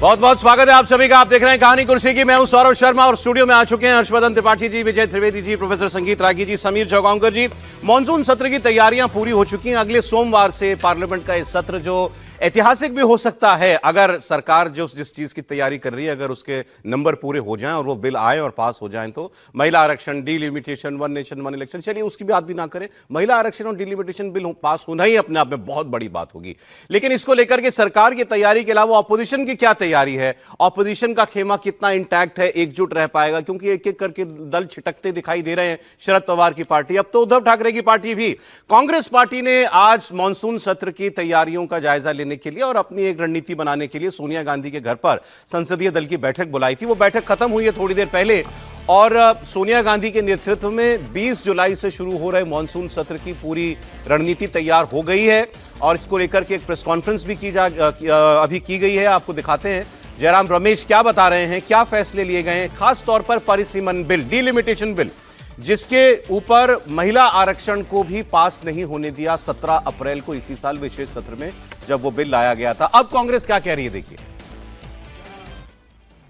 बहुत बहुत स्वागत है आप सभी का। आप देख रहे हैं कहानी कुर्सी की। मैं हूं सौरभ शर्मा और स्टूडियो में आ चुके हैं हर्षवर्धन त्रिपाठी जी, विजय त्रिवेदी जी, प्रोफेसर संगीत रागी जी, समीर चौगांवकर जी। मॉनसून सत्र की तैयारियां पूरी हो चुकी हैं। अगले सोमवार से पार्लियामेंट का यह सत्र जो ऐतिहासिक भी हो सकता है, अगर सरकार जो जिस चीज की तैयारी कर रही है अगर उसके नंबर पूरे हो जाएं और वो बिल आए और पास हो जाएं तो महिला आरक्षण, delimitation, one nation one election, चलिए उसकी बात भी ना करें, महिला आरक्षण और डिलिमिटेशन बिल पास होना ही अपने आप में बहुत बड़ी बात होगी। लेकिन इसको लेकर के सरकार की तैयारी के अलावा ऑपोजिशन की क्या तैयारी है, ऑपोजिशन का खेमा कितना इंटैक्ट है, एकजुट रह पाएगा, क्योंकि एक एक करके दल छिटकते दिखाई दे रहे हैं। शरद पवार की पार्टी, अब तो उद्धव ठाकरे की पार्टी भी। कांग्रेस पार्टी ने आज मॉनसून सत्र की तैयारियों का जायजा लेने के लिए और अपनी एक रणनीति बनाने के लिए सोनिया गांधी के घर पर संसदीय दल की बैठक बुलाई थी। वो बैठक खत्म हुई है थोड़ी देर पहले और सोनिया गांधी के नेतृत्व में 20 जुलाई से शुरू हो रहे मॉनसून सत्र की पूरी रणनीति तैयार हो गई है और इसको लेकर के एक प्रेस कॉन्फ्रेंस भी अभी की गई है। आपको दिखाते हैं जयराम रमेश क्या बता रहे हैं, क्या फैसले लिए गए हैं, खास तौर पर परिसीमन बिल, डिलिमिटेशन बिल, जिसके ऊपर महिला आरक्षण को भी पास नहीं होने दिया 17 अप्रैल को इसी साल विशेष सत्र में जब वो बिल लाया गया था। अब कांग्रेस क्या कह रही है, देखिए।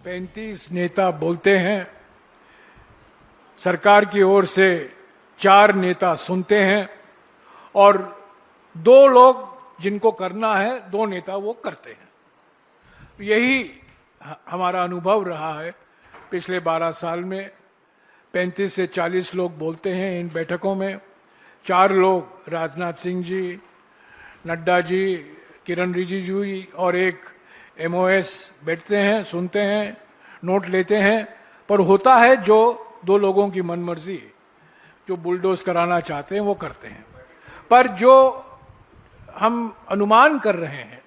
35 नेता बोलते हैं, सरकार की ओर से 4 नेता सुनते हैं और 2 लोग जिनको करना है, 2 नेता वो करते हैं। यही हमारा अनुभव रहा है पिछले 12 साल में। 35 से 40 लोग बोलते हैं इन बैठकों में। 4 लोग, राजनाथ सिंह जी, नड्डा जी, किरण रिजिजू जी और एक MOS बैठते हैं, सुनते हैं, नोट लेते हैं, पर होता है जो 2 लोगों की मनमर्जी, जो बुलडोज कराना चाहते हैं वो करते हैं। पर जो हम अनुमान कर रहे हैं,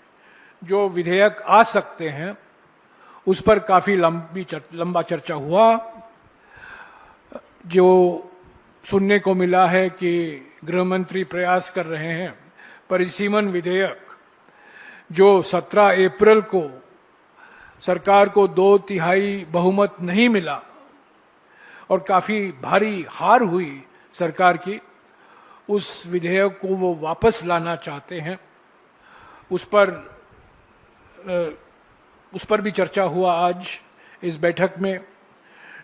जो विधेयक आ सकते हैं, उस पर काफी लंबा चर्चा हुआ। जो सुनने को मिला है कि गृह मंत्री प्रयास कर रहे हैं परिसीमन विधेयक, जो 17 अप्रैल को सरकार को 2/3 बहुमत नहीं मिला और काफी भारी हार हुई सरकार की, उस विधेयक को वो वापस लाना चाहते हैं। उस पर भी चर्चा हुआ आज इस बैठक में।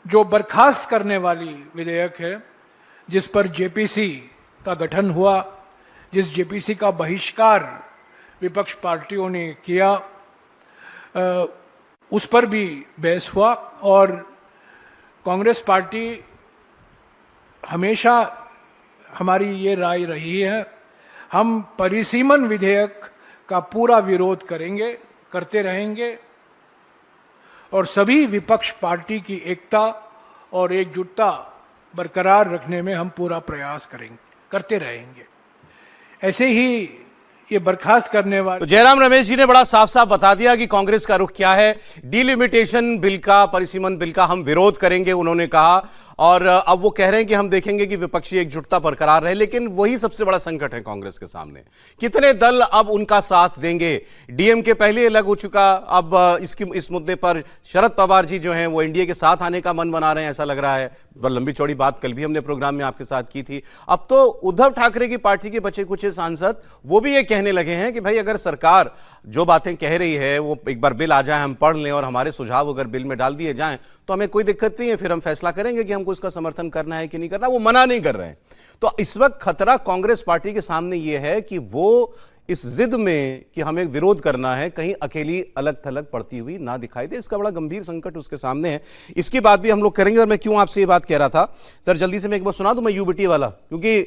जो बर्खास्त करने वाली विधेयक है, जिस पर JPC का गठन हुआ, जिस JPC का बहिष्कार विपक्ष पार्टियों ने किया, उस पर भी बहस हुआ और कांग्रेस पार्टी हमेशा, हमारी ये राय रही है, हम परिसीमन विधेयक का पूरा विरोध करेंगे, करते रहेंगे और सभी विपक्ष पार्टी की एकता और एकजुटता बरकरार रखने में हम पूरा प्रयास करेंगे, करते रहेंगे। ऐसे ही ये बर्खास्त करने वाले तो जयराम रमेश जी ने बड़ा साफ साफ बता दिया कि कांग्रेस का रुख क्या है। डिलिमिटेशन बिल का, परिसीमन बिल का हम विरोध करेंगे, उन्होंने कहा। और अब वो कह रहे हैं कि हम देखेंगे कि विपक्षी एकजुटता बरकरार रहे। लेकिन वही सबसे बड़ा संकट है कांग्रेस के सामने, कितने दल अब उनका साथ देंगे। DMK पहले अलग हो चुका, अब इस मुद्दे पर शरद पवार जी जो हैं वो NDA के साथ आने का मन बना रहे हैं, ऐसा लग रहा है। लंबी चौड़ी बात कल भी हमने प्रोग्राम में आपके साथ की थी। अब तो उद्धव ठाकरे की पार्टी के बचे कुछ सांसद वो भी ये कहने लगे हैं कि भाई अगर सरकार जो बातें कह रही है वो एक बार बिल आ जाए, हम पढ़ लें और हमारे सुझाव अगर बिल में डाल दिए जाएं तो हमें कोई दिक्कत नहीं है, फिर हम फैसला करेंगे कि हमको इसका समर्थन करना है कि नहीं करना। वो मना नहीं कर रहे हैं। तो इस वक्त खतरा कांग्रेस पार्टी के सामने यह है कि वो इस जिद में कि हमें विरोध करना है, कहीं अकेली अलग थलग पड़ती हुई ना दिखाई दे। इसका बड़ा गंभीर संकट उसके सामने है। इसकी बात भी हम लोग करेंगे। और मैं क्यों आपसे ये बात कह रहा था सर, जल्दी से मैं एक बार सुना दूं मैं UBT वाला, क्योंकि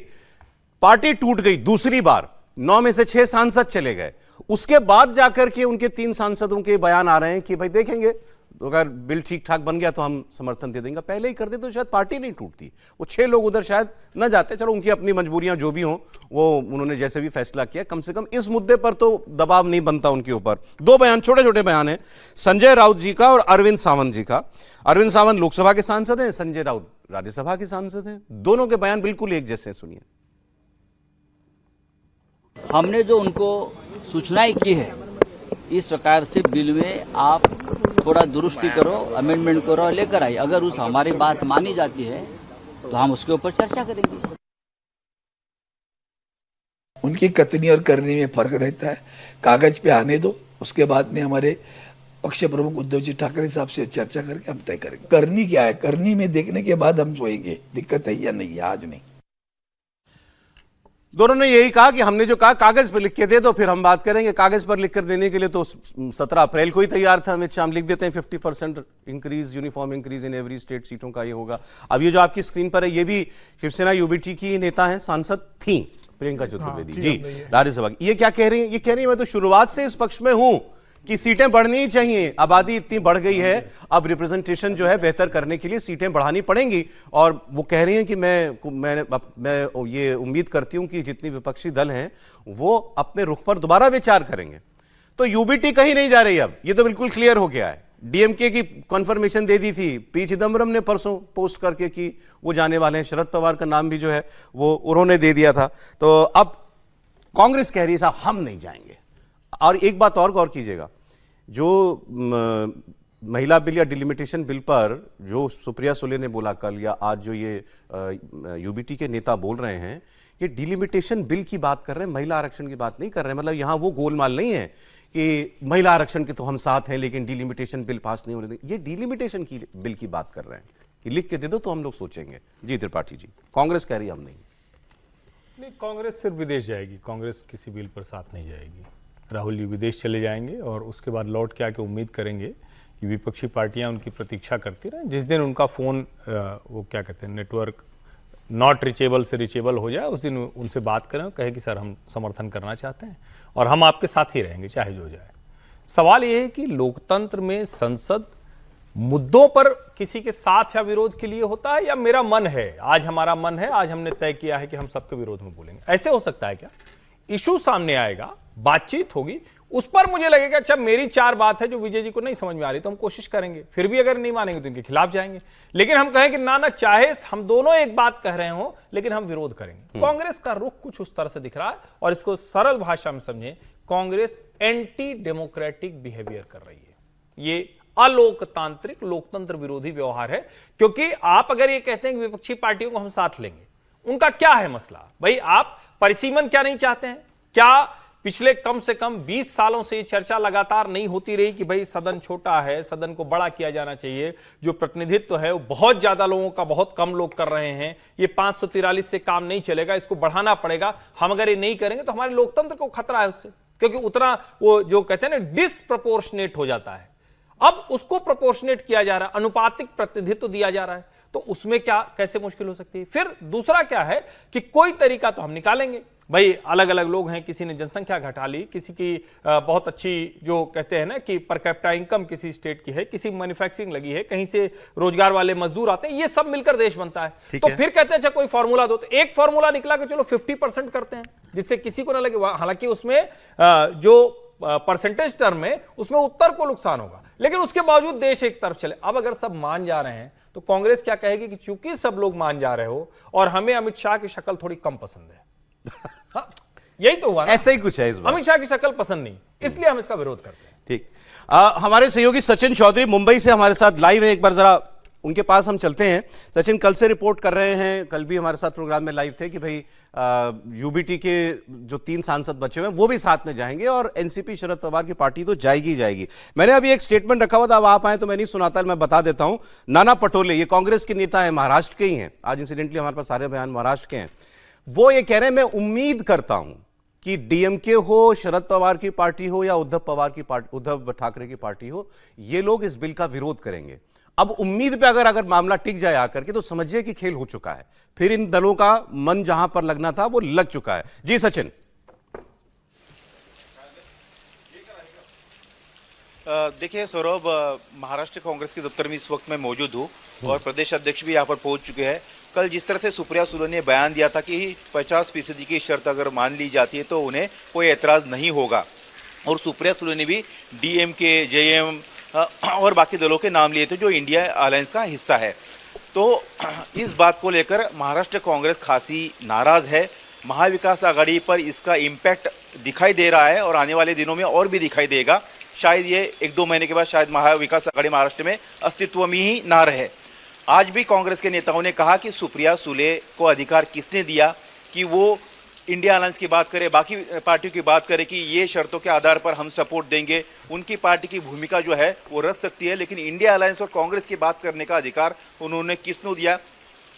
पार्टी टूट गई दूसरी बार, 9 में से 6 सांसद चले गए। उसके बाद जाकर के उनके 3 सांसदों के बयान आ रहे हैं कि भाई देखेंगे, तो अगर बिल ठीक ठाक बन गया तो हम समर्थन दे देंगे। पहले ही कर दे तो शायद पार्टी नहीं टूटती, वो 6 लोग उधर शायद न जाते। चलो उनकी अपनी मजबूरियां जो भी हों, वो उन्होंने जैसे भी फैसला किया, कम से कम इस मुद्दे पर तो दबाव नहीं बनता उनके ऊपर। 2 बयान, छोटे छोटे बयान हैं, संजय राउत जी का और अरविंद सावंत जी का। अरविंद सावंत लोकसभा के सांसद हैं, संजय राउत राज्यसभा के सांसद हैं। दोनों के बयान बिल्कुल एक जैसे हैं, सुनिए। हमने जो उनको सूचनाएं की है, इस प्रकार से बिल में आप थोड़ा दुरुस्ती करो, अमेंडमेंट करो और लेकर आइए। अगर उस हमारी बात मानी जाती है तो हम उसके ऊपर चर्चा करेंगे। उनकी कथनी और करनी में फर्क रहता है। कागज पे आने दो, उसके बाद में हमारे पक्ष प्रमुख उद्धव जी ठाकरे साहब से चर्चा करके हम तय करेंगे। करनी क्या है, करनी में देखने के बाद हम सोएंगे दिक्कत है या नहीं है, आज नहीं। दोनों ने यही कहा कि हमने जो कहा कागज पर लिख के दे दो, फिर हम बात करेंगे। कागज पर लिख कर देने के लिए तो 17 अप्रैल को ही तैयार था अमित शाह, हम लिख देते हैं 50% increase, uniform increase in every state, सीटों का ये होगा। अब ये जो आपकी स्क्रीन पर है ये भी शिवसेना यूबीटी की नेता है, सांसद थी प्रियंका चतुर्वेदी जी राज्यसभा की। ये क्या कह रही है? ये कह रही है मैं तो शुरुआत से इस पक्ष में हूं कि सीटें बढ़नी ही चाहिए, आबादी इतनी बढ़ गई है, अब रिप्रेजेंटेशन जो है बेहतर करने के लिए सीटें बढ़ानी पड़ेंगी। और वो कह रही हैं कि मैं ये उम्मीद करती हूं कि जितनी विपक्षी दल हैं वो अपने रुख पर दोबारा विचार करेंगे। तो यूबीटी कहीं नहीं जा रही, अब ये तो बिल्कुल क्लियर हो गया है। डीएमके की कन्फर्मेशन दे दी थी, पी चिदम्बरम ने परसों पोस्ट करके कि वो जाने वाले हैं, शरद पवार का नाम भी जो है वो उन्होंने दे दिया था। तो अब कांग्रेस कह रही है साहब हम नहीं जाएंगे। और एक बात और गौर कीजिएगा, जो महिला बिल या डिलिमिटेशन बिल पर जो सुप्रिया सुले ने बोला कल या आज जो ये यूबीटी के नेता बोल रहे हैं, ये डिलिमिटेशन बिल की बात कर रहे हैं, महिला आरक्षण की बात नहीं कर रहे हैं। मतलब यहां वो गोलमाल नहीं है कि महिला आरक्षण के तो हम साथ हैं लेकिन डिलिमिटेशन बिल पास नहीं होने देंगे। ये डिलिमिटेशन की बिल की बात कर रहे हैं कि लिख के दे दो तो हम लोग सोचेंगे। जी त्रिपाठी जी, कांग्रेस कह रही है हम नहीं। कांग्रेस सिर्फ विदेश जाएगी, कांग्रेस किसी बिल पर साथ नहीं जाएगी। राहुल जी विदेश चले जाएंगे और उसके बाद लौट के आके उम्मीद करेंगे कि विपक्षी पार्टियां उनकी प्रतीक्षा करती रहें। जिस दिन उनका फ़ोन वो क्या कहते हैं नेटवर्क नॉट रिचेबल से रिचेबल हो जाए, उस दिन उनसे बात करें और कहें कि सर हम समर्थन करना चाहते हैं और हम आपके साथ ही रहेंगे चाहे जो जाए। सवाल ये है कि लोकतंत्र में संसद मुद्दों पर किसी के साथ या विरोध के लिए होता है या मेरा मन है, आज हमारा मन है, आज हमने तय किया है कि हम सबके विरोध में बोलेंगे। ऐसे हो सकता है क्या? इशू सामने आएगा, बातचीत होगी, उस पर मुझे लगेगा अच्छा मेरी 4 बात है जो विजय जी को नहीं समझ में आ रही तो हम कोशिश करेंगे, फिर भी अगर नहीं मानेंगे तो इनके खिलाफ जाएंगे। लेकिन हम कहें कि ना चाहे हम दोनों एक बात कह रहे हो लेकिन हम विरोध करेंगे। कांग्रेस का रुख कुछ उस तरह से दिख रहा है और इसको सरल भाषा में समझें, कांग्रेस एंटी डेमोक्रेटिक बिहेवियर कर रही है। ये अलोकतांत्रिक लोकतंत्र विरोधी व्यवहार है। क्योंकि आप अगर ये कहते हैं कि विपक्षी पार्टियों को हम साथ लेंगे, उनका क्या है मसला? भाई आप परिसीमन क्या नहीं चाहते हैं? क्या पिछले कम से कम 20 सालों से ये चर्चा लगातार नहीं होती रही कि भाई सदन छोटा है, सदन को बड़ा किया जाना चाहिए, जो प्रतिनिधित्व है वो बहुत ज्यादा लोगों का बहुत कम लोग कर रहे हैं, ये 543 से काम नहीं चलेगा, इसको बढ़ाना पड़ेगा, हम अगर ये नहीं करेंगे तो हमारे लोकतंत्र को खतरा है उससे, क्योंकि उतना वो जो कहते हैं ना डिसप्रपोर्शनेट हो जाता है। अब उसको प्रोपोर्शनेट किया जा रहा है, अनुपातिक प्रतिनिधित्व दिया जा रहा है, तो उसमें क्या कैसे मुश्किल हो सकती है? फिर दूसरा क्या है कि कोई तरीका तो हम निकालेंगे। भाई अलग अलग लोग हैं, किसी ने जनसंख्या घटा ली, किसी की बहुत अच्छी जो कहते हैं ना कि पर कैपिटा इनकम किसी स्टेट की है, किसी मैन्युफैक्चरिंग लगी है, कहीं से रोजगार वाले मजदूर आते हैं, ये सब मिलकर देश बनता है। तो फिर कहते हैं अच्छा कोई फॉर्मूला दो, तो एक फॉर्मूला निकला कि चलो 50% करते हैं जिससे किसी को ना लगे। हालांकि उसमें जो परसेंटेज टर्म में उसमें उत्तर को नुकसान होगा, लेकिन उसके बावजूद देश एक तरफ चले। अब अगर सब मान जा रहे हैं तो कांग्रेस क्या कहेगी कि चूंकि सब लोग मान जा रहे हो और हमें अमित शाह की शक्ल थोड़ी कम पसंद है। हाँ, यही तो हुआ ना? ऐसा ही कुछ है इस बार। अमित शाह की शक्ल पसंद नहीं, इसलिए हम इसका विरोध करते हैं। ठीक, हमारे सहयोगी सचिन चौधरी मुंबई से हमारे साथ लाइव है, एक बार जरा उनके पास हम चलते हैं। सचिन कल से रिपोर्ट कर रहे हैं, कल भी हमारे साथ प्रोग्राम में लाइव थे कि भाई यूबीटी के जो 3 सांसद बचे हुए हैं वो भी साथ में जाएंगे और एनसीपी शरद पवार की पार्टी तो जाएगी जाएगी। मैंने अभी एक स्टेटमेंट रखा हुआ था, अब आप आए तो मैं नहीं सुनाता, मैं बता देता हूं। नाना पटोले, ये कांग्रेस के नेता है, महाराष्ट्र के ही हैं, आज इंसिडेंटली हमारे पास सारे बयान महाराष्ट्र के हैं। वो ये कह रहे हैं मैं उम्मीद करता हूं कि डीएमके हो, शरद पवार की पार्टी हो या उद्धव ठाकरे की पार्टी हो, ये लोग इस बिल का विरोध करेंगे। अब उम्मीद पे अगर मामला टिक जाए आकर के तो समझिए कि खेल हो चुका है, फिर इन दलों का मन जहां पर लगना था वो लग चुका है। जी सचिन। देखिए सौरभ, महाराष्ट्र कांग्रेस के दफ्तर में इस वक्त मैं मौजूद हूँ और प्रदेश अध्यक्ष भी यहाँ पर पहुंच चुके हैं। कल जिस तरह से सुप्रिया सुले ने बयान दिया था कि 50% की शर्त अगर मान ली जाती है तो उन्हें कोई एतराज नहीं होगा, और सुप्रिया सुले ने भी डीएमके, जेएम और बाकी दलों के नाम लिए थे जो इंडिया अलायंस का हिस्सा है। तो इस बात को लेकर महाराष्ट्र कांग्रेस खासी नाराज है। महाविकास आघाड़ी पर इसका इम्पैक्ट दिखाई दे रहा है और आने वाले दिनों में और भी दिखाई देगा। शायद ये 1-2 महीने के बाद शायद महाविकास आघाड़ी महाराष्ट्र में अस्तित्व में ही ना रहे। आज भी कांग्रेस के नेताओं ने कहा कि सुप्रिया सुले को अधिकार किसने दिया कि वो इंडिया अलायंस की बात करें, बाकी पार्टियों की बात करें कि ये शर्तों के आधार पर हम सपोर्ट देंगे, उनकी पार्टी की भूमिका जो है वो रख सकती है। लेकिन इंडिया अलायंस और कांग्रेस की बात करने का अधिकार उन्होंने किसने दिया,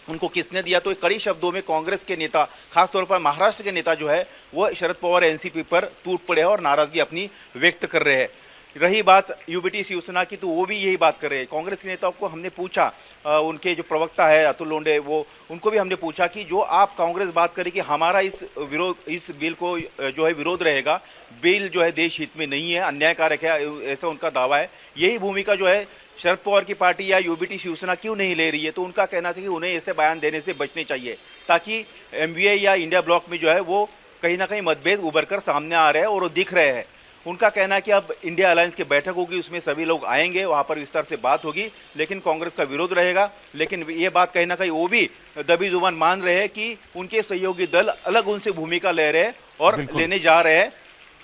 उनको किसने दिया? तो कड़ी शब्दों में कांग्रेस के नेता, खासतौर पर महाराष्ट्र के नेता जो है वो शरद पवार एनसीपी पर टूट पड़े हैं और नाराजगी अपनी व्यक्त कर रहे हैं। रही बात यूबीटी शिवसेना की, तो वो भी यही बात कर रहे हैं। कांग्रेस के नेताओं को हमने पूछा, उनके जो प्रवक्ता है अतुल लोंढे, वो उनको भी हमने पूछा कि जो आप कांग्रेस बात करें कि हमारा इस बिल को जो है विरोध रहेगा, बिल जो है देश हित में नहीं है, अन्यायकारक है, ऐसा उनका दावा है। यही भूमिका जो है शरद पवार की पार्टी या यूबीटी शिवसेना क्यों नहीं ले रही है? तो उनका कहना था कि उन्हें ऐसे बयान देने से बचने चाहिए, ताकि एमवीए या इंडिया ब्लॉक में जो है वो कहीं ना कहीं मतभेद उभर कर सामने आ रहे हैं और वो दिख रहे हैं। उनका कहना है कि अब इंडिया अलायंस की बैठक होगी, उसमें सभी लोग आएंगे, वहां पर विस्तार से बात होगी, लेकिन कांग्रेस का विरोध रहेगा। लेकिन ये बात कहीं ना कहीं वो भी दबी जुबान मान रहे हैं कि उनके सहयोगी दल अलग उनसे भूमिका ले रहे हैं और लेने जा रहे हैं,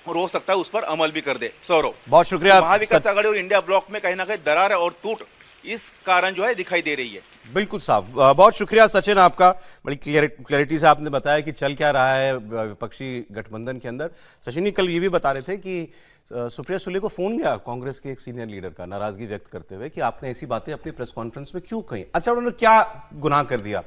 और हो सकता है उस पर अमल भी कर दे। सौरभ, बहुत शुक्रिया। महाविकास आघाड़ी और इंडिया ब्लॉक में कहीं ना कहीं दरार और टूट इस कारण जो है दिखाई दे रही है। बिल्कुल साफ। बहुत शुक्रिया सचिन आपका, बड़ी क्लैरिटी से आपने बताया कि चल क्या रहा है विपक्षी गठबंधन के अंदर। सचिन जी कल ये भी बता रहे थे कि सुप्रिया सुले को फोन गया कांग्रेस के एक सीनियर लीडर का, नाराजगी व्यक्त करते हुए कि आपने ऐसी बातें अपनी प्रेस कॉन्फ्रेंस में क्यों कही। अच्छा, उन्होंने क्या गुनाह कर दिया?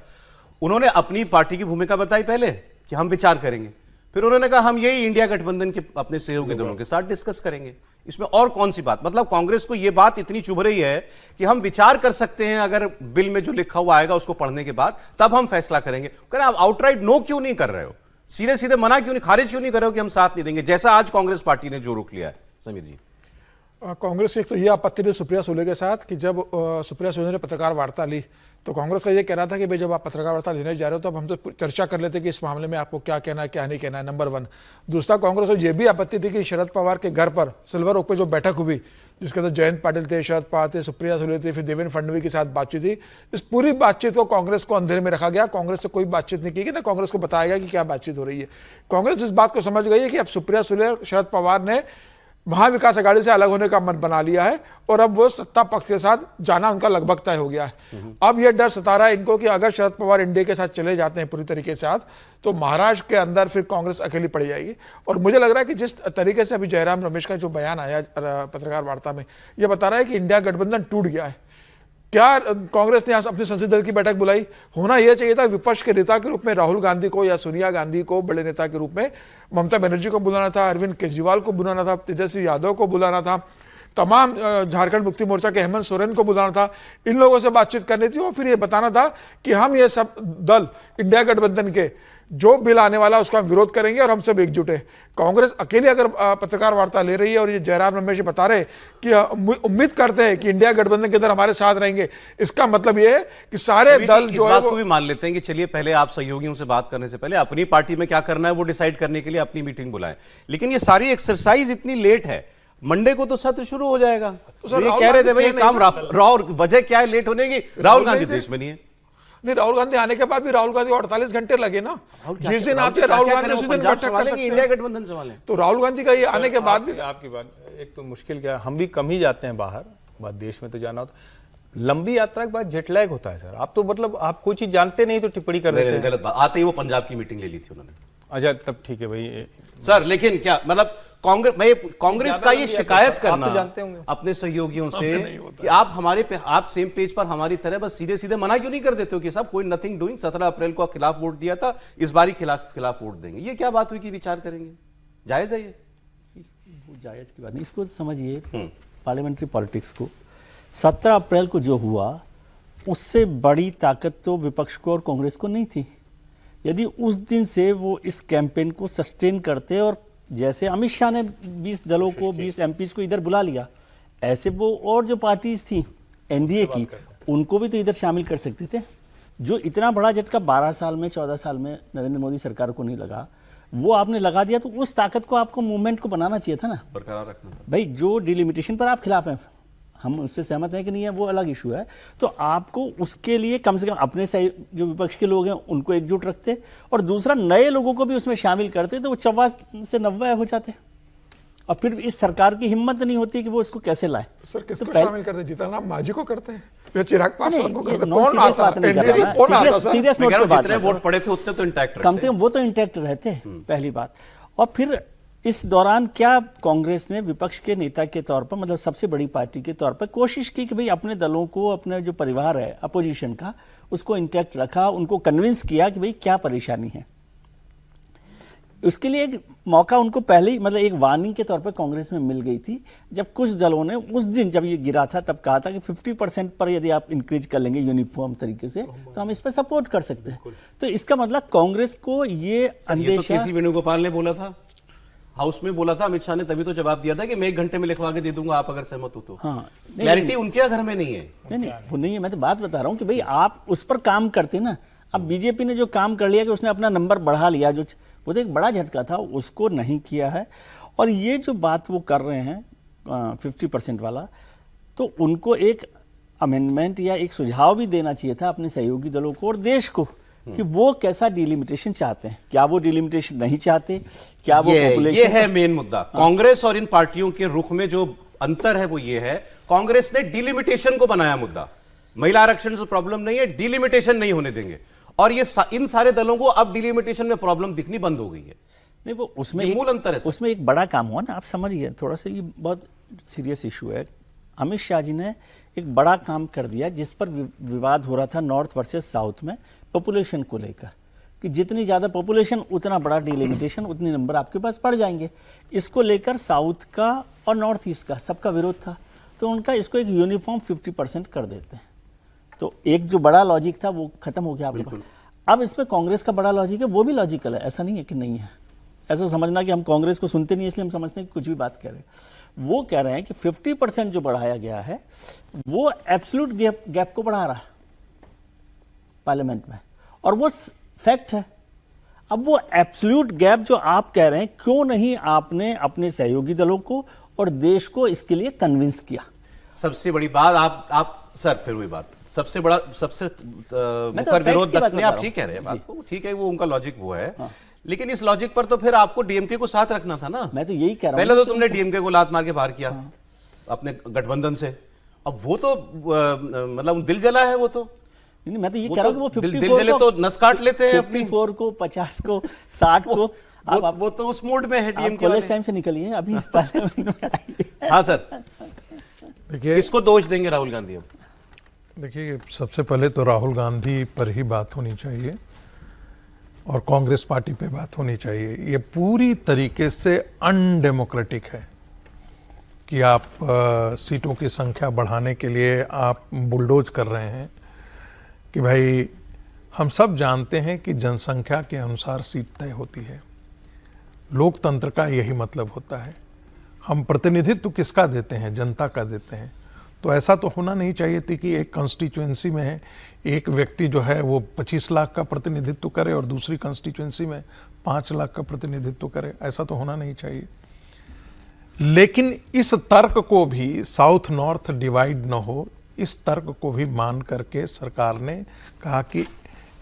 उन्होंने अपनी पार्टी की भूमिका बताई पहले कि हम विचार करेंगे, फिर उन्होंने कहा हम यही इंडिया गठबंधन के अपने सहयोगी दलों के साथ डिस्कस करेंगे। इसमें और कौन सी बात? मतलब कांग्रेस को यह बात इतनी चुभ रही है कि हम विचार कर सकते हैं, अगर बिल में जो लिखा हुआ आएगा उसको पढ़ने के बाद तब हम फैसला करेंगे। कह रहे आप आउटराइट नो क्यों नहीं कर रहे हो, सीधे सीधे मना क्यों नहीं, खारिज क्यों नहीं कर रहे हो कि हम साथ नहीं देंगे, जैसा आज कांग्रेस पार्टी ने जो रुख लिया है? समीर जी, कांग्रेस की एक तो ये आपत्ति थी सुप्रिया सुले के साथ कि जब सुप्रिया सुले ने पत्रकार वार्ता ली तो कांग्रेस का ये कहना था कि भाई जब आप पत्रकार वार्ता लेने जा रहे हो तो अब हम तो चर्चा कर लेते कि इस मामले में आपको क्या कहना है क्या नहीं कहना है, नंबर 1। दूसरा, कांग्रेस को ये भी आपत्ति थी कि शरद पवार के घर पर सिल्वर ओक पे जो बैठक हुई, जिसके अंदर जयंत पाटिल थे, शरद पवार थे, सुप्रिया सुले थे, फिर देवेंद्र फडणवीस के साथ बातचीत हुई, इस पूरी बातचीत को कांग्रेस को अंधेरे में रखा गया। कांग्रेस से कोई बातचीत नहीं की गई, ना कांग्रेस को बताया गया कि क्या बातचीत हो रही है। कांग्रेस इस बात को समझ गई है कि अब सुप्रिया सुले, शरद पवार ने महाविकास आघाड़ी से अलग होने का मन बना लिया है और अब वो सत्ता पक्ष के साथ जाना उनका लगभग तय हो गया है। अब ये डर सता रहा है इनको कि अगर शरद पवार इंडिया के साथ चले जाते हैं पूरी तरीके से साथ, तो महाराष्ट्र के अंदर फिर कांग्रेस अकेली पड़ जाएगी। और मुझे लग रहा है कि जिस तरीके से अभी जयराम रमेश का जो बयान आया पत्रकार वार्ता में, यह बता रहा है कि इंडिया गठबंधन टूट गया है। क्या कांग्रेस ने अपनी संसदीय दल की बैठक बुलाई? होना यह चाहिए था विपक्ष के नेता के रूप में राहुल गांधी को या सोनिया गांधी को बड़े नेता के रूप में ममता बनर्जी को बुलाना था, अरविंद केजरीवाल को बुलाना था, तेजस्वी यादव को बुलाना था, तमाम झारखंड मुक्ति मोर्चा के हेमंत सोरेन को बुलाना था, इन लोगों से बातचीत करनी थी और फिर ये बताना था कि हम ये सब दल इंडिया गठबंधन के जो बिल आने वाला उसका विरोध करेंगे और हम सब एकजुट है। कांग्रेस अकेले अगर पत्रकार वार्ता ले रही है और ये जयराम रमेश बता रहे कि उम्मीद करते हैं कि इंडिया गठबंधन के अंदर हमारे साथ रहेंगे, इसका मतलब ये है कि सारे दल जो है को भी मान लेते हैं कि चलिए पहले आप सहयोगियों से बात करने से पहले अपनी पार्टी में क्या करना है वो डिसाइड करने के लिए अपनी मीटिंग बुलाएं। लेकिन ये सारी एक्सरसाइज इतनी लेट है, मंडे को तो सत्र शुरू हो जाएगा। तो ये कह रहे थे भाई काम राहुल, वजह क्या है लेट होने की? राहुल गांधी देश में नहीं है। नहीं, राहुल गांधी आने के बाद भी राहुल गांधी 48 घंटे लगे ना, जिस दिन आते राहुल गांधी उसी दिन बैठक करेंगे, इंडिया गठबंधन संभालें। तो राहुल गांधी का ये आने के बाद भी आपकी बात, एक तो मुश्किल क्या, हम भी कम ही जाते हैं बाहर, बात देश में तो जाना होता, लंबी यात्रा के बाद जेटलैग होता है सर। आप तो मतलब आप कोई चीज जानते नहीं तो टिप्पणी कर देते हैं। गलत बात, आते ही वो पंजाब की मीटिंग ले ली थी उन्होंने। अच्छा, तब ठीक है भाई सर, लेकिन क्या मतलब कांग्रेस का ये शिकायत करना तो जानते होंगे अपने सहयोगियों से कि आप सेम पेज पर हमारी तरह बस सीधे सीधे मना क्यों नहीं कर देते हो कि साहब कोई नथिंग डूइंग, 17 अप्रैल को खिलाफ वोट दिया था, इस बारी खिलाफ वोट देंगे। ये क्या बात हुई कि विचार करेंगे? जायज है ये? जायज की बात नहीं, इसको समझिए पार्लियामेंट्री पॉलिटिक्स को। 17 अप्रैल को जो हुआ उससे बड़ी ताकत तो विपक्ष को और कांग्रेस को नहीं थी। यदि उस दिन से वो इस कैंपेन को सस्टेन करते और जैसे अमित शाह ने 20 दलों को 20 एमपीज को इधर बुला लिया, ऐसे वो और जो पार्टीज थी एनडीए की उनको भी तो इधर शामिल कर सकते थे। जो इतना बड़ा झटका 12 साल में 14 साल में नरेंद्र मोदी सरकार को नहीं लगा, वो आपने लगा दिया, तो उस ताकत को आपको मूवमेंट को बनाना चाहिए था ना, बरकरार रखना था। भाई जो डिलिमिटेशन पर आप खिलाफ हैं, हम उससे सहमत हैं कि नहीं है वो अलग इशू है, तो आपको उसके लिए कम से कम अपने जो विपक्ष के लोग हैं उनको एकजुट रखते और दूसरा नए लोगों को भी उसमें शामिल करते तो वो 54 से 90 हो जाते। और फिर इस सरकार की हिम्मत नहीं होती कि वो इसको कैसे लाए। सर किसको पहले- शामिल करते हैं? जीतनराम मांझी को करते हैं या चिराग पासवान को नहीं, करते हैं? नॉन कौन सीरियस आता बात नहीं कर है? रहा कौन आता मैं, सर? सीरियस मैं नोट कह पे रहा हूं, बात जितने कर रहा हूं। वोट पड़े थे उतने तो इंटैक्ट कम से कम वो तो इंटैक्ट रहते, पहली बात। और फिर इस दौरान क्या कांग्रेस ने विपक्ष के नेता के तौर पर, मतलब सबसे बड़ी पार्टी के तौर पर कोशिश की कि भाई अपने दलों को, अपने जो परिवार है अपोजिशन का, उसको इंटैक्ट रखा, उनको कन्विंस किया कि भाई क्या परेशानी है। उसके लिए एक मौका उनको पहले ही, मतलब एक वार्निंग के तौर पर कांग्रेस में मिल गई थी, जब कुछ दलों ने उस दिन जब ये गिरा था तब कहा था कि 50% पर यदि आप इंक्रीज कर लेंगे यूनिफॉर्म तरीके से तो हम इस पर सपोर्ट कर सकते हैं। तो इसका मतलब कांग्रेस को ये ये तो अंदेशा, केसी वेणुगोपाल ने बोला था, हाउस में बोला था, अमित शाह ने तभी तो जवाब दिया था कि मैं 1 घंटे में लिखवा के दे दूंगा आप अगर सहमत हो तो। हाँ, क्लैरिटी उनके घर में नहीं है। नहीं वो नहीं है, मैं तो बात बता रहा हूँ कि भाई आप उस पर काम करते ना। अब बीजेपी ने जो काम कर लिया कि उसने अपना नंबर बढ़ा लिया, जो वो तो एक बड़ा झटका था, उसको नहीं किया है। और ये जो बात वो कर रहे हैं 50% वाला, तो उनको एक अमेंडमेंट या एक सुझाव भी देना चाहिए था अपने सहयोगी दलों को और देश को कि वो कैसा डिलिमिटेशन चाहते हैं। क्या वो डिलिमिटेशन नहीं चाहते? क्या वो ये पॉपुलेशन है मेन मुद्दा। कांग्रेस और इन पार्टियों के रुख में जो अंतर है वो ये है, कांग्रेस ने डिलिमिटेशन को बनाया मुद्दा। महिला आरक्षण से प्रॉब्लम नहीं है, डिलिमिटेशन नहीं होने देंगे। और ये इन सारे दलों को अब डिलिमिटेशन में प्रॉब्लम दिखनी बंद हो गई है। नहीं, वो उसमें ये मूल अंतर है सर। उसमें एक बड़ा काम हुआ ना, आप समझिए थोड़ा सा, ये बहुत सीरियस इशू है। अमित शाह जी ने एक बड़ा काम कर दिया जिस पर विवाद हो रहा था नॉर्थ वर्सेस साउथ में, पॉपुलेशन को लेकर, कि जितनी ज़्यादा पॉपुलेशन उतना बड़ा डिलिमिटेशन, उतने नंबर आपके पास बढ़ जाएंगे। इसको लेकर साउथ का और नॉर्थ ईस्ट का सबका विरोध था, तो उनका इसको एक यूनिफॉर्म 50% कर देते हैं। तो एक जो बड़ा लॉजिक था वो खत्म हो गया आपके पास। अब इसमें कांग्रेस का बड़ा लॉजिक है, वो भी लॉजिकल है, ऐसा नहीं है कि नहीं है। ऐसा समझना कि हम कांग्रेस को सुनते नहीं इसलिए हम समझते हैं कि कुछ भी बात कह रहे हैं। वो कह रहे हैं कि 50% जो बढ़ाया गया है वो एब्सोल्यूट गैप को बढ़ा रहा है पार्लियामेंट में, और वो फैक्ट है। अब वो एब्सोल्यूट गैप जो आप कह रहे हैं, क्यों नहीं आपने अपने सहयोगी दलों को और देश को इसके लिए कन्विंस किया? सबसे बड़ी बात आप सर, फिर वही बात, सबसे बड़ा, सबसे मुखर विरोध रखने, आप ठीक कह रहे हैं बात को, ठीक है, वो उनका लॉजिक वो है। लेकिन इस लॉजिक पर तो फिर आपको डीएमके को साथ रखना था ना। मैं तो यही कह रहा हूं, पहले तो तुमने डीएमके को लात मार के बाहर किया अपने गठबंधन से। अब वो तो मतलब दिल जला है वो तो। नहीं, मैं तो ये कह रहा हूं कि वो 54 दिल जले तो नस काट लेते हैं अपनी। 54 को, 50 को, 60 को, वो तो उस मोड में है डीएमके कॉलेज टाइम से निकलिए अभी पार्लियामेंट में आइए। हाँ सर, देखिए, किसको दोष देंगे राहुल गांधी? अब देखिए, सबसे पहले तो राहुल गांधी पर ही बात होनी चाहिए और कांग्रेस पार्टी पे बात होनी चाहिए। ये पूरी तरीके से अनडेमोक्रेटिक है कि आप सीटों की संख्या बढ़ाने के लिए आप बुलडोज कर रहे हैं। कि भाई, हम सब जानते हैं कि जनसंख्या के अनुसार सीट तय होती है। लोकतंत्र का यही मतलब होता है। हम प्रतिनिधित्व किसका देते हैं? जनता का देते हैं। तो ऐसा तो होना नहीं चाहिए थी कि एक कंस्टिट्यूएंसी में एक व्यक्ति जो है वो 25 लाख का प्रतिनिधित्व करे और दूसरी कंस्टिट्यूएंसी में 5 लाख का प्रतिनिधित्व करे। ऐसा तो होना नहीं चाहिए। लेकिन इस तर्क को भी, साउथ नॉर्थ डिवाइड न हो, इस तर्क को भी मान करके सरकार ने कहा कि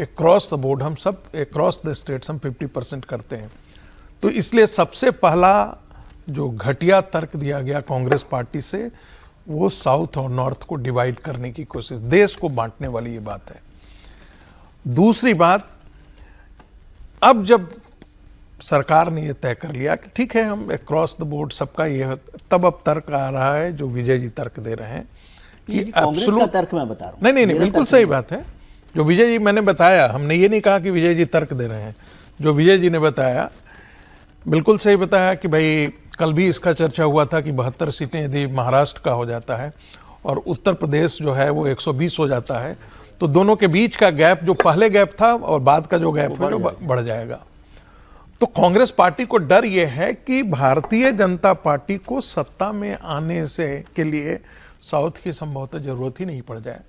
अक्रॉस द बोर्ड हम सब, अक्रॉस द स्टेट्स हम 50% करते हैं। तो इसलिए सबसे पहला जो घटिया तर्क दिया गया कांग्रेस पार्टी से, वो साउथ और नॉर्थ को डिवाइड करने की कोशिश, देश को बांटने वाली ये बात है। दूसरी बात, अब जब सरकार ने ये तय कर लिया कि ठीक है हम अक्रॉस द बोर्ड सबका ये है, तब अब तर्क आ रहा है जो विजय जी तर्क दे रहे हैं कि कांग्रेस का तर्क मैं बता रहा हूं। नहीं, बिल्कुल सही बात है जो विजय जी, मैंने बताया, हमने ये नहीं कहा कि विजय जी तर्क दे रहे हैं। जो विजय जी ने बताया बिल्कुल सही बताया कि भाई, कल भी इसका चर्चा हुआ था कि 72 सीटें यदि महाराष्ट्र का हो जाता है और उत्तर प्रदेश जो है वो 120 हो जाता है, तो दोनों के बीच का गैप, जो पहले गैप था और बाद का जो गैप है, वो बढ़ जाएगा। तो कांग्रेस पार्टी को डर यह है कि भारतीय जनता पार्टी को सत्ता में आने से के लिए साउथ की संभवतः जरूरत ही नहीं पड़ जाए।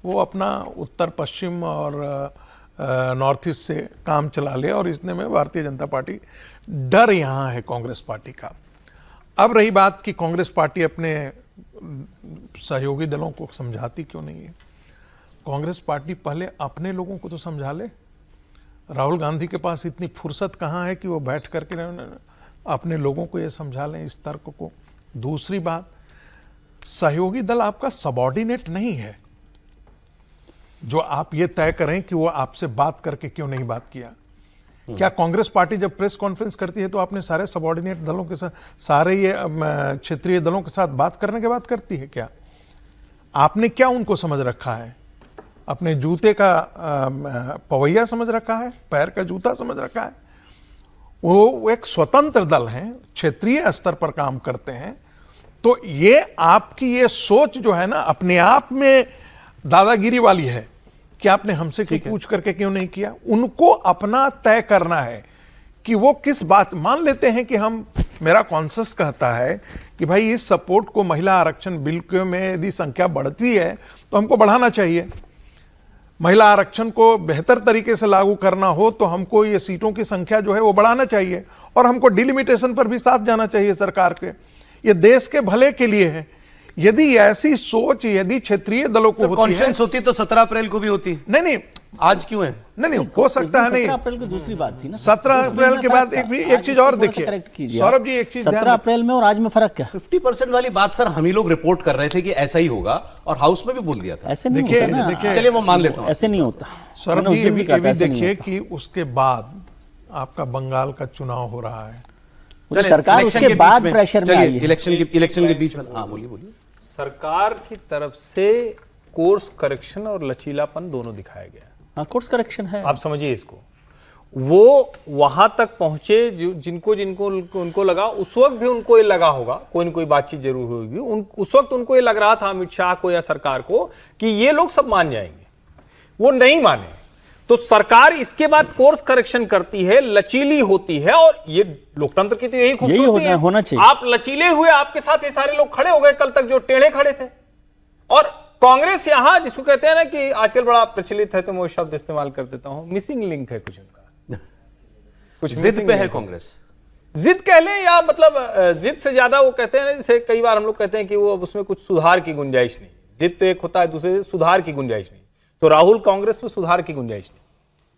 वो अपना उत्तर पश्चिम और नॉर्थ ईस्ट से काम चला ले, और इसने में भारतीय जनता पार्टी, डर यहाँ है कांग्रेस पार्टी का। अब रही बात कि कांग्रेस पार्टी अपने सहयोगी दलों को समझाती क्यों नहीं है? कांग्रेस पार्टी पहले अपने लोगों को तो समझा ले। राहुल गांधी के पास इतनी फुर्सत कहाँ है कि वो बैठ करके अपने लोगों को ये समझा लें इस तर्क को। दूसरी बात, सहयोगी दल आपका सबऑर्डिनेट नहीं है जो आप ये तय करें कि वो आपसे बात करके क्यों नहीं बात किया। क्या कांग्रेस पार्टी जब प्रेस कॉन्फ्रेंस करती है तो आपने सारे सबऑर्डिनेट दलों के साथ, सारे ये क्षेत्रीय दलों के साथ बात करने के बाद करती है क्या? आपने क्या उनको समझ रखा है? अपने जूते का पवैया समझ रखा है, पैर का जूता समझ रखा है? वो एक स्वतंत्र दल हैं, क्षेत्रीय स्तर पर काम करते हैं। तो ये आपकी ये सोच जो है ना अपने आप में दादागिरी वाली है कि आपने हमसे क्यों पूछ करके क्यों नहीं किया। उनको अपना तय करना है कि वो किस बात, मान लेते हैं कि हम, मेरा कॉन्सेंसस कहता है कि भाई इस सपोर्ट को महिला आरक्षण बिल के में यदि संख्या बढ़ती है तो हमको बढ़ाना चाहिए। महिला आरक्षण को बेहतर तरीके से लागू करना हो तो हमको ये सीटों की संख्या जो है वो बढ़ाना चाहिए और हमको डिलिमिटेशन पर भी साथ जाना चाहिए सरकार के। ये देश के भले के लिए है। यदि ऐसी सोच यदि क्षेत्रीय दलों को होती है, कॉन्फ्रेंस होती तो 17 अप्रैल को भी होती। नहीं, आज क्यों है? नहीं, हो सकता है। नहीं, 17 अप्रैल को दूसरी बात थी ना। 17 अप्रैल के बाद एक चीज और देखिए सौरभ जी, एक चीज 17 अप्रैल में और आज में फर्क क्या? 50% वाली बात सर हम ही लोग रिपोर्ट कर रहे थे कि ऐसा ही होगा और हाउस में भी बोल दिया था। ऐसे नहीं होता ना। चलिए वो मान लेता हूं, ऐसे नहीं होता। सौरभ जी, ये भी देखिए कि उसके बाद आपका बंगाल का चुनाव हो रहा है। सरकार उसके बाद प्रेशर में आई है। इलेक्शन के बीच में। हाँ, बोलिए। सरकार की तरफ से कोर्स करेक्शन और लचीलापन दोनों दिखाया गया। हाँ, कोर्स करेक्शन है। आप समझिए इसको, वो वहां तक पहुंचे जिनको उनको लगा, उस वक्त भी उनको ये लगा होगा, कोई न कोई बातचीत जरूर होगी, उस वक्त उनको ये लग रहा था अमित शाह को या सरकार को कि ये लोग सब मान जाएंगे। वो नहीं माने तो सरकार इसके बाद कोर्स करेक्शन करती है, लचीली होती है। और ये लोकतंत्र की तो यही खूबसूरती है, होना चाहिए। आप लचीले हुए, आपके साथ ये सारे लोग खड़े हो गए कल तक जो टेढ़े खड़े थे। और कांग्रेस यहां जिसको कहते हैं ना कि आजकल बड़ा प्रचलित है, तो मैं वो शब्द इस्तेमाल कर देता हूं, मिसिंग लिंक है कुछ उनका, कुछ जिद पे है कांग्रेस। जिद कह लें या मतलब जिद से ज्यादा वो कहते हैं ना, जैसे कई बार हम लोग कहते हैं कि वो उसमें कुछ सुधार की गुंजाइश नहीं। जिद तो एक होता है, दूसरे सुधार की गुंजाइश नहीं। तो राहुल कांग्रेस में सुधार की गुंजाइश नहीं,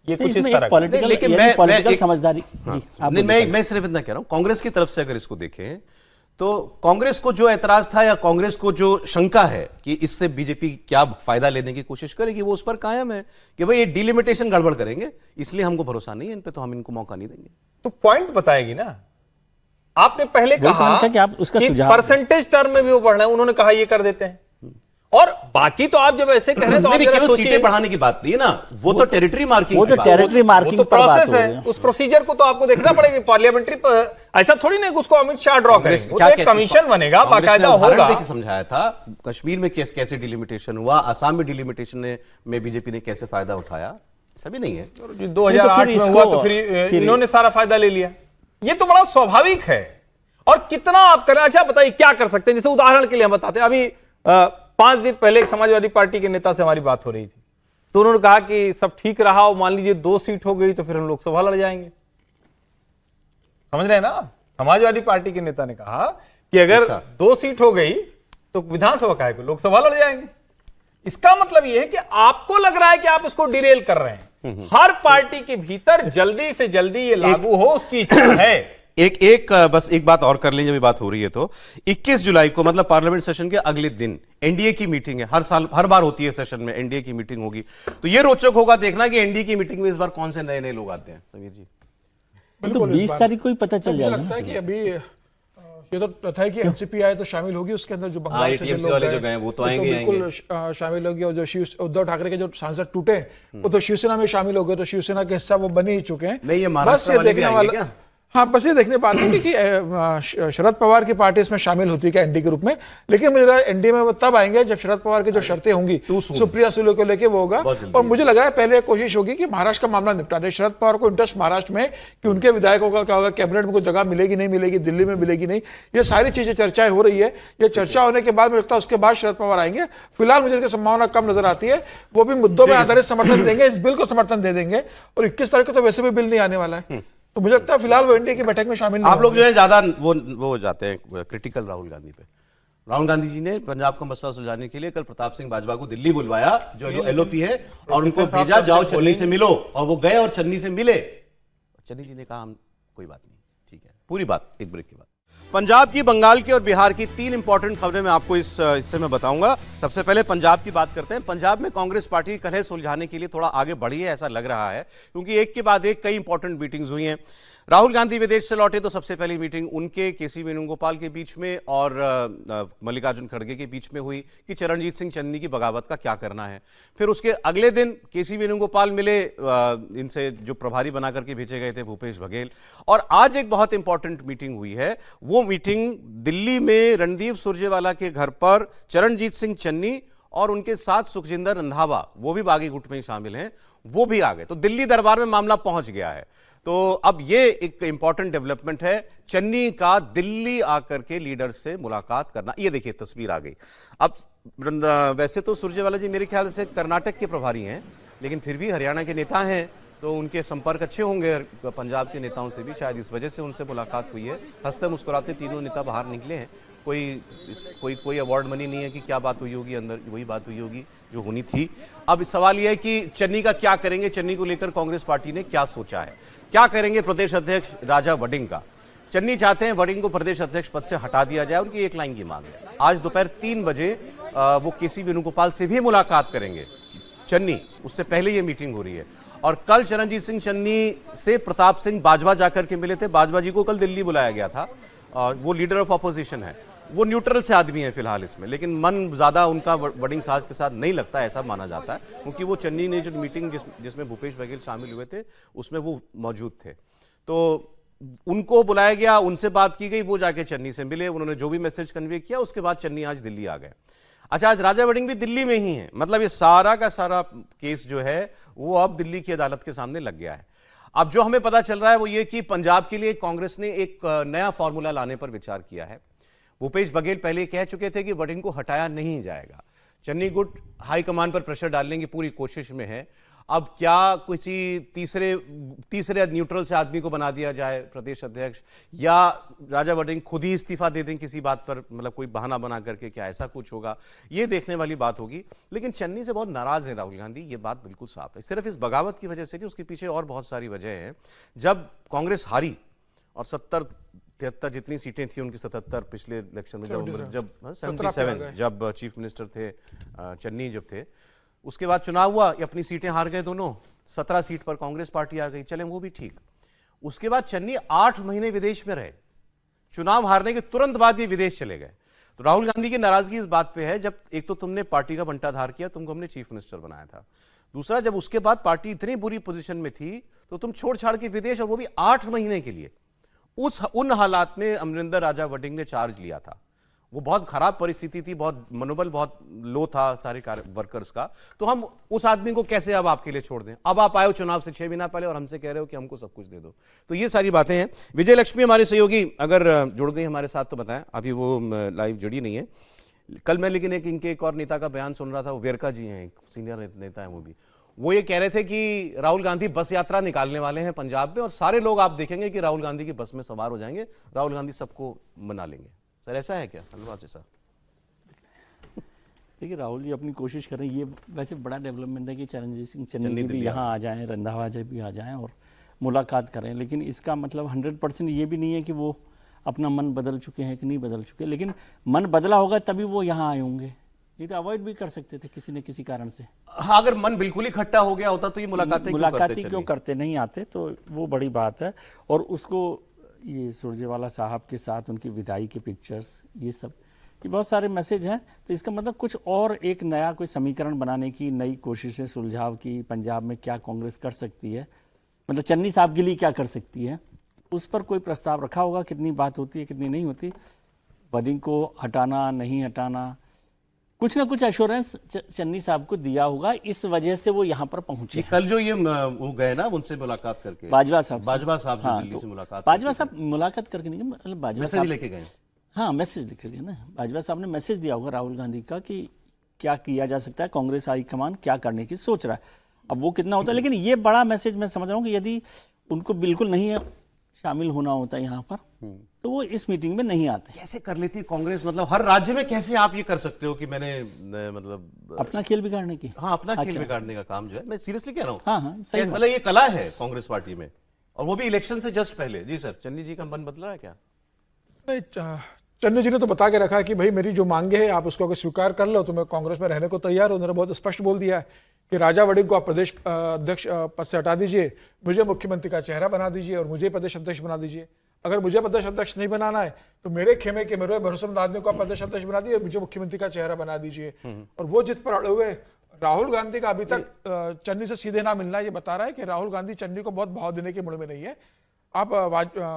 ये कुछ इस तरह का। लेकिन पॉलिटिकल समझदारी जी, मैं सिर्फ इतना कह रहा हूं, कांग्रेस की तरफ से अगर इसको देखें तो कांग्रेस को जो ऐतराज था या कांग्रेस को जो शंका है कि इससे बीजेपी क्या फायदा लेने की कोशिश करेगी, वो उस पर कायम है कि भाई ये डिलिमिटेशन गड़बड़ करेंगे, इसलिए हमको भरोसा नहीं है इन पे, तो हम इनको मौका नहीं देंगे। तो पॉइंट बताएगी ना। आपने पहले कहा कि आप उसका सुझाव परसेंटेज टर्म में भी वो बढ़ना है, उन्होंने कहा ये कर देते हैं। और बाकी तो आप जब ऐसे कह रहे हैं तो आप केवल सीटें बढ़ाने की बात नहीं है ना, वो तो टेरिटरी मार्किंग, वो तो टेरिटरी मार्किंग पर प्रोसेस है। उस प्रोसीजर को तो आपको देखना पड़ेगा। पार्लियामेंट्री ऐसा थोड़ी नहीं उसको अमित शाह ड्रॉ करेंगे, वो तो एक कमीशन बनेगा, बाकायदा होगा। समझाया था कश्मीर में कैसे डिलिमिटेशन हुआ, आसाम में डिलिमिटेशन में बीजेपी ने कैसे फायदा उठाया, सभी नहीं है। 2008 में हुआ तो फिर इन्होंने सारा फायदा ले लिया। ये तो बड़ा स्वाभाविक है। और कितना आप करें, अच्छा बताइए क्या कर सकते हैं। जैसे उदाहरण के लिए हम बताते हैं, अभी 5 दिन पहले एक समाजवादी पार्टी के नेता से हमारी बात हो रही थी, तो उन्होंने कहा कि सब ठीक रहा और मान लीजिए 2 सीट हो गई तो फिर हम लोकसभा लड़ जाएंगे। समझ रहे हैं ना, समाजवादी पार्टी के नेता ने कहा कि अगर 2 सीट हो गई तो विधानसभा का है, लोकसभा लड़ जाएंगे। इसका मतलब यह है कि आपको लग रहा है कि आप इसको डिरेल कर रहे हैं। हर पार्टी के भीतर जल्दी से जल्दी ये लागू हो, उसकी इच्छा है। बस एक बात और कर लें, जब बात हो रही है तो 21 जुलाई को मतलब पार्लियामेंट सेशन के अगले दिन एनडीए की मीटिंग है। हर बार होती है सेशन में एनडीए की मीटिंग होगी, तो ये रोचक होगा देखना कि एनडीए की मीटिंग में इस बार कौन से नए लोग आते हैं। समीर जी, तो 20 तारीख को ही पता चल जाएगा। लगता है कि अभी ये तो था कि एनसीपी आए तो शामिल होगी, उसके अंदर जो बंगाल से जो लोग गए वो तो आएंगे, बिल्कुल शामिल होगी। और जो उद्धव ठाकरे के जो सांसद टूटे वो तो शिवसेना में शामिल हो गए, तो शिवसेना के हिस्सा वो बन ही चुके हैं। नहीं, ये बस ये देखने वाला, हाँ बस ये देखने बात है कि शरद पवार की पार्टी इसमें शामिल होती है क्या एनडीए के रूप में। लेकिन मुझे लग रहा है एनडीए में वो तब आएंगे जब शरद पवार की जो शर्तें होंगी सुप्रिया सुले को लेके वो होगा। और मुझे लग रहा है पहले कोशिश होगी कि महाराष्ट्र का मामला निपटा दे। शरद पवार को इंटरेस्ट महाराष्ट्र में कि उनके विधायकों का क्या होगा, कैबिनेट में कोई जगह मिलेगी नहीं मिलेगी, दिल्ली में मिलेगी नहीं, ये सारी चीजें चर्चाएं हो रही है। ये चर्चा होने के बाद मुझे लगता है उसके बाद शरद पवार आएंगे। फिलहाल मुझे इसकी संभावना कम नजर आती है। वो भी मुद्दों में आधारित समर्थन देंगे, इस बिल को समर्थन दे देंगे। और 21 तारीख को तो वैसे भी बिल नहीं आने वाला है, तो मुझे लगता है फिलहाल वो एनडीए की बैठक में शामिल नहीं। आप लोग जो है ज्यादा वो जाते हैं क्रिटिकल राहुल गांधी पे। राहुल गांधी जी ने पंजाब का मसला सुलझाने के लिए कल प्रताप सिंह बाजवा को दिल्ली बुलवाया, जो एलओपी है, और उनको भेजा जाओ चन्नी से मिलो, और वो गए और चन्नी से मिले। चन्नी जी ने कहा हम कोई बात नहीं, ठीक है, पूरी बात एक ब्रेक के बाद। पंजाब की, बंगाल की और बिहार की 3 इंपॉर्टेंट खबरें मैं आपको इस हिस्से में बताऊंगा। सबसे पहले पंजाब की बात करते हैं। पंजाब में कांग्रेस पार्टी कलह सुलझाने के लिए थोड़ा आगे बढ़ी है, ऐसा लग रहा है, क्योंकि एक के बाद एक कई इंपॉर्टेंट मीटिंग्स हुई हैं। राहुल गांधी विदेश से लौटे तो सबसे पहली मीटिंग उनके, केसी वेणुगोपाल के बीच में और मल्लिकार्जुन खड़गे के बीच में हुई कि चरणजीत सिंह चन्नी की बगावत का क्या करना है। फिर उसके अगले दिन केसी वेणुगोपाल मिले इनसे, जो प्रभारी बना करके भेजे गए थे, भूपेश बघेल। और आज एक बहुत इंपॉर्टेंट मीटिंग हुई है। वो मीटिंग दिल्ली में रणदीप सुरजेवाला के घर पर चरणजीत सिंह चन्नी और उनके साथ सुखजिंदर रंधावा, वो भी बागी गुट में शामिल हैं, वो भी आ गए। तो दिल्ली दरबार में मामला पहुंच गया है। तो अब ये एक इंपॉर्टेंट डेवलपमेंट है, चन्नी का दिल्ली आकर के लीडर से मुलाकात करना। ये देखिए तस्वीर आ गई। अब वैसे तो सुरजेवाला जी मेरे ख्याल से कर्नाटक के प्रभारी हैं, लेकिन फिर भी हरियाणा के नेता हैं, तो उनके संपर्क अच्छे होंगे पंजाब के नेताओं से भी, शायद इस वजह से उनसे मुलाकात हुई है। हंसते मुस्कुराते तीनों नेता बाहर निकले हैं। कोई अवार्ड मनी नहीं है कि क्या बात हुई होगी, अंदर वही बात हुई होगी जो होनी थी। अब सवाल यह है कि चन्नी का क्या करेंगे, चन्नी को लेकर कांग्रेस पार्टी ने क्या सोचा है, क्या करेंगे प्रदेश अध्यक्ष राजा वडिंग का। चन्नी चाहते हैं वडिंग को प्रदेश अध्यक्ष पद से हटा दिया जाए, उनकी एक लाइन की मांग है। आज दोपहर 3 बजे वो केसी वेणुगोपाल से भी मुलाकात करेंगे चन्नी, उससे पहले ये मीटिंग हो रही है। और कल चरणजीत सिंह चन्नी से प्रताप सिंह बाजवा जाकर के मिले थे। बाजवा जी को कल दिल्ली बुलाया गया था, वो लीडर ऑफ अपोजिशन है, वो न्यूट्रल से आदमी है फिलहाल इसमें, लेकिन मन ज्यादा उनका वडिंग साहब के साथ नहीं लगता, ऐसा माना जाता है, क्योंकि वो चन्नी ने जो मीटिंग जिसमें भूपेश बघेल शामिल हुए थे उसमें वो मौजूद थे। तो उनको बुलाया गया, उनसे बात की गई, वो जाके चन्नी से मिले, उन्होंने जो भी मैसेज कन्वे किया, उसके बाद चन्नी आज दिल्ली आ गए। अच्छा, आज राजा वडिंग भी दिल्ली में ही है, मतलब ये सारा का सारा केस जो है वो अब दिल्ली की अदालत के सामने लग गया है। अब जो हमें पता चल रहा है वो ये कि पंजाब के लिए कांग्रेस ने एक नया फॉर्मूला लाने पर विचार किया है। भूपेश बघेल पहले कह चुके थे कि वडिंग को हटाया नहीं जाएगा। चन्नी गुट हाईकमान पर प्रेशर डालने की पूरी कोशिश में है। अब क्या किसी तीसरे न्यूट्रल से आदमी को बना दिया जाए प्रदेश अध्यक्ष, या राजा वडिंग खुद ही इस्तीफा दे दें किसी बात पर, मतलब कोई बहाना बना करके, क्या ऐसा कुछ होगा, ये देखने वाली बात होगी। लेकिन चन्नी से बहुत नाराज है राहुल गांधी, ये बात बिल्कुल साफ है। सिर्फ इस बगावत की वजह से नहीं, उसके पीछे और बहुत सारी वजह है। जब कांग्रेस हारी और 70-73 जितनी सीटें थी उनकी, 77 पिछले इलेक्शन में, जब 77 जब चीफ मिनिस्टर थे चन्नी जब थे, उसके बाद चुनाव हुआ, अपनी सीटें हार गए दोनों, 17 सीट पर कांग्रेस पार्टी आ गई, चले वो भी ठीक। उसके बाद चन्नी 8 महीने विदेश में रहे, चुनाव हारने के तुरंत बाद ये विदेश चले गए। तो राहुल गांधी की नाराजगी इस बात पे है, जब एक तो तुमने पार्टी का बंटाधार किया, तुमको हमने चीफ मिनिस्टर बनाया था, दूसरा जब उसके बाद पार्टी इतनी बुरी पोजीशन में थी तो तुम छोड़ छाड़ के विदेश, और वो भी 8 महीने के लिए। उन हालात में अमरिंदर राजा वडिंग ने चार्ज लिया था। वो बहुत खराब परिस्थिति थी, बहुत मनोबल बहुत लो था सारे वर्कर्स का। तो हम उस आदमी को कैसे अब आपके लिए छोड़ दें? अब आप आए हो चुनाव से 6 महीना पहले और हमसे कह रहे हो कि हमको सब कुछ दे दो। तो ये सारी बातें हैं। विजय लक्ष्मी हमारे सहयोगी अगर जुड़ गई हमारे साथ तो बताएं, अभी वो लाइव जुड़ी नहीं है। कल मैं लेकिन इनके एक और नेता का बयान सुन रहा था, वो वेरका जी हैं, सीनियर नेता है वो ये कह रहे थे कि राहुल गांधी बस यात्रा निकालने वाले हैं पंजाब में, और सारे लोग आप देखेंगे कि राहुल गांधी की बस में सवार हो जाएंगे, राहुल गांधी सबको मना लेंगे। सर ऐसा है क्या? धन्यवाद सर। देखिए, राहुल जी अपनी कोशिश कर रहे हैं। ये वैसे बड़ा डेवलपमेंट है कि चरणजीत सिंह चन्नी भी यहाँ आ जाएं, रंधावा जी भी आ जाएं और मुलाकात करें, लेकिन इसका मतलब 100% ये भी नहीं है कि वो अपना मन बदल चुके हैं कि नहीं बदल चुके, लेकिन मन बदला होगा तभी वो यहाँ आए होंगे, नहीं तो अवॉइड भी कर सकते थे किसी न किसी कारण से। हाँ, अगर मन बिल्कुल ही खट्टा हो गया होता तो ये मुलाकातें क्यों करते नहीं आते, तो वो बड़ी बात है। और उसको ये सुरजेवाला साहब के साथ उनकी विदाई के पिक्चर्स, ये सब, ये बहुत सारे मैसेज हैं। तो इसका मतलब कुछ और एक नया कोई समीकरण बनाने की नई कोशिशें, सुलझाव की, पंजाब में क्या कांग्रेस कर सकती है, मतलब चन्नी साहब के लिए क्या कर सकती है, उस पर कोई प्रस्ताव रखा होगा। कितनी बात होती है कितनी नहीं होती, वडिंग को हटाना नहीं हटाना, कुछ ना कुछ एश्योरेंस चन्नी साहब को दिया होगा, इस वजह से वो यहाँ पर पहुंचे। कल जो ये वो गए ना उनसे मुलाकात करके, बाजवा साहब हाँ, दिल्ली से मुलाकात, बाजवा साहब मुलाकात करके नहीं, मतलब बाजवा साहब लेके गए, हाँ मैसेज लिख दिया ना, बाजवा साहब ने मैसेज दिया होगा राहुल गांधी का कि क्या किया जा सकता है, कांग्रेस हाईकमान क्या करने की सोच रहा है। अब वो कितना होता है, लेकिन ये बड़ा मैसेज मैं समझ रहा हूँ कि यदि उनको बिल्कुल नहीं शामिल होना होता यहाँ पर तो वो इस मीटिंग में नहीं आते। कैसे कर लेती है कांग्रेस, मतलब हर राज्य में कैसे आप ये कर सकते हो कि मैंने मतलब अपना खेल बिगाड़ने की, हाँ अपना खेल बिगाड़ने का काम जो है, मैं सीरियसली कह रहा हूँ। हाँ हाँ सही, मतलब ये कला है कांग्रेस पार्टी में। और वो भी इलेक्शन से जस्ट पहले। जी सर, चन्नी जी का मन बदला है क्या? नहीं, चन्नी जी ने तो बता के रखा है कि भाई मेरी जो मांगे हैं आप उसको अगर स्वीकार कर लो तो मैं कांग्रेस में रहने को तैयार हूं। उन्होंने बहुत स्पष्ट बोल दिया है कि राजा वड़िंग को आप प्रदेश अध्यक्ष पद से हटा दीजिए, मुझे मुख्यमंत्री का चेहरा बना दीजिए और मुझे प्रदेश अध्यक्ष बना दीजिए। अगर मुझे प्रदेश अध्यक्ष नहीं बनाना है तो मेरे खेमे के मेरे भरोसेमंद आदमी को आप प्रदेश अध्यक्ष बना दीजिए, मुझे मुख्यमंत्री का चेहरा बना दीजिए। और वो जित पर अड़े हुए राहुल गांधी का अभी तक चन्नी से सीधे ना मिलना ये बता रहा है कि राहुल गांधी चन्नी को बहुत भाव देने के मूड में नहीं है। आप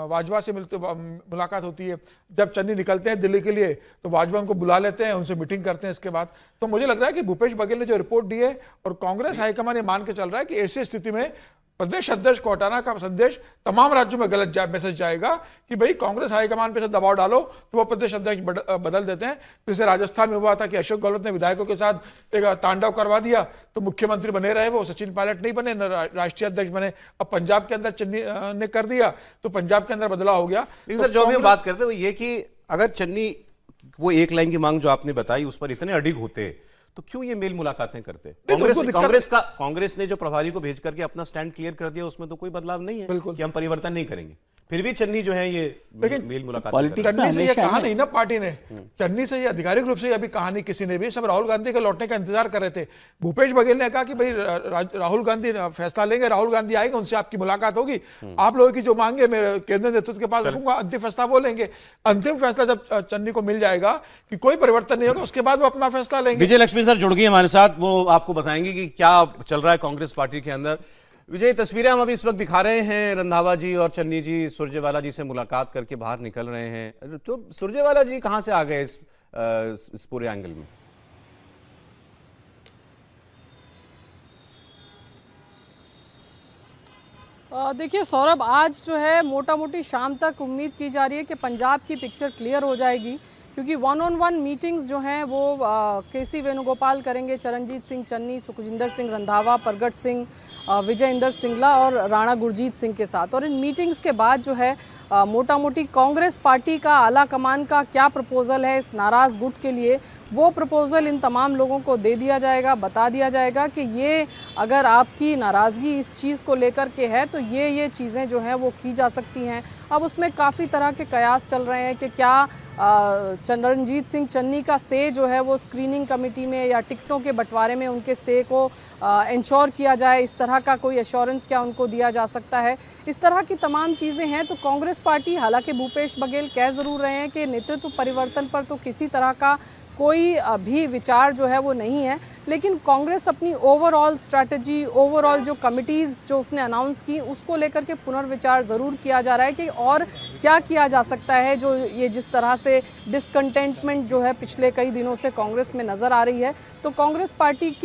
वाजवा से मुलाकात होती है, जब चन्नी निकलते हैं दिल्ली के लिए तो वाजवा उनको बुला लेते हैं, उनसे मीटिंग करते हैं। इसके बाद तो मुझे लग रहा है कि भूपेश बघेल ने जो रिपोर्ट दी है और कांग्रेस हाईकमान ये मान के चल रहा है कि ऐसी स्थिति में प्रदेश अध्यक्ष को हटाना का संदेश तमाम राज्यों में गलत मैसेज जाएगा कि भाई कांग्रेस हाईकमान पे से दबाव डालो तो वो प्रदेश अध्यक्ष बदल देते हैं। जैसे राजस्थान में हुआ था कि अशोक गहलोत ने विधायकों के साथ एक तांडव करवा दिया तो मुख्यमंत्री बने रहे, वो सचिन पायलट नहीं बने, न राष्ट्रीय अध्यक्ष बने। अब पंजाब के अंदर चन्नी ने कर दिया तो पंजाब के अंदर बदलाव हो गया। लेकिन सर जो भी हम बात करते हैं वो ये कि अगर चन्नी वो एक लाइन की मांग जो आपने बताई उस पर इतने अडिग होते तो क्यों ये मेल मुलाकातें करते? कांग्रेस ने जो प्रभारी को भेज करके अपना स्टैंड क्लियर कर दिया, उसमें तो कोई बदलाव नहीं है कि हम परिवर्तन नहीं करेंगे। फिर भी चन्नी जो है ये मेल मुलाकात चन्नी से ये कहा नहीं ना पार्टी ने, चन्नी से ये आधिकारिक रूप से अभी कहा नहीं किसी ने भी, सब राहुल गांधी के लौटने का इंतजार कर रहे थे। भूपेश बघेल ने कहा कि भाई राहुल गांधी फैसला लेंगे, राहुल गांधी आएंगे, उनसे आपकी मुलाकात होगी, आप लोगों की जो मांगे मैं केंद्रीय नेतृत्व के पास रखूंगा, अंतिम फैसला वो लेंगे। अंतिम फैसला जब चन्नी को मिल जाएगा कि कोई परिवर्तन नहीं होगा उसके बाद वो अपना फैसला लेंगे। विजय लक्ष्मी सर जुड़ गई हमारे साथ, वो आपको बताएंगे कि क्या चल रहा है कांग्रेस पार्टी के अंदर। विजय, तस्वीरें हम अभी इस वक्त दिखा रहे हैं, रंधावा जी और चन्नी जी सुरजेवाला जी से मुलाकात करके बाहर निकल रहे हैं। तो सुरजेवाला जी कहां से आ गए इस पूरे एंगल में? देखिए सौरभ, आज जो है मोटा मोटी शाम तक उम्मीद की जा रही है कि पंजाब की पिक्चर क्लियर हो जाएगी, क्योंकि 1-on-1 मीटिंग्स जो हैं वो केसी वेणुगोपाल करेंगे, चरणजीत सिंह चन्नी, सुखजिंदर सिंह रंधावा, प्रगट सिंह, विजय इंदर सिंगला और राणा गुरजीत सिंह के साथ। और इन मीटिंग्स के बाद जो है मोटा मोटी कांग्रेस पार्टी का आला कमान का क्या प्रपोजल है इस नाराज गुट के लिए, वो प्रपोजल इन तमाम लोगों को दे दिया जाएगा, बता दिया जाएगा कि ये अगर आपकी नाराज़गी इस चीज़ को लेकर के है तो ये चीज़ें जो हैं वो की जा सकती हैं। अब उसमें काफ़ी तरह के कयास चल रहे हैं कि क्या चरणजीत सिंह चन्नी का से जो है वो स्क्रीनिंग कमेटी में या टिकटों के बंटवारे में उनके से को इंश्योर किया जाए, इस तरह का कोई एश्योरेंस क्या उनको दिया जा सकता है। इस तरह की तमाम चीज़ें हैं। तो कांग्रेस पार्टी, हालांकि भूपेश बघेल कह ज़रूर रहे हैं कि नेतृत्व परिवर्तन पर तो किसी तरह का कोई भी विचार जो है वो नहीं है, लेकिन कांग्रेस अपनी ओवरऑल स्ट्रैटेजी, ओवरऑल जो कमिटीज़ जो उसने अनाउंस की उसको लेकर के पुनर्विचार ज़रूर किया जा रहा है कि और क्या किया जा सकता है। जो ये जिस तरह से डिसकंटेंटमेंट जो है पिछले कई दिनों से कांग्रेस में नज़र आ रही है, तो कांग्रेस पार्टी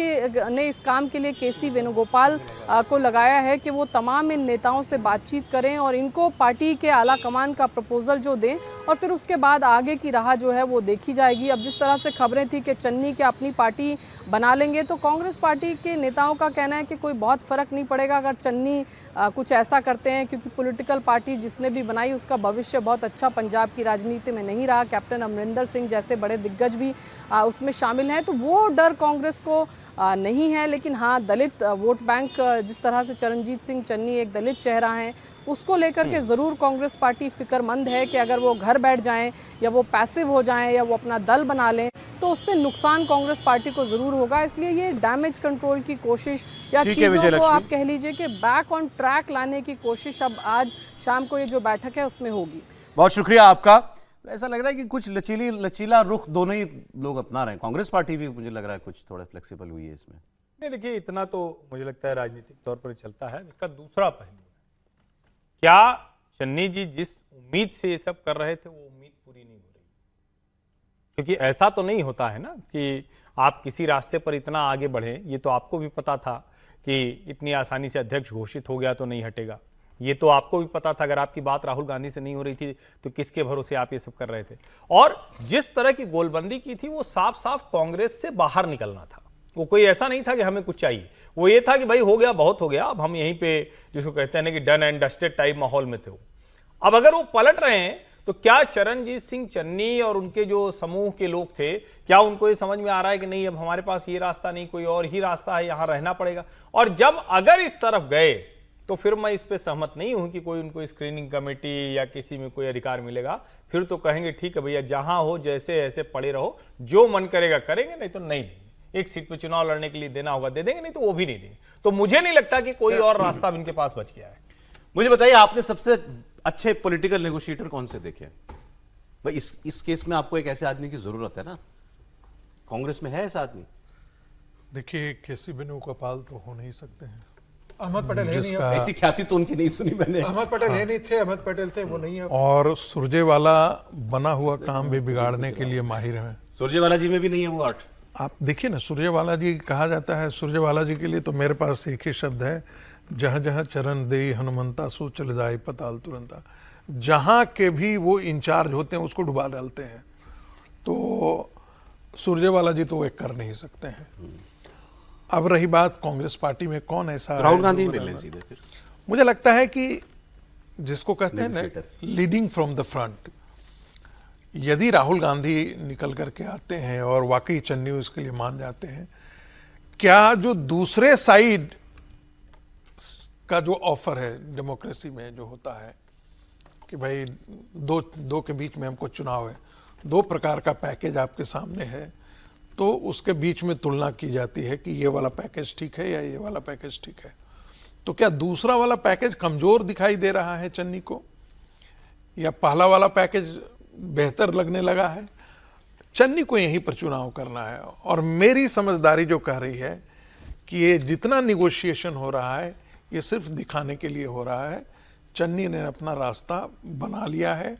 ने इस काम के लिए केसी वेणुगोपाल को लगाया है कि वो तमाम इन नेताओं से बातचीत करें और इनको पार्टी के आला कमान का प्रपोजल जो दें और फिर उसके बाद आगे की राह जो है वो देखी जाएगी। अब जिस तरह से खबरें थी कि चन्नी के अपनी पार्टी बना लेंगे, तो कांग्रेस पार्टी के नेताओं का कहना है कि कोई बहुत फर्क नहीं पड़ेगा अगर चन्नी कुछ ऐसा करते हैं, क्योंकि पॉलिटिकल पार्टी जिसने भी बनाई उसका भविष्य बहुत अच्छा पंजाब की राजनीति में नहीं रहा। कैप्टन अमरिंदर सिंह जैसे बड़े दिग्गज भी उसमें शामिल हैं, तो वो डर कांग्रेस को नहीं है। लेकिन हाँ, दलित वोट बैंक, जिस तरह से चरणजीत सिंह चन्नी एक दलित चेहरा हैं, उसको लेकर के ज़रूर कांग्रेस पार्टी फिक्रमंद है कि अगर वो घर बैठ जाएं या वो पैसिव हो जाएं या वो अपना दल बना लें तो उससे नुकसान कांग्रेस पार्टी को ज़रूर होगा। इसलिए ये डैमेज कंट्रोल की कोशिश या चीज़ों को आप कह लीजिए कि बैक ऑन ट्रैक लाने की कोशिश अब आज शाम को ये जो बैठक है उसमें होगी। बहुत शुक्रिया आपका। ऐसा लग रहा है कि कुछ लचीला रुख दोनों ही लोग अपना रहे हैं। कांग्रेस पार्टी भी मुझे लग रहा है कुछ थोड़ा फ्लेक्सिबल हुई है इसमें। नहीं, देखिए इतना तो मुझे लगता है राजनीतिक तौर पर चलता है। इसका दूसरा पहलू, क्या चन्नी जी जिस उम्मीद से ये सब कर रहे थे वो उम्मीद पूरी नहीं हो रही? क्योंकि ऐसा तो नहीं होता है ना कि आप किसी रास्ते पर इतना आगे बढ़े। ये तो आपको भी पता था कि इतनी आसानी से अध्यक्ष घोषित हो गया तो नहीं हटेगा। ये तो आपको भी पता था, अगर आपकी बात राहुल गांधी से नहीं हो रही थी तो किसके भरोसे आप ये सब कर रहे थे। और जिस तरह की गोलबंदी की थी वो साफ साफ कांग्रेस से बाहर निकलना था। वो कोई ऐसा नहीं था कि हमें कुछ चाहिए, वो ये था कि भाई हो गया, बहुत हो गया, अब हम यहीं पे जिसको कहते हैं ना कि डन एंड डस्टेड टाइप माहौल में थे। अब अगर वो पलट रहे हैं तो क्या चरणजीत सिंह चन्नी और उनके जो समूह के लोग थे, क्या उनको ये समझ में आ रहा है कि नहीं अब हमारे पास ये रास्ता नहीं, कोई और ही रास्ता है, यहां रहना पड़ेगा? और जब अगर इस तरफ गए तो फिर मैं इस पे सहमत नहीं हूं कि कोई उनको स्क्रीनिंग कमेटी या किसी में कोई अधिकार मिलेगा। फिर तो कहेंगे ठीक है भैया, जहां हो जैसे ऐसे पड़े रहो, जो मन करेगा करेंगे, नहीं तो नहीं देंगे। एक सीट पे चुनाव लड़ने के लिए देना होगा दे देंगे, नहीं तो वो भी नहीं देंगे। तो मुझे नहीं लगता कि कोई और रास्ता इनके पास बच गया है। मुझे बताइए, आपने सबसे अच्छे पॉलिटिकल नेगोशिएटर कौन से देखे भाई? इस केस में आपको एक ऐसे आदमी की जरूरत है ना, कांग्रेस में है ऐसा आदमी? देखिए, केसी वेणुगोपाल तो हो नहीं सकते हैं। अहमद पटेल है नहीं, ऐसी ख्याति तो उनकी नहीं सुनी मैंने। अहमद पटेल है नहीं थे, अहमद पटेल थे, वो नहीं है। और सुरजेवाला बना हुआ काम भी बिगाड़ने के लिए माहिर है। सुरजेवाला जी में भी नहीं है वो आर्ट। आप देखिए ना, सुरजेवाला जी कहा जाता है, सुरजेवाला जी के लिए तो मेरे पास एक ही शब्द है, जहां जहां चरण दे हनुमंता सो चल जाए पताल तुरंता। जहां के भी वो इंचार्ज होते हैं उसको डुबा डालते हैं। तो सुरजेवाला जी तो वो कर नहीं सकते हैं। अब रही बात कांग्रेस पार्टी में कौन ऐसा, राहुल गांधी मिल लें सीधे फिर। मुझे लगता है कि जिसको कहते हैं ना लीडिंग फ्रॉम द फ्रंट, यदि राहुल गांधी निकल करके आते हैं और वाकई चन्नी उसके लिए मान जाते हैं, क्या जो दूसरे साइड का जो ऑफर है डेमोक्रेसी में जो होता है कि भाई दो के बीच में हमको चुनाव है, दो प्रकार का पैकेज आपके सामने है, तो उसके बीच में तुलना की जाती है कि ये वाला पैकेज ठीक है या ये वाला पैकेज ठीक है। तो क्या दूसरा वाला पैकेज कमजोर दिखाई दे रहा है चन्नी को, या पहला वाला पैकेज बेहतर लगने लगा है? चन्नी को यहीं पर चुनाव करना है। और मेरी समझदारी जो कह रही है कि ये जितना निगोशिएशन हो रहा है ये सिर्फ दिखाने के लिए हो रहा है। चन्नी ने अपना रास्ता बना लिया है,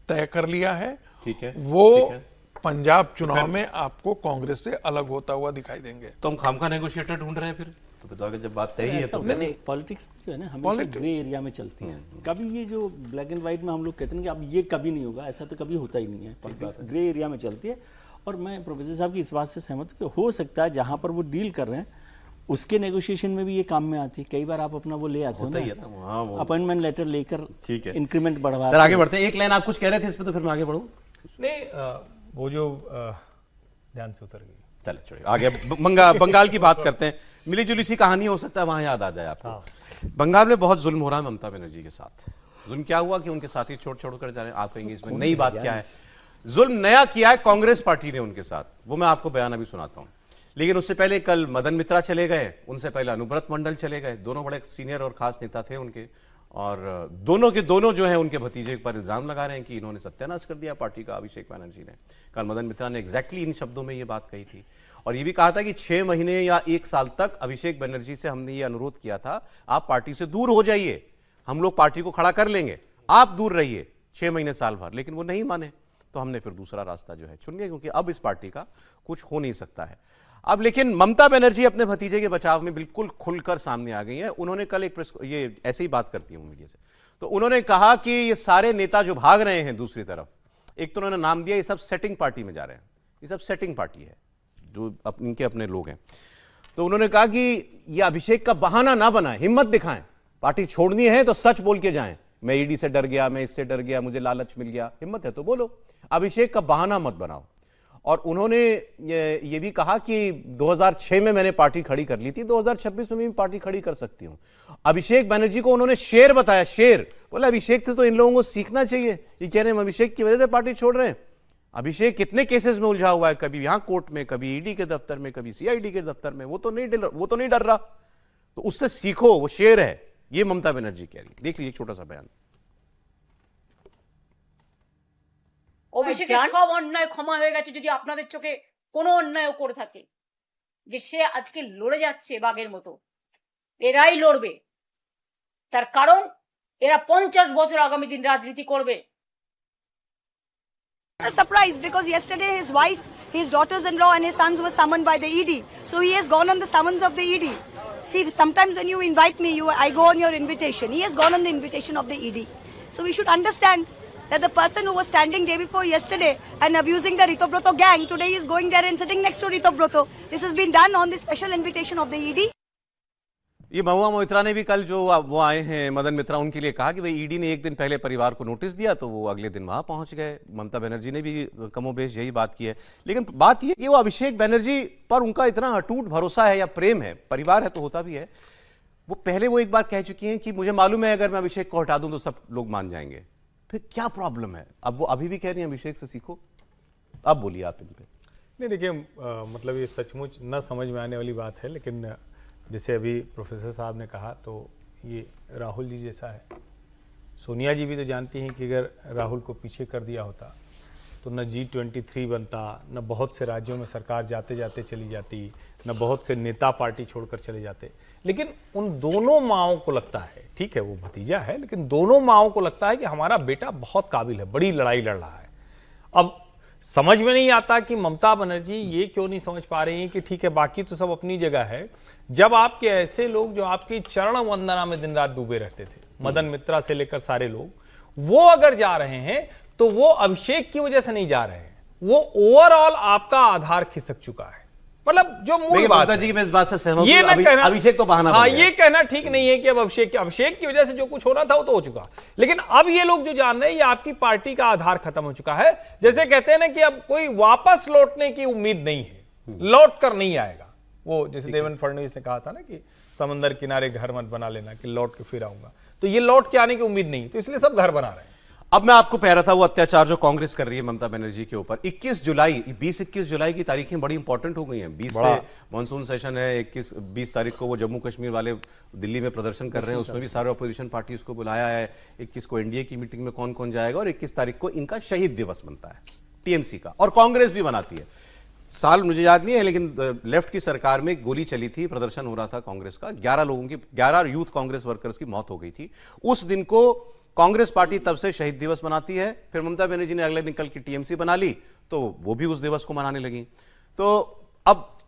तय कर लिया है। ठीक है, वो ठीक है। पंजाब चुनाव में आपको कांग्रेस से अलग होता हुआ दिखाई देंगे। तो हम खामखा नेगोशिएटर ढूंढ रहे हैं फिर? तो अगर जब बात सही है तो नहीं, पॉलिटिक्स जो है ना हमेशा ग्रे एरिया में चलती है। कभी ये जो ब्लैक एंड व्हाइट में हम लोग कहते हैं कि अब ये कभी नहीं होगा, ऐसा तो कभी होता ही नहीं है। पॉलिटिक्स ग्रे एरिया में चलती है। और मैं प्रोफेसर साहब की इस बात से सहमत हूं कि हो सकता है जहां पर वो डील कर रहे हैं उसके नेगोशिएशन में भी ये काम में आती है। कई बार आप अपना वो ले आते हो ना, अपॉइंटमेंट लेटर लेकर, ठीक है, इंक्रीमेंट बढ़वा। सर आगे बढ़ते हैं। एक लाइन आप कुछ कह रहे थे इस पे, तो फिर मैं आगे बढ़ूं। नहीं, वो जो ध्यान से उतर गई। चले छोड़िए, आगे बंगाल की बात करते हैं। मिली जुली सी कहानी हो सकता है वहां याद आ जाए आपको। बंगाल में बहुत जुल्म हो रहा है ममता बनर्जी के साथ। जुल्म क्या हुआ कि उनके साथी छोड़ कर जा रहे हैं। आप कहेंगे इसमें नई बात क्या है? जुल्म नया किया है कांग्रेस पार्टी ने उनके साथ, वो मैं आपको बयान अभी सुनाता हूं। लेकिन उससे पहले कल मदन मित्रा चले गए, उनसे पहले अनुव्रत मंडल चले गए। दोनों बड़े सीनियर और खास नेता थे उनके, और दोनों के दोनों जो है उनके भतीजे पर इल्जाम लगा रहे हैं कि इन्होंने सत्यानाश कर दिया पार्टी का, अभिषेक बैनर्जी ने। कल मदन मित्रा ने एग्जैक्टली इन शब्दों में ये बात कही थी, और ये भी कहा था कि 6 महीने या 1 साल तक अभिषेक बनर्जी से हमने ये अनुरोध किया था, आप पार्टी से दूर हो जाइए, हम लोग पार्टी को खड़ा कर लेंगे, आप दूर रहिए 6 महीने साल भर। लेकिन वो नहीं माने, तो हमने फिर दूसरा रास्ता जो है चुन लिया, क्योंकि अब इस पार्टी का कुछ हो नहीं सकता है अब। लेकिन ममता बनर्जी अपने भतीजे के बचाव में बिल्कुल खुलकर सामने आ गई है। उन्होंने कल एक प्रेस, ये ऐसे ही बात करती हूं मीडिया से, तो उन्होंने कहा कि ये सारे नेता जो भाग रहे हैं दूसरी तरफ, एक तो उन्होंने नाम दिया ये सब सेटिंग पार्टी में जा रहे हैं, ये सब सेटिंग पार्टी है, जो इनके अपने लोग हैं। तो उन्होंने कहा कि ये अभिषेक का बहाना ना बनाएं, हिम्मत दिखाएं, पार्टी छोड़नी है तो सच बोल के जाएं। मैं ईडी से डर गया, मैं इससे डर गया, मुझे लालच मिल गया, हिम्मत है तो बोलो, अभिषेक का बहाना मत बनाओ। और उन्होंने ये भी कहा कि 2006 में मैंने पार्टी खड़ी कर ली थी, 2026 में भी पार्टी खड़ी कर सकती हूं। अभिषेक बनर्जी को उन्होंने शेर बताया, शेर। बोले अभिषेक से तो इन लोगों को सीखना चाहिए, ये कह रहे हैं हम अभिषेक की वजह से पार्टी छोड़ रहे हैं। अभिषेक कितने केसेस में उलझा हुआ है, कभी यहां कोर्ट में, कभी ईडी के दफ्तर में, कभी सीआईडी के दफ्तर में, वो तो नहीं डर रहा। तो उससे सीखो, वो शेर है, ये ममता बनर्जी कह रही है। देख लीजिए छोटा सा बयान। অভিষেকের সব অন্যায় ক্ষমা হয়ে গেছে যদি আপনাদের চোখে কোনো অন্যায়ও করে থাকে, যে সে আজকে লড়ে যাচ্ছে বাঘের মতো, এরাই লড়বে। তার কারণ এরা 50 বছর আগামী দিন রাজনীতি করবে। A surprise because yesterday his wife, his daughters-in-law and his sons were summoned by the ED. So he has gone on the summons of the ED. See, sometimes when you invite me, I go on your invitation. He has gone on the invitation of the ED. So we should understand that the person who was standing day before yesterday and abusing the Rito Broto gang, today he is going there and sitting next to Rito Broto. This has been done on the special invitation of the ED. ये महुआ मोइत्रा ने भी कल जो वो आए हैं मदन मित्रा, उनके लिए कहा कि भाई ईडी ने एक दिन पहले परिवार को नोटिस दिया तो वो अगले दिन वहां पहुंच गए। ममता बनर्जी ने भी कमोबेश यही बात की है। लेकिन बात ये कि वो अभिषेक बनर्जी पर उनका इतना अटूट भरोसा है या प्रेम है, परिवार है तो होता भी है, वो पहले वो एक बार कह चुकी हैं कि मुझे मालूम है अगर मैं अभिषेक को हटा दूं तो सब लोग मान जाएंगे। फिर क्या प्रॉब्लम है? अब वो अभी भी कह रही हैं अभिषेक से सीखो। अब बोलिए आप इन पे। नहीं देखिए, मतलब ये सचमुच न समझ में आने वाली बात है, लेकिन जैसे अभी प्रोफेसर साहब ने कहा तो ये राहुल जी जैसा है। सोनिया जी भी तो जानती हैं कि अगर राहुल को पीछे कर दिया होता तो न G23 बनता, न बहुत से राज्यों में सरकार जाते जाते चली जाती, न बहुत से नेता पार्टी छोड़कर चले जाते। लेकिन उन दोनों माओं को लगता है, ठीक है वो भतीजा है, लेकिन दोनों माओं को लगता है कि हमारा बेटा बहुत काबिल है, बड़ी लड़ाई लड़ रहा है। अब समझ में नहीं आता कि ममता बनर्जी ये क्यों नहीं समझ पा रही हैं कि ठीक है बाकी तो सब अपनी जगह है, जब आपके ऐसे लोग जो आपकी चरण वंदना में दिन रात डूबे रहते थे, मदन मित्रा से लेकर सारे लोग, वो अगर जा रहे हैं तो वो अभिषेक की वजह से नहीं जा रहे हैं, वो ओवरऑल आपका आधार खिसक चुका है। मतलब जो मूल बात जी मैं इस बात से सहमत ये हूं, कहना अभिषेक तो बहाना हाँ बन गया। ये कहना ठीक नहीं है कि अब अभिषेक की वजह से जो कुछ होना था वो तो हो चुका, लेकिन अब ये लोग जो जान रहे हैं ये आपकी पार्टी का आधार खत्म हो चुका है। जैसे कहते हैं ना कि अब कोई वापस लौटने की उम्मीद नहीं है, लौट कर नहीं आएगा। वो जैसे देवेंद्र फडणवीस ने कहा था ना कि समंदर किनारे घर मत बना लेना कि लौट के फिर आऊंगा, तो ये लौट के आने की उम्मीद नहीं, तो इसलिए सब घर बना रहे हैं। अब मैं आपको कह रहा था वो अत्याचार जो कांग्रेस कर रही है ममता बनर्जी के ऊपर, 20-21 जुलाई की तारीखें बड़ी इंपॉर्टेंट हो गई हैं। 20 से मॉनसून सेशन है, 20 तारीख को वो जम्मू कश्मीर वाले दिल्ली में प्रदर्शन कर रहे हैं, उसमें भी सारे अपोजिशन पार्टी उसको बुलाया है। 21 को एनडीए की मीटिंग में कौन कौन जाएगा, और 21 तारीख को इनका शहीद दिवस बनता है टीएमसी का, और कांग्रेस भी बनाती है। साल मुझे याद नहीं है, लेकिन लेफ्ट की सरकार में गोली चली थी, प्रदर्शन हो रहा था कांग्रेस का, 11 यूथ कांग्रेस वर्कर्स की मौत हो गई थी। उस दिन को कांग्रेस पार्टी तब से शहीद दिवस मनाती है। फिर ममता बनर्जी ने अगले दिन कल की टीएमसी बना ली, तो वो भी उस दिवस को मनाने लगी। तो अब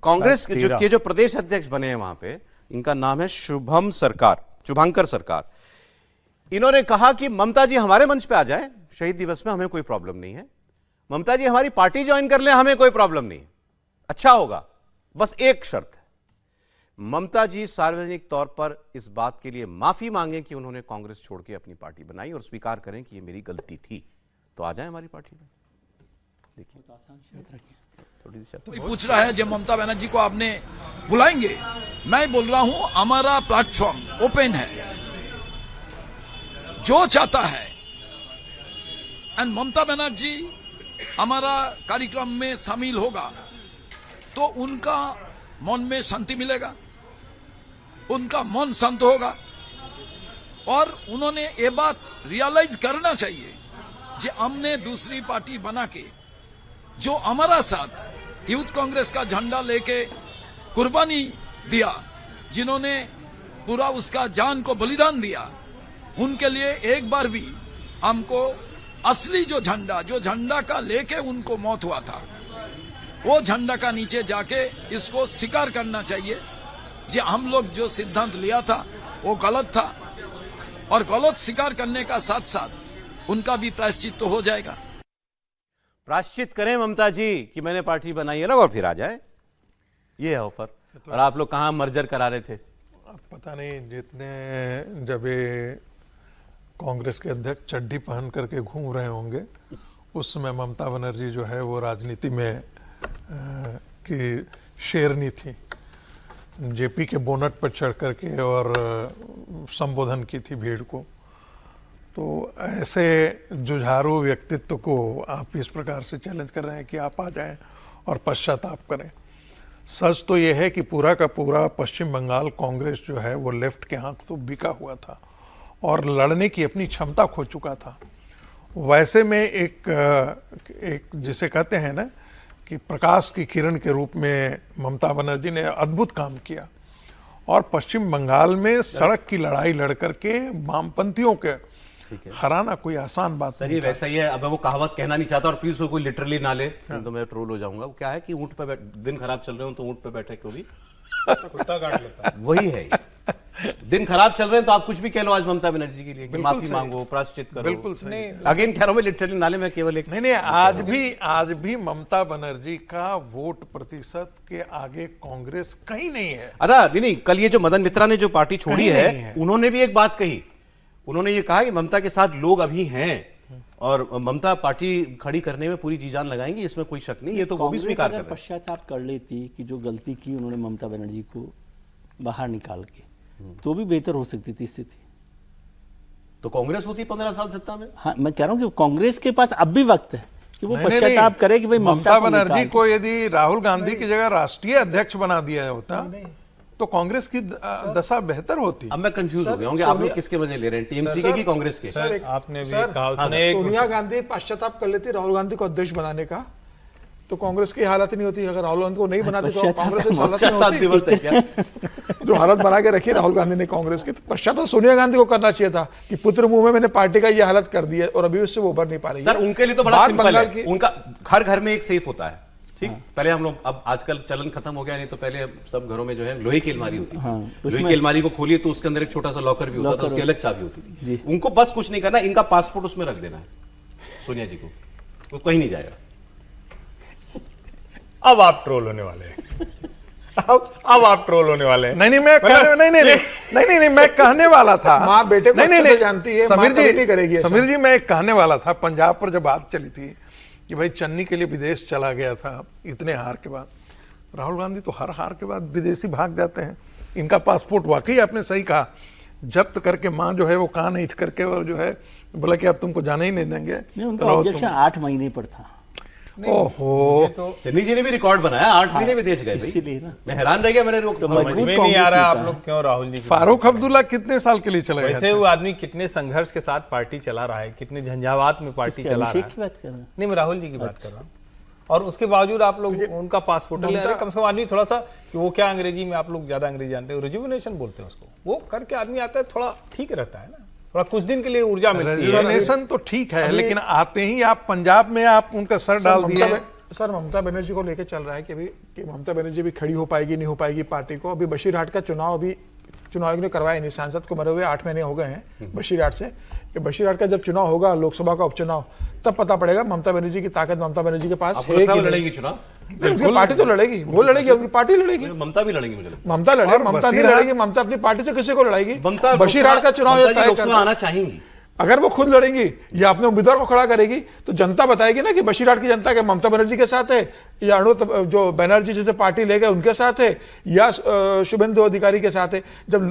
कांग्रेस के जो प्रदेश अध्यक्ष बने हैं वहां पे, इनका नाम है शुभंकर सरकार। इन्होंने कहा कि ममता जी हमारे मंच पे आ जाए शहीद दिवस में, हमें कोई प्रॉब्लम नहीं है। ममता जी हमारी पार्टी ज्वाइन कर ले, हमें कोई प्रॉब्लम नहीं, अच्छा होगा, बस एक शर्त है, ममता जी सार्वजनिक तौर पर इस बात के लिए माफी मांगे कि उन्होंने कांग्रेस छोड़ के अपनी पार्टी बनाई, और स्वीकार करें कि ये मेरी गलती थी, तो आ जाए हमारी पार्टी में। देखिए थोड़ी सी कोई पूछ रहा है जब ममता बनर्जी को आपने बुलाएंगे, मैं बोल रहा हूं हमारा प्लेटफॉर्म ओपन है, जो चाहता है, एंड ममता बनर्जी हमारा कार्यक्रम में शामिल होगा तो उनका मन में शांति मिलेगा, उनका मन शांत होगा, और उन्होंने ये बात रियलाइज करना चाहिए कि हमने दूसरी पार्टी बना के जो हमारा साथ यूथ कांग्रेस का झंडा लेके कुर्बानी दिया, जिन्होंने पूरा उसका जान को बलिदान दिया, उनके लिए एक बार भी हमको असली जो झंडा का लेके उनको मौत हुआ था, वो झंडा का नीचे जाके इसको स्वीकार करना चाहिए कि हम लोग जो सिद्धांत लिया था वो गलत था, और गलत स्वीकार करने का साथ साथ उनका भी प्रायश्चित तो हो जाएगा। प्रायश्चित करें ममता जी कि मैंने पार्टी बनाई है ना, और फिर आ जाए, ये है ऑफर। और आप लोग कहां मर्जर करा रहे थे? पता नहीं, जितने जब ये कांग्रेस के अध्यक्ष चड्डी पहन करके घूम रहे होंगे, उस समय ममता बनर्जी जो है वो राजनीति में की शेरनी थी, जेपी के बोनट पर चढ़ करके और संबोधन की थी भीड़ को। तो ऐसे जुझारू व्यक्तित्व को आप इस प्रकार से चैलेंज कर रहे हैं कि आप आ जाएं और पश्चाताप करें। सच तो यह है कि पूरा का पूरा पश्चिम बंगाल कांग्रेस जो है वो लेफ्ट के हाथ तो बिका हुआ था और लड़ने की अपनी क्षमता खो चुका था। वैसे में एक जिसे कहते हैं ना कि प्रकाश की किरण के रूप में ममता बनर्जी ने अद्भुत काम किया, और पश्चिम बंगाल में सड़क की लड़ाई लड़ करके वामपंथियों के हराना कोई आसान बात नहीं। वैसा ही है। अब वो कहावत कहना नहीं चाहता, और प्लीज कोई लिटरली ना ले, तो मैं ट्रोल हो जाऊंगा। वो क्या है कि ऊंट पे दिन खराब चल रहे हो तो ऊंट पे बैठे क्यों भी कुत्ता काट लेता है, वही है। दिन खराब चल रहे हैं तो आप कुछ भी कह लो आज ममता बनर्जी के लिए, माफी मांगो, प्रायश्चित करो। बिल्कुल सही। अगेन कह रहा हूं मैं लिटरली नाले में केवल एक नहीं, आज भी ममता बनर्जी का वोट प्रतिशत के आगे कांग्रेस कहीं नहीं है। अरे नहीं, कल ये जो मदन मित्रा ने जो पार्टी छोड़ी है, उन्होंने भी एक बात कही। उन्होंने ये कहा कि ममता के साथ लोग अभी हैं और ममता पार्टी खड़ी करने में पूरी जी जान लगाएंगी, इसमें कोई शक नहीं। ये तो वो भी स्वीकार कर रहे हैं। पश्चाताप कर लेती कि जो गलती की उन्होंने ममता बनर्जी को बाहर निकाल के, तो भी बेहतर हो सकती थी स्थिति। तो कांग्रेस होती 15 साल सत्ता में। हाँ, मैं कह रहा हूँ कि कांग्रेस के पास अब भी वक्त है कि वो नहीं, पश्चाताप नहीं। करे कि भाई ममता को बनर्जी निकाल। को यदि राहुल गांधी की जगह राष्ट्रीय अध्यक्ष बना दिया होता तो कांग्रेस की दशा बेहतर होती। अब मैं कंफ्यूज हो गया हूँ कि आप लोग किसके वजह ले रहे हैं, टीएमसी के कि कांग्रेस के? सर, आपने भी सर, कहा हाँ, उसने सोनिया गांधी पश्चाताप कर लेती राहुल गांधी को अध्यक्ष बनाने का, तो कांग्रेस की हालत नहीं होती। अगर राहुल गांधी को नहीं बनाती तो कांग्रेस इस हालत में पश्चाताप दिवस है क्या? होती। जो हालत बना के रखी राहुल गांधी ने कांग्रेस की, तो पश्चाताप सोनिया गांधी को करना चाहिए था कि पुत्र मुंह में मैंने पार्टी का ये हालत कर दी है और अभी उससे वो उभर नहीं पा रही है। सर उनके लिए तो बड़ा बात सिंपल बंगाल है, की- उनका हर घर में एक सेफ होता है, ठीक। पहले हम लोग, अब आजकल चलन खत्म हो गया, नहीं तो पहले सब घरों में जो है लोहे की अलमारी होती थी। लोहे की अलमारी को खोलिए तो उसके अंदर एक छोटा सा लॉकर भी होता था, उसकी अलग चाबी होती थी। उनको बस कुछ नहीं करना, इनका पासपोर्ट उसमें रख देना है सोनिया जी को, वो कहीं नहीं जाएगा। अब आप ट्रोल होने वाले हैं। अब आप ट्रोल होने वाले हैं। नहीं, मैं नहीं, मैं कहने वाला था। माँ बेटे को अच्छे से जानती है, माँ समीर कभी नहीं करेगी जी, ऐसा। समीर जी, मैं एक कहने वाला था। पंजाब पर जब बात चली थी कि भाई चन्नी के लिए विदेश चला गया था इतने हार के बाद, राहुल गांधी तो हर हार के बाद विदेशी भाग जाते हैं। इनका पासपोर्ट, वाकई आपने सही कहा, जब्त करके माँ जो है वो कान ईट करके और जो है बोला कि अब तुमको जाने ही नहीं देंगे। नहीं, उनका ऑब्जेक्शन 8 महीने पर था। ओहो, चन्नी जी ने भी रिकॉर्ड बनाया, 8 महीने विदेश गए भाई। इसीलिए ना, मैं हैरान रह गया, मैंने समझ में नहीं आ रहा आप लोग क्यों राहुल जी फारूक अब्दुल्ला कितने साल के लिए चले गए? वैसे वो आदमी कितने संघर्ष के साथ पार्टी चला रहा है, कितने झंझावात में पार्टी चला रहा अभिषेक की है। बात कर रहे हैं। नहीं, मैं राहुल जी की बात कर रहा हूँ। और उसके बावजूद आप लोग उनका पासपोर्ट ले रहे हैं। कम से कम आदमी थोड़ा सा, कि वो क्या अंग्रेजी में, आप लोग ज्यादा अंग्रेजी जानते हो, रिजुविनेशन बोलते हैं उसको, वो करके आदमी आता है, थोड़ा ठीक रहता है ना, थोड़ा कुछ दिन के लिए ऊर्जा मिलती है। रिजर्वेशन तो ठीक है, लेकिन आते ही आप पंजाब में आप उनका सर डाल दिए। सर ममता बनर्जी को लेकर चल रहा है कि अभी कि ममता बनर्जी भी खड़ी हो पाएगी नहीं हो पाएगी पार्टी को। अभी बशीरहाट का चुनाव अभी चुनाव आयोग ने करवाया नहीं, सांसद को मरे हुए 8 महीने हो गए हैं बशीरहाट से। कि बशीरहाट का जब चुनाव होगा, लोकसभा का उपचुनाव, तब पता पड़ेगा ममता बनर्जी की ताकत ममता बनर्जी के पास है कि नहीं। लड़ेगी चुनाव, उनकी पार्टी तो लड़ेगी, वो लड़ेगी, उनकी पार्टी लड़ेगी। ममता भी लड़ेगी, मुझे लगता ममता लड़ेगी, ममता नहीं लड़ेगी, ममता अपनी पार्टी से किसी को लड़ाएगी। है। बशीरहाट का चुनाव ममता जी लोकसभा आना चाहेंगी। अगर वो खुद लड़ेंगी या अपने उम्मीदवार को खड़ा करेगी तो जनता बताएगी ना कि बशीरहाट की जनता के ममता बनर्जी के साथ है या जो बनर्जी जैसे पार्टी ले गए उनके साथ है या शुभेंदु अधिकारी के साथ है। जब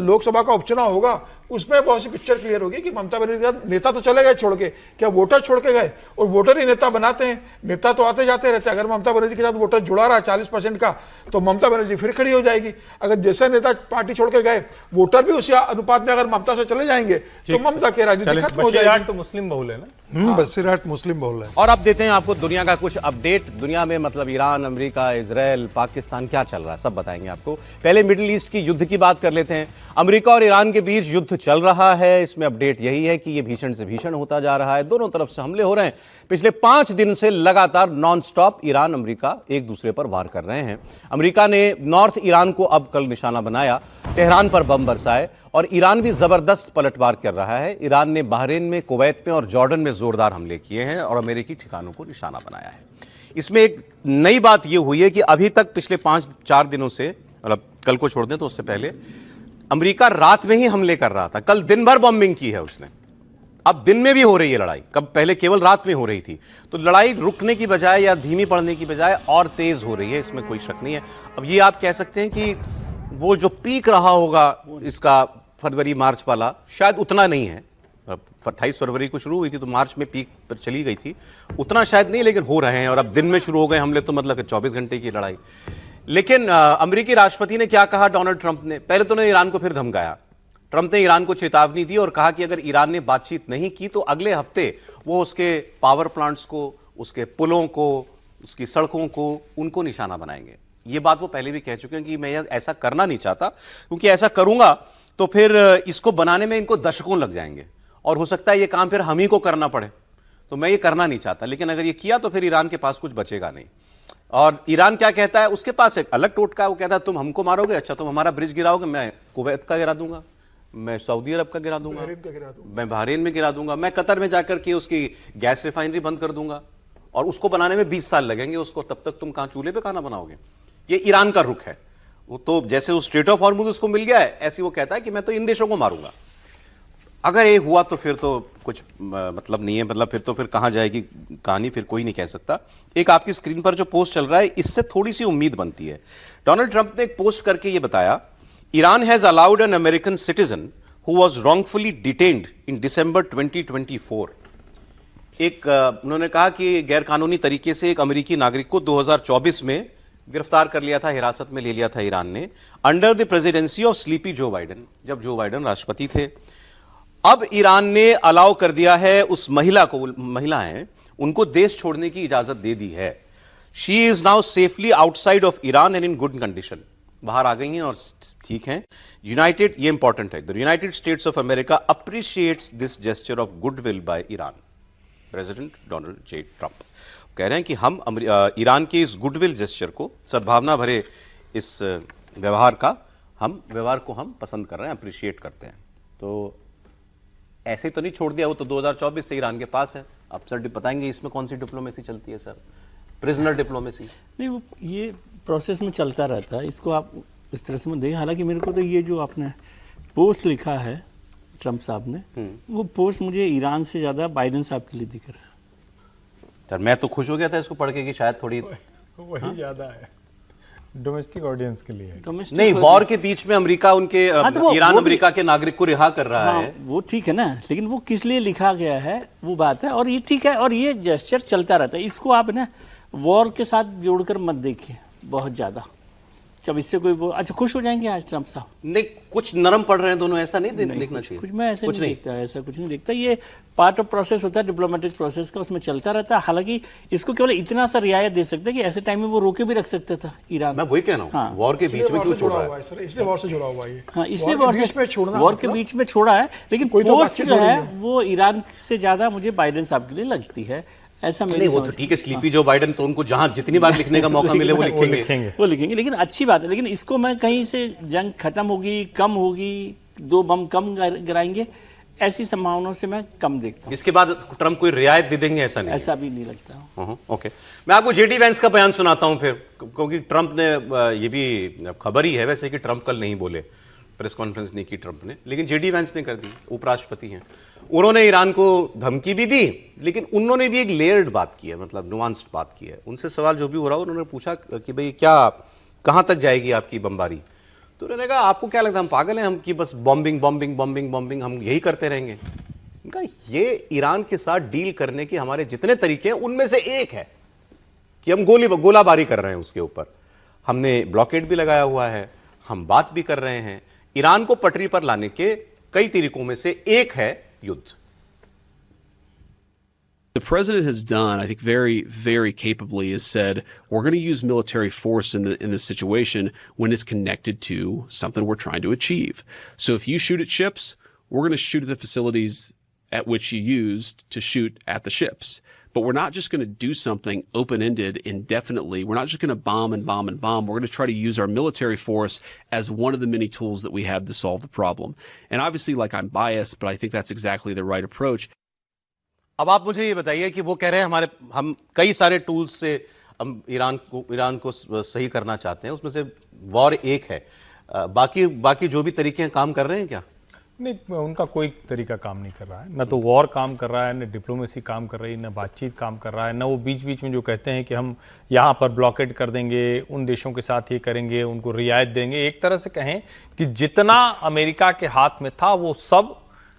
लोकसभा का उपचुनाव होगा उसमें बहुत सी पिक्चर क्लियर होगी कि ममता बनर्जी का नेता तो चले गए छोड़ के, क्या वोटर छोड़ के गए? और वोटर ही नेता बनाते हैं, नेता तो आते जाते रहते हैं। अगर ममता बनर्जी के साथ वोटर जुड़ा रहा 40% का तो ममता बनर्जी फिर खड़ी हो जाएगी। अगर जैसे नेता पार्टी छोड़ के गए, वोटर भी उसी अनुपात में अगर ममता से चले जाएंगे तो ममता की राजनीति खत्म हो जाएगी। तो मुस्लिम बहुल है ना, बसीरहाट मुस्लिम बहुल है। और अब देते हैं आपको दुनिया का कुछ अपडेट। दुनिया में मतलब ईरान, अमेरिका, इजराइल, पाकिस्तान क्या चल रहा है सब बताएंगे आपको। पहले मिडिल ईस्ट की युद्ध की बात कर लेते हैं। अमेरिका और ईरान के बीच युद्ध चल रहा है। इसमें अपडेट यही है कि ये भीषण से भीषण होता जा रहा है, दोनों तरफ से हमले हो रहे हैं। पिछले 5 दिन से लगातार नॉन स्टॉप ईरान अमेरिका एक दूसरे पर वार कर रहे हैं। अमेरिका ने नॉर्थ ईरान को अब कल निशाना बनाया, तेहरान पर बम बरसाए और ईरान भी जबरदस्त पलटवार कर रहा है। ईरान ने बहरीन में, कुवैत में और जॉर्डन में जोरदार हमले किए हैं और अमेरिकी ठिकानों को निशाना बनाया है। इसमें एक नई बात यह हुई है कि अभी तक पिछले 5-4 दिनों से, मतलब कल को छोड़ दें तो उससे पहले, अमेरिका रात में ही हमले कर रहा था। कल दिन भर बॉम्बिंग की है उसने, अब दिन में भी हो रही है लड़ाई। कब पहले केवल रात में हो रही थी, तो लड़ाई रुकने की बजाय या धीमी पड़ने की बजाय और तेज हो रही है, इसमें कोई शक नहीं है। अब ये आप कह सकते हैं कि वो जो पीक रहा होगा इसका फरवरी मार्च वाला, शायद उतना नहीं है। 28 फरवरी को शुरू हुई थी तो मार्च में पीक पर चली गई थी, उतना शायद नहीं, लेकिन हो रहे हैं। और अब दिन में शुरू हो गए हमले, तो मतलब 24 घंटे की लड़ाई। लेकिन अमेरिकी राष्ट्रपति ने क्या कहा डोनाल्ड ट्रंप ने? पहले तो उन्होंने ईरान को फिर धमकाया। ट्रंप ने ईरान को चेतावनी दी और कहा कि अगर ईरान ने बातचीत नहीं की तो अगले हफ्ते वो उसके पावर प्लांट्स को, उसके पुलों को, उसकी सड़कों को, उनको निशाना बनाएंगे। ये बात वो पहले भी कह चुके हैं कि मैं ऐसा करना नहीं चाहता, क्योंकि ऐसा करूंगा तो फिर इसको बनाने में इनको दशकों लग जाएंगे और हो सकता है ये काम फिर हम ही को करना पड़े, तो मैं ये करना नहीं चाहता। लेकिन अगर ये किया तो फिर ईरान के पास कुछ बचेगा नहीं। और ईरान क्या कहता है, उसके पास एक अलग टोटका है। वो कहता है तुम हमको मारोगे, अच्छा तुम हमारा ब्रिज गिराओगे, मैं कुवैत का गिरा दूंगा, मैं सऊदी अरब का गिरा दूंगा, मैं बहरीन में गिरा दूंगा, मैं कतर में जाकर के उसकी गैस रिफाइनरी बंद कर दूंगा और उसको बनाने में 20 साल लगेंगे उसको, तब तक तुम कहां चूल्हे पे खाना बनाओगे। ये ईरान का रुख है। वो तो जैसे उस स्ट्रेट ऑफ हॉर्मुज़ उसको मिल गया है, ऐसे वो कहता है कि मैं तो इन देशों को मारूंगा। अगर ये हुआ तो फिर तो कुछ मतलब नहीं है, मतलब फिर कहां जाएगी कहानी, फिर कोई नहीं कह सकता। एक आपकी स्क्रीन पर जो पोस्ट चल रहा है, इससे थोड़ी सी उम्मीद बनती है। डोनाल्ड ट्रंप ने एक पोस्ट करके ये बताया, Iran has allowed an American citizen who was wrongfully detained in December 2024. उन्होंने कहा कि गैरकानूनी तरीके से एक अमेरिकी नागरिक को 2024 में गिरफ्तार कर लिया था, हिरासत में ले लिया था ईरान ने, under the presidency of sleepy Joe Biden, जब जो बाइडेन राष्ट्रपति थे। अब ईरान ने अलाउ कर दिया है उस महिला को, महिला है, उनको देश छोड़ने की इजाजत दे दी है। She is now safely outside of Iran and in good condition, बाहर आ गई हैं और ठीक हैं। यूनाइटेड, ये इंपॉर्टेंट है, the United states of America appreciates this gesture of goodwill by Iran. President Donald J Trump कह रहे हैं कि हम ईरान के इस गुडविल जेस्चर को, सद्भावना भरे इस व्यवहार को हम पसंद कर रहे हैं, अप्रिशिएट करते हैं। तो ऐसे ही तो नहीं छोड़ दिया, वो तो 2024 से ईरान के पास है। आप सर बताएंगे इसमें कौन सी डिप्लोमेसी चलती है सर? Prisoner diplomacy? नहीं, वो ये प्रोसेस में चलता रहता है, इसको आप इस तरह से मत देखिए। हालांकि मेरे को तो ये जो आपने पोस्ट लिखा है ट्रंप साहब ने, वो पोस्ट मुझे ईरान से ज्यादा बाइडेन साहब के लिए दिख रहा है। सर मैं तो खुश हो गया था इसको पढ़ के कि शायद थोड़ी वही ज्यादा है डोमेस्टिक ऑडियंस के लिए। नहीं, वॉर के बीच में अमेरिका उनके ईरान अमेरिका के नागरिक को रिहा कर रहा है, वो ठीक है ना, लेकिन वो किस लिए लिखा गया है वो बात है, और ये ठीक है, और ये जेस्चर चलता रहता है। इसको आप ना वॉर के साथ जोड़कर मत देखिए बहुत ज्यादा, जब इससे कोई वो अच्छा खुश हो जाएंगे आज ट्रंप साहब। नहीं, कुछ नरम पड़ रहे हैं दोनों, ऐसा नहीं देखना चाहिए। कुछ मैं ऐसे नहीं देखता, ऐसा कुछ नहीं देखता। ये पार्ट ऑफ प्रोसेस होता है डिप्लोमेटिक प्रोसेस का, उसमें चलता रहता है। हालांकि इसको केवल इतना सा रियायत दे सकते हैं कि ऐसे टाइम में वो रोके भी रख सकता था ईरान। मैं वही कह रहा हूँ, वॉर के बीच में क्यों छोड़ा है? इसलिए वॉर से जुड़ा हुआ है। हाँ, इसलिए वॉर के बीच में छोड़ा है, लेकिन पोस्ट जो है वो ईरान से ज्यादा मुझे बाइडेन साहब के लिए लगती है, ऐसा मेरी समझ। वो तो ठीक है, स्लीपी जो बाइडेन, तो उनको जहां जितनी बार लिखने का मौका मिले वो लिखेंगे, लेकिन अच्छी बात है। लेकिन इसको मैं कहीं से जंग खत्म होगी, कम होगी, 2 बम कम गिराएंगे, ऐसी संभावनाओं से मैं कम देखता हूँ। इसके बाद ट्रंप कोई रियायत दे देंगे, ऐसा नहीं, ऐसा भी नहीं लगता। ओके, मैं आपको जेडी वैंस का बयान सुनाता हूं फिर, क्योंकि ट्रंप ने, ये भी खबर ही है वैसे कि ट्रंप कल नहीं बोले, प्रेस कॉन्फ्रेंस नहीं की ट्रंप ने, लेकिन जेडी वैंस ने कर दी, उपराष्ट्रपति हैं। उन्होंने ईरान को धमकी भी दी, लेकिन उन्होंने भी एक लेयर्ड बात की है, मतलब नुआंस्ड बात की है। उनसे सवाल जो भी हो रहा है, उन्होंने पूछा कि भाई क्या, कहां तक जाएगी आपकी बमबारी? तो उन्होंने कहा आपको क्या लगता है हम पागल हैं, हम कि बस बॉम्बिंग बॉम्बिंग बॉम्बिंग बॉम्बिंग हम यही करते रहेंगे? उनका ये ईरान के साथ डील करने के हमारे जितने तरीके हैं उनमें से एक है कि हम गोलाबारी कर रहे हैं उसके ऊपर। हमने ब्लॉकेड भी लगाया हुआ है, हम बात भी कर रहे हैं। ईरान को पटरी पर लाने के कई तरीकों में से एक है युद्ध। The president has done, I think, very, very capably, has said we're going to use military force in this situation when it's connected to something we're trying to achieve. So if you shoot at ships, we're going to shoot at the facilities at which you used to shoot at the ships. But we're not just going to do something open-ended indefinitely. We're not just going to bomb and bomb and bomb. We're going to try to use our military force as one of the many tools that we have to solve the problem. And obviously, like, I'm biased, but I think that's exactly the right approach. अब आप मुझे ये बताइए कि वो कह रहे हैं हम कई सारे टूल्स से हम ईरान को सही करना चाहते हैं, उसमें से वॉर एक है, बाकी जो भी तरीके हैं काम कर रहे हैं क्या? नहीं, उनका कोई तरीका काम नहीं कर रहा है, न तो वॉर काम कर रहा है, न डिप्लोमेसी काम कर रही है, न बातचीत काम कर रहा है, न वो बीच बीच में जो कहते हैं कि हम यहाँ पर ब्लॉकेड कर देंगे, उन देशों के साथ ये करेंगे, उनको रियायत देंगे। एक तरह से कहें कि जितना अमेरिका के हाथ में था वो सब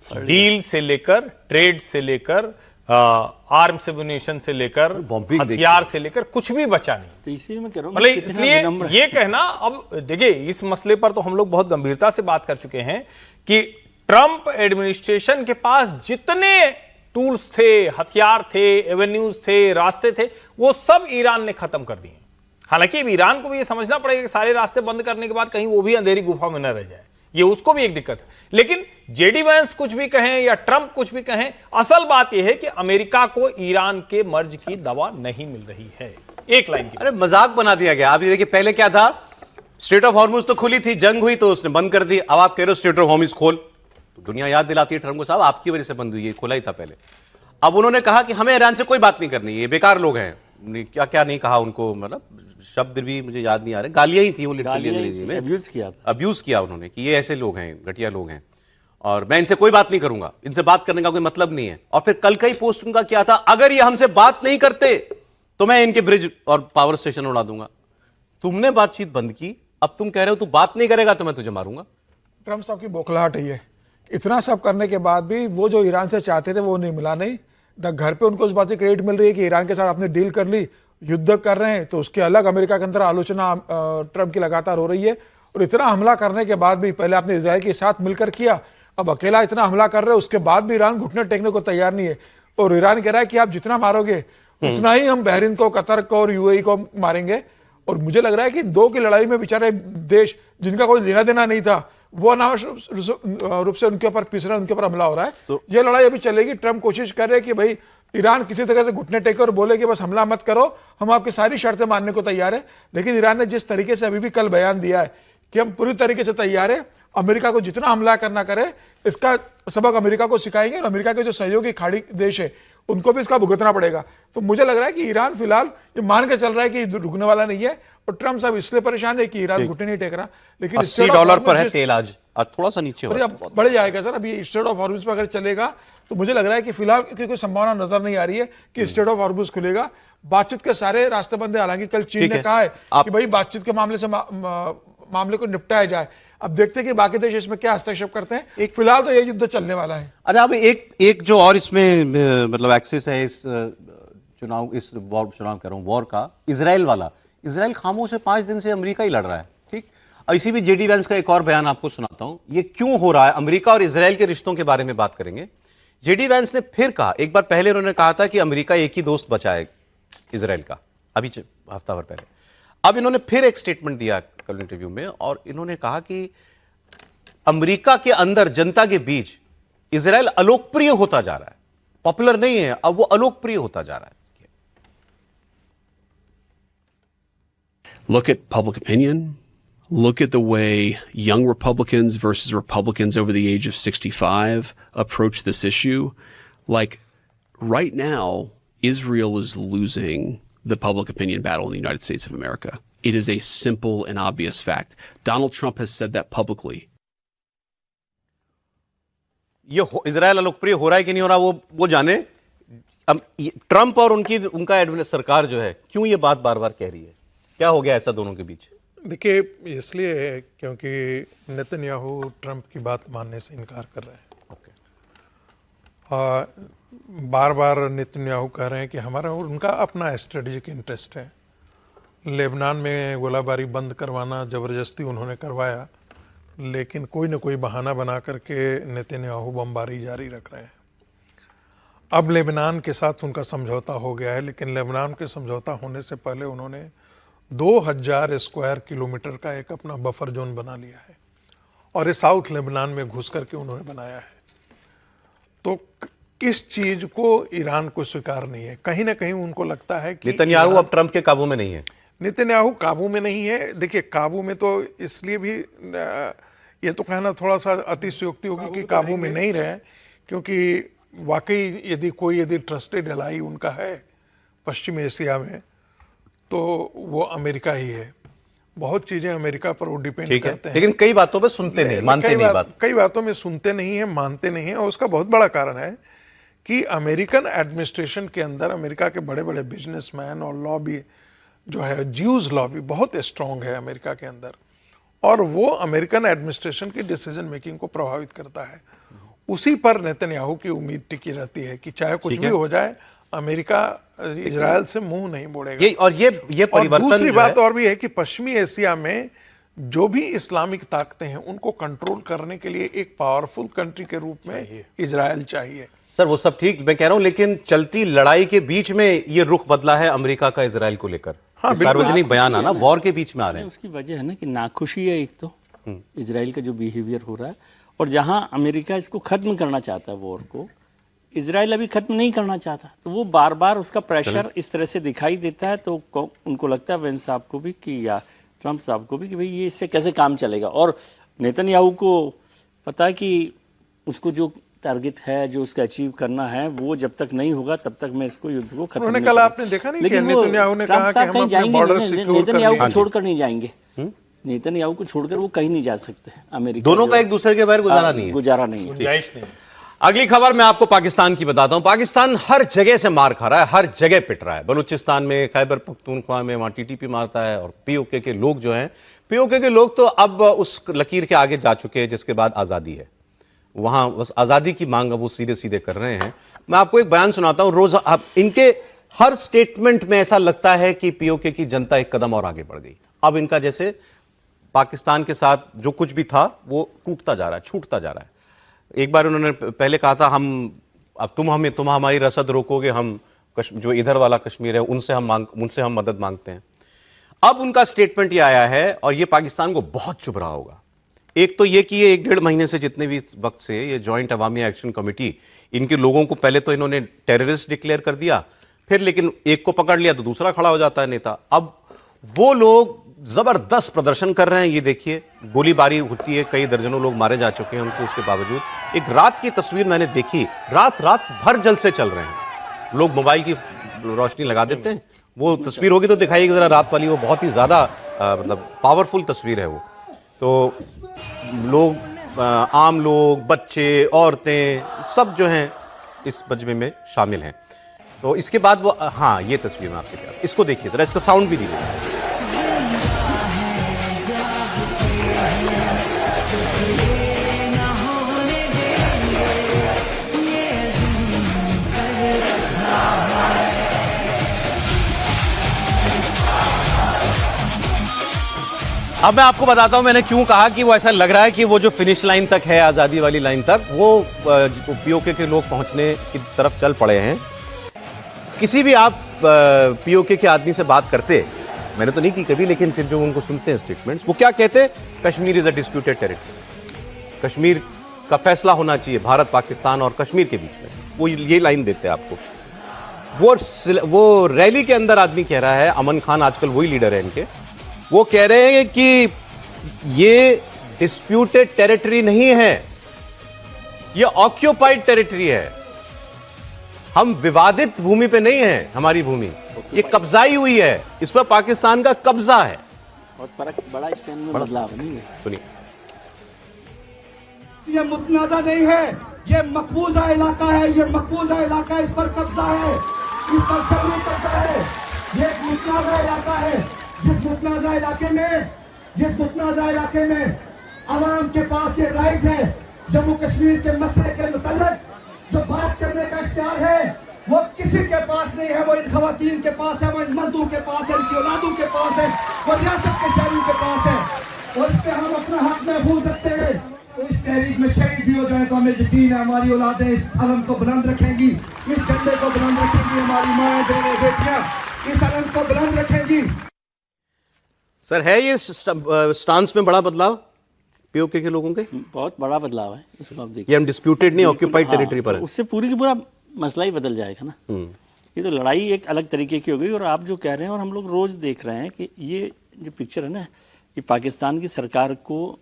डील से लेकर, ट्रेड से लेकर, आर्म्स एम्युनिशन से लेकर, हथियार से लेकर कुछ भी बचा नहीं। तो इसीलिए मैं कह रहा हूं, मतलब इसलिए ये कहना, अब देखिए इस मसले पर तो हम लोग बहुत गंभीरता से बात कर चुके हैं कि ट्रंप एडमिनिस्ट्रेशन के पास जितने टूल्स थे, हथियार थे, एवेन्यूज थे, रास्ते थे, वो सब ईरान ने खत्म कर दिए। हालांकि अब ईरान को भी ये समझना पड़ेगा कि सारे रास्ते बंद करने के बाद कहीं वो भी अंधेरी गुफा में न रह जाए, ये उसको भी एक दिक्कत है। लेकिन जेडी वैंस कुछ भी कहें या ट्रंप कुछ भी कहें, असल बात यह है कि अमेरिका को ईरान के मर्ज की दवा नहीं मिल रही है। एक लाइन की, अरे मजाक बना दिया गया। आप ये देखिए, पहले क्या था, स्ट्रेट ऑफ हॉर्मुज तो खुली थी, जंग हुई तो उसने बंद कर दी। अब आप कह रहे हो स्ट्रेट ऑफ हॉर्मुज खोल, तो दुनिया याद दिलाती है ट्रंप को, साहब आपकी वजह से बंद हुई है, खुला ही था पहले। अब उन्होंने कहा कि हमें ईरान से कोई बात नहीं करनी, ये बेकार लोग हैं। क्या क्या नहीं कहा उनको, मतलब शब्द भी मुझे याद नहीं आ रहे, गालियां ही थी वो लिटरली अंग्रेजी में, अब्यूज किया उन्होंने कि ये ऐसे लोग हैं, घटिया लोग हैं, और मैं इनसे कोई बात नहीं करूंगा, इनसे बात करने का कोई मतलब नहीं है। और फिर कल का ही पोस्ट उनका क्या था, अगर ये हमसे बात नहीं करते तो मैं इनके ब्रिज और पावर स्टेशन उड़ा दूंगा। तुमने बातचीत बंद की, अब तुम कह रहे हो तू बात नहीं करेगा तो मैं तुझे मारूंगा। ट्रम्प साहब की बौखलाहट है ये। इतना सब करने के बाद भी वो जो ईरान से चाहते थे वो नहीं मिला। नहीं, घर पे उनको उस बात की क्रेडिट मिल रही है कि ईरान के साथ आपने डील कर ली, युद्ध कर रहे हैं, तो उसके अलग अमेरिका के अंदर आलोचना ट्रम्प की लगातार हो रही है। और इतना हमला करने के बाद भी, पहले आपने इजराइल के साथ मिलकर किया, अब अकेला इतना हमला कर रहे हो, उसके बाद भी ईरान घुटने टेकने को तैयार नहीं है। और ईरान कह रहा है कि आप जितना मारोगे उतना ही हम बहरीन को, कतर को और यूएई को मारेंगे। और मुझे लग रहा है कि दो की लड़ाई में बेचारे देश जिनका कोई लेना देना नहीं था वो अनावश्यक रूप से उनके ऊपर पिस रहे, उनके ऊपर हमला हो रहा है। तो ये लड़ाई अभी चलेगी। ट्रम्प कोशिश कर रहे हैं कि भाई ईरान किसी तरह से घुटने टेके और बोले कि बस हमला मत करो, हम आपकी सारी शर्तें मानने को तैयार है। लेकिन ईरान ने जिस तरीके से अभी भी कल बयान दिया है कि हम पूरी तरीके से तैयार है, अमेरिका को जितना हमला करना करे इसका सबक अमेरिका को सिखाएंगे, और अमेरिका के जो सहयोगी खाड़ी देश है उनको भी इसका भुगतना पड़ेगा। तो मुझे लग रहा है कि ईरान फिलहाल ये मान के चल रहा है कि रुकने वाला नहीं है। और ट्रम्प साहब इसलिए परेशान है कि ईरान घुटने नहीं टेक रहा। लेकिन $80 पर है तेल, आज थोड़ा सा नीचे बढ़ जाएगा सर। अभी स्ट्रेट ऑफ हॉर्मुज पर अगर चलेगा तो मुझे लग रहा है कि फिलहाल कोई संभावना नजर नहीं आ रही है कि स्ट्रेट ऑफ हॉर्मुज खुलेगा। बातचीत के सारे रास्ते बंद है। हालांकि कल चीन ने कहा है कि भाई बातचीत के मामले से मामले को निपटाया जाए। अब देखते हैं कि बाकी देश इसमें क्या हस्तक्षेप करते हैं। एक फिलहाल तो ये युद्ध चलने वाला है। अच्छा, अब एक जो और इसमें मतलब एक्सेस है इस चुनाव कह रहा हूं वॉर का, इजराइल वाला। इजराइल खामोश है, 5 दिन से अमेरिका ही लड़ रहा है। ठीक, इसी भी जेडी वैंस का एक और बयान आपको सुनाता हूं। ये क्यों हो रहा है, अमेरिका और इजराइल के रिश्तों के बारे में बात करेंगे। जेडी वैंस ने फिर कहा, एक बार पहले उन्होंने कहा था कि अमेरिका एक ही दोस्त बचा है इजराइल का, अभी हफ्ता भर पहले। अब इन्होंने फिर एक स्टेटमेंट दिया कल इंटरव्यू में, और इन्होंने कहा कि अमेरिका के अंदर जनता के बीच इजराइल अलोकप्रिय होता जा रहा है, पॉपुलर नहीं है, अब वो अलोकप्रिय होता जा रहा है। Look at public opinion. Look at the way young Republicans versus Republicans over the age of 65 approach this issue. Like, right now, Israel is losing the public opinion battle in the United States of America. It is a simple and obvious fact. Donald Trump has said that publicly. ये Israel अलोकप्रिय हो रहा है कि नहीं हो रहा वो जाने। अब ट्रंप और उनका सरकार जो है क्यों ये बात बार बार कह रही है, क्या हो गया ऐसा दोनों के बीच? देखिए, इसलिए है क्योंकि नेतन्याहू ट्रंप की बात मानने से इनकार कर रहे हैं। बार बार नेतन्याहू कह रहे हैं कि हमारा उनका अपना स्ट्रेटेजिक इंटरेस्ट है। लेबनान में गोलाबारी बंद करवाना ज़बरदस्ती उन्होंने करवाया, लेकिन कोई ना कोई बहाना बना करके नेतन्याहू बमबारी जारी रख रहे हैं। अब लेबनान के साथ उनका समझौता हो गया है, लेकिन लेबनान के समझौता होने से पहले उन्होंने 2000 स्क्वायर किलोमीटर का एक अपना बफर जोन बना लिया है, और ये साउथ लेबनान में घुस करके उन्होंने बनाया है। तो इस चीज को ईरान को स्वीकार नहीं है। कहीं ना कहीं उनको लगता है कि नेतन्याहू अब ट्रंप के काबू में नहीं है। नेतन्याहू काबू में नहीं है। देखिए, काबू में तो इसलिए भी ये तो कहना थोड़ा सा अतिशयोक्ति होगी कि काबू में नहीं रहे, क्योंकि वाकई यदि ट्रस्टेड एलाई उनका है पश्चिम एशिया में तो वो अमेरिका ही है। बहुत चीजें अमेरिका पर वो डिपेंड करते हैं, लेकिन कई बातों पे सुनते नहीं, मानते नहीं बात। कई बातों में सुनते नहीं है, मानते नहीं है, और उसका बहुत बड़ा कारण है कि अमेरिकन एडमिनिस्ट्रेशन के अंदर अमेरिका के बड़े बड़े बिजनेसमैन और लॉबी जो है, ज्यूज लॉबी बहुत स्ट्रांग है अमेरिका के अंदर, और वो अमेरिकन एडमिनिस्ट्रेशन की डिसीजन मेकिंग को प्रभावित करता है। उसी पर नेतन्याहू की उम्मीद टिकी रहती है कि चाहे कुछ भी हो जाए, अमेरिका इजराइल से मुंह नहीं मोड़ेगा। ये परिवर्तन। दूसरी बात और भी है कि पश्चिमी एशिया में जो भी इस्लामिक ताकतें हैं उनको कंट्रोल करने के लिए एक पावरफुल कंट्री के रूप में इजराइल चाहिए। सर, वो सब ठीक मैं कह रहा हूं, लेकिन चलती लड़ाई के बीच में ये रुख बदला है अमेरिका का इजराइल को लेकर। हाँ, सार्वजनिक बयान आना वॉर के बीच में आ रहे हैं। उसकी वजह है ना कि नाखुशी है एक तो इजराइल का जो बिहेवियर हो रहा है, और जहां अमेरिका इसको खत्म करना चाहता है वॉर को, इजराइल अभी खत्म नहीं करना चाहता, तो वो बार बार उसका प्रेशर इस तरह से दिखाई देता है। तो उनको लगता है वेंस साहब को भी कि या ट्रंप साहब को भी कि भाई ये इससे कैसे काम चलेगा। और नेतन्याहू को पता है कि उसको जो टारगेट है, जो उसका अचीव करना है, वो जब तक नहीं होगा तब तक मैं इसको युद्ध को खत्म नहीं। कल आपने देखा नहीं कि नेतन्याहू ने कहा कि हम अपने बॉर्डर सिक्योर कर लेंगे। नेतन्याहू को छोड़कर नहीं जाएंगे, नेतन्याहू को छोड़कर वो कहीं नहीं जा सकते। अमेरिका दोनों का एक दूसरे के बाहर गुजारा नहीं है। गुजारा नहीं है। अगली खबर मैं आपको पाकिस्तान की बताता हूं। पाकिस्तान हर जगह से मार खा रहा है, हर जगह पिट रहा है। बलूचिस्तान में, खैबर पख्तूनख्वा में, वहां टीटीपी मारता है, और पीओके के लोग जो हैं, पीओके के लोग तो अब उस लकीर के आगे जा चुके हैं जिसके बाद आज़ादी है। वहां बस आज़ादी की मांग अब वो सीधे सीधे कर रहे हैं। मैं आपको एक बयान सुनाता हूं। रोज अब इनके हर स्टेटमेंट में ऐसा लगता है कि पीओके की जनता एक कदम और आगे बढ़ गई। अब इनका जैसे पाकिस्तान के साथ जो कुछ भी था वो टूटता जा रहा है, छूटता जा रहा है। एक बार उन्होंने पहले कहा था अब तुम हमारी रसद रोकोगे, हम जो इधर वाला कश्मीर है उनसे हम मदद मांगते हैं। अब उनका स्टेटमेंट ये आया है और ये पाकिस्तान को बहुत चुभ रहा होगा। एक तो ये कि ये 1-1.5 महीने से जितने भी वक्त से ये जॉइंट अवामी एक्शन कमेटी, इनके लोगों को पहले तो इन्होंने टेररिस्ट डिक्लेयर कर दिया, फिर लेकिन एक को पकड़ लिया तो दूसरा खड़ा हो जाता है नेता। अब वो लोग जबरदस्त प्रदर्शन कर रहे हैं। ये देखिए, गोलीबारी होती है, कई दर्जनों लोग मारे जा चुके हैं उनको। उसके बावजूद एक रात की तस्वीर मैंने देखी, रात भर जलसे चल रहे हैं। लोग मोबाइल की रोशनी लगा देते हैं, वो तस्वीर होगी तो दिखाइएगा जरा रात वाली, वो बहुत ही ज्यादा मतलब पावरफुल तस्वीर है वो। तो लोग, आम लोग, बच्चे, औरतें सब जो हैं इस मजमे में शामिल हैं। तो इसके बाद वो, हाँ ये तस्वीर मैं आपसे कह रहा हूं, इसको देखिए जरा, इसका साउंड भी दीजिए। अब मैं आपको बताता हूं मैंने क्यों कहा कि वो ऐसा लग रहा है कि वो जो फिनिश लाइन तक है, आजादी वाली लाइन तक, वो पीओके के लोग पहुंचने की तरफ चल पड़े हैं। किसी भी आप पीओके के आदमी से बात करते, मैंने तो नहीं की कभी, लेकिन फिर जो उनको सुनते हैं स्टेटमेंट्स, वो क्या कहते हैं? Kashmir is a disputed territory, Kashmir का फैसला होना चाहिए भारत, पाकिस्तान और कश्मीर के बीच में। वो ये लाइन देते हैं आपको। वो रैली के अंदर आदमी कह रहा है, अमन खान आजकल वही लीडर है इनके, वो कह रहे हैं कि ये डिस्प्यूटेड टेरिटरी नहीं है, ये ऑक्यूपाइड टेरिटरी है। हम विवादित भूमि पे नहीं है, हमारी भूमि ये कब्जाई हुई है, इस पर पाकिस्तान का कब्जा है। बहुत फर्क, बड़ा स्टैंड में बदलाव नहीं है। सुनिए, ये मुतनाज़ा नहीं है, ये मकबूजा इलाका है, ये मकबूजा इलाका है, इस पर कब्जा है, इस पर जबरी कब्जा है। ये एक मुतनाज़ा इलाका है, जिस मुतनाज़ा इलाके में अवाम के पास ये राइट है, जम्मू कश्मीर के मसले के मुतल्लिक जो बात करने का इख्तियार है, वो किसी के पास नहीं है। वो इन खवातीन के पास है, वो इन मर्दों के पास है, इनकी औलादों के पास है, वो रियासत के शहरों के पास है, और इस पे हम अपना हक महफूज रखते हैं। तो इस तहरीक में शहीद भी हो जाए तो हमें यकीन है हमारी औलादें इस अलम को बुलंद रखेंगी, इस झंडे को बुलंद रखेंगी, हमारी माएँ बहनें बेटियां इस अलम को बुलंद रखेंगी। सर, है ये स्टांस में बड़ा बदलाव पीओके के लोगों के? बहुत बड़ा बदलाव है, इसको आप देखिए। ये हम डिस्प्यूटेड नहीं, ऑक्यूपाइड टेरिटरी पर है। उससे पूरी की पूरा मसला ही बदल जाएगा ना। ये तो लड़ाई एक अलग तरीके की हो गई। और आप जो कह रहे हैं, और हम लोग रोज देख रहे हैं कि ये जो पिक्चर है ना, ये पाकिस्तान की सरकार को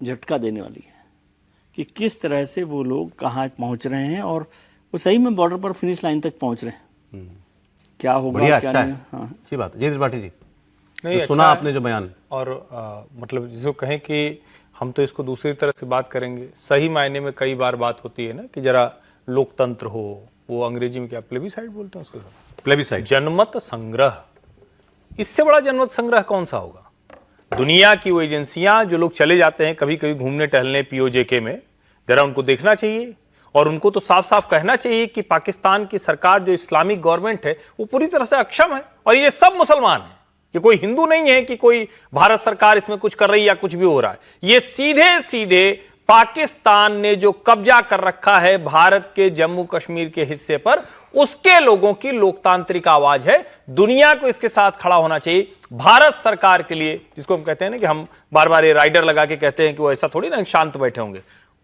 झटका देने वाली है कि किस तरह से वो लोग कहाँ पहुँच रहे हैं, और वो सही में बॉर्डर पर फिनिश लाइन तक पहुँच रहे हैं। क्या होगा, क्या अच्छा नहीं। हाँ, अच्छी बात है। जय त्रिपाठी जी, नहीं, तो सुना अच्छा आपने जो बयान, और मतलब जिसको कहें कि हम तो इसको दूसरी तरह से बात करेंगे। सही मायने में कई बार बात होती है ना कि जरा लोकतंत्र हो, वो अंग्रेजी में क्या प्लेबिसाइड बोलते हैं उसको, प्लेबिसाइड, जनमत संग्रह। इससे बड़ा जनमत संग्रह कौन सा होगा? दुनिया की वो एजेंसियां जो लोग चले जाते हैं कभी कभी घूमने टहलने पीओजेके में, जरा उनको देखना चाहिए, और उनको तो साफ साफ कहना चाहिए कि पाकिस्तान की सरकार जो इस्लामिक गवर्नमेंट है वो पूरी तरह से अक्षम है, और ये सब मुसलमान है। ये कोई हिंदू नहीं है कि कोई भारत सरकार इसमें कुछ कर रही है या कुछ भी हो रहा है। ये सीधे सीधे पाकिस्तान ने जो कब्जा कर रखा है भारत के जम्मू कश्मीर के हिस्से पर, उसके लोगों की लोकतांत्रिक आवाज है। दुनिया को इसके साथ खड़ा होना चाहिए। भारत सरकार के लिए, जिसको हम कहते हैं ना कि हम बार बार ये राइडर लगा के कहते हैं कि वो ऐसा थोड़ी ना शांत बैठे होंगे,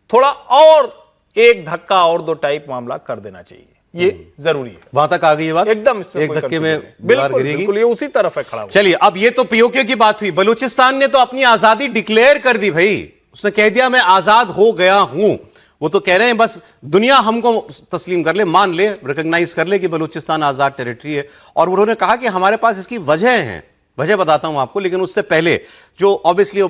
थोड़ा और एक धक्का और दो टाइप मामला कर देना चाहिए। ये जरूरी है। वहां तक आ गई ये बात एकदम, एक धक्के में दीवार गिरेगी। बिल्कुल, ये उसी तरफ है खड़ा। चलिए, अब ये तो पीओके की बात हुई। बलूचिस्तान ने तो अपनी आजादी डिक्लेयर कर दी भाई, उसने कह दिया मैं आजाद हो गया हूं। वो तो कह रहे हैं बस दुनिया हमको तस्लीम कर ले, मान ले, रिकॉग्नाइज कर ले कि बलूचिस्तान आजाद टेरिटरी है। और उन्होंने कहा कि हमारे पास इसकी वजह है, वजह बताता हूं आपको, लेकिन उससे पहले जो ऑब्वियसली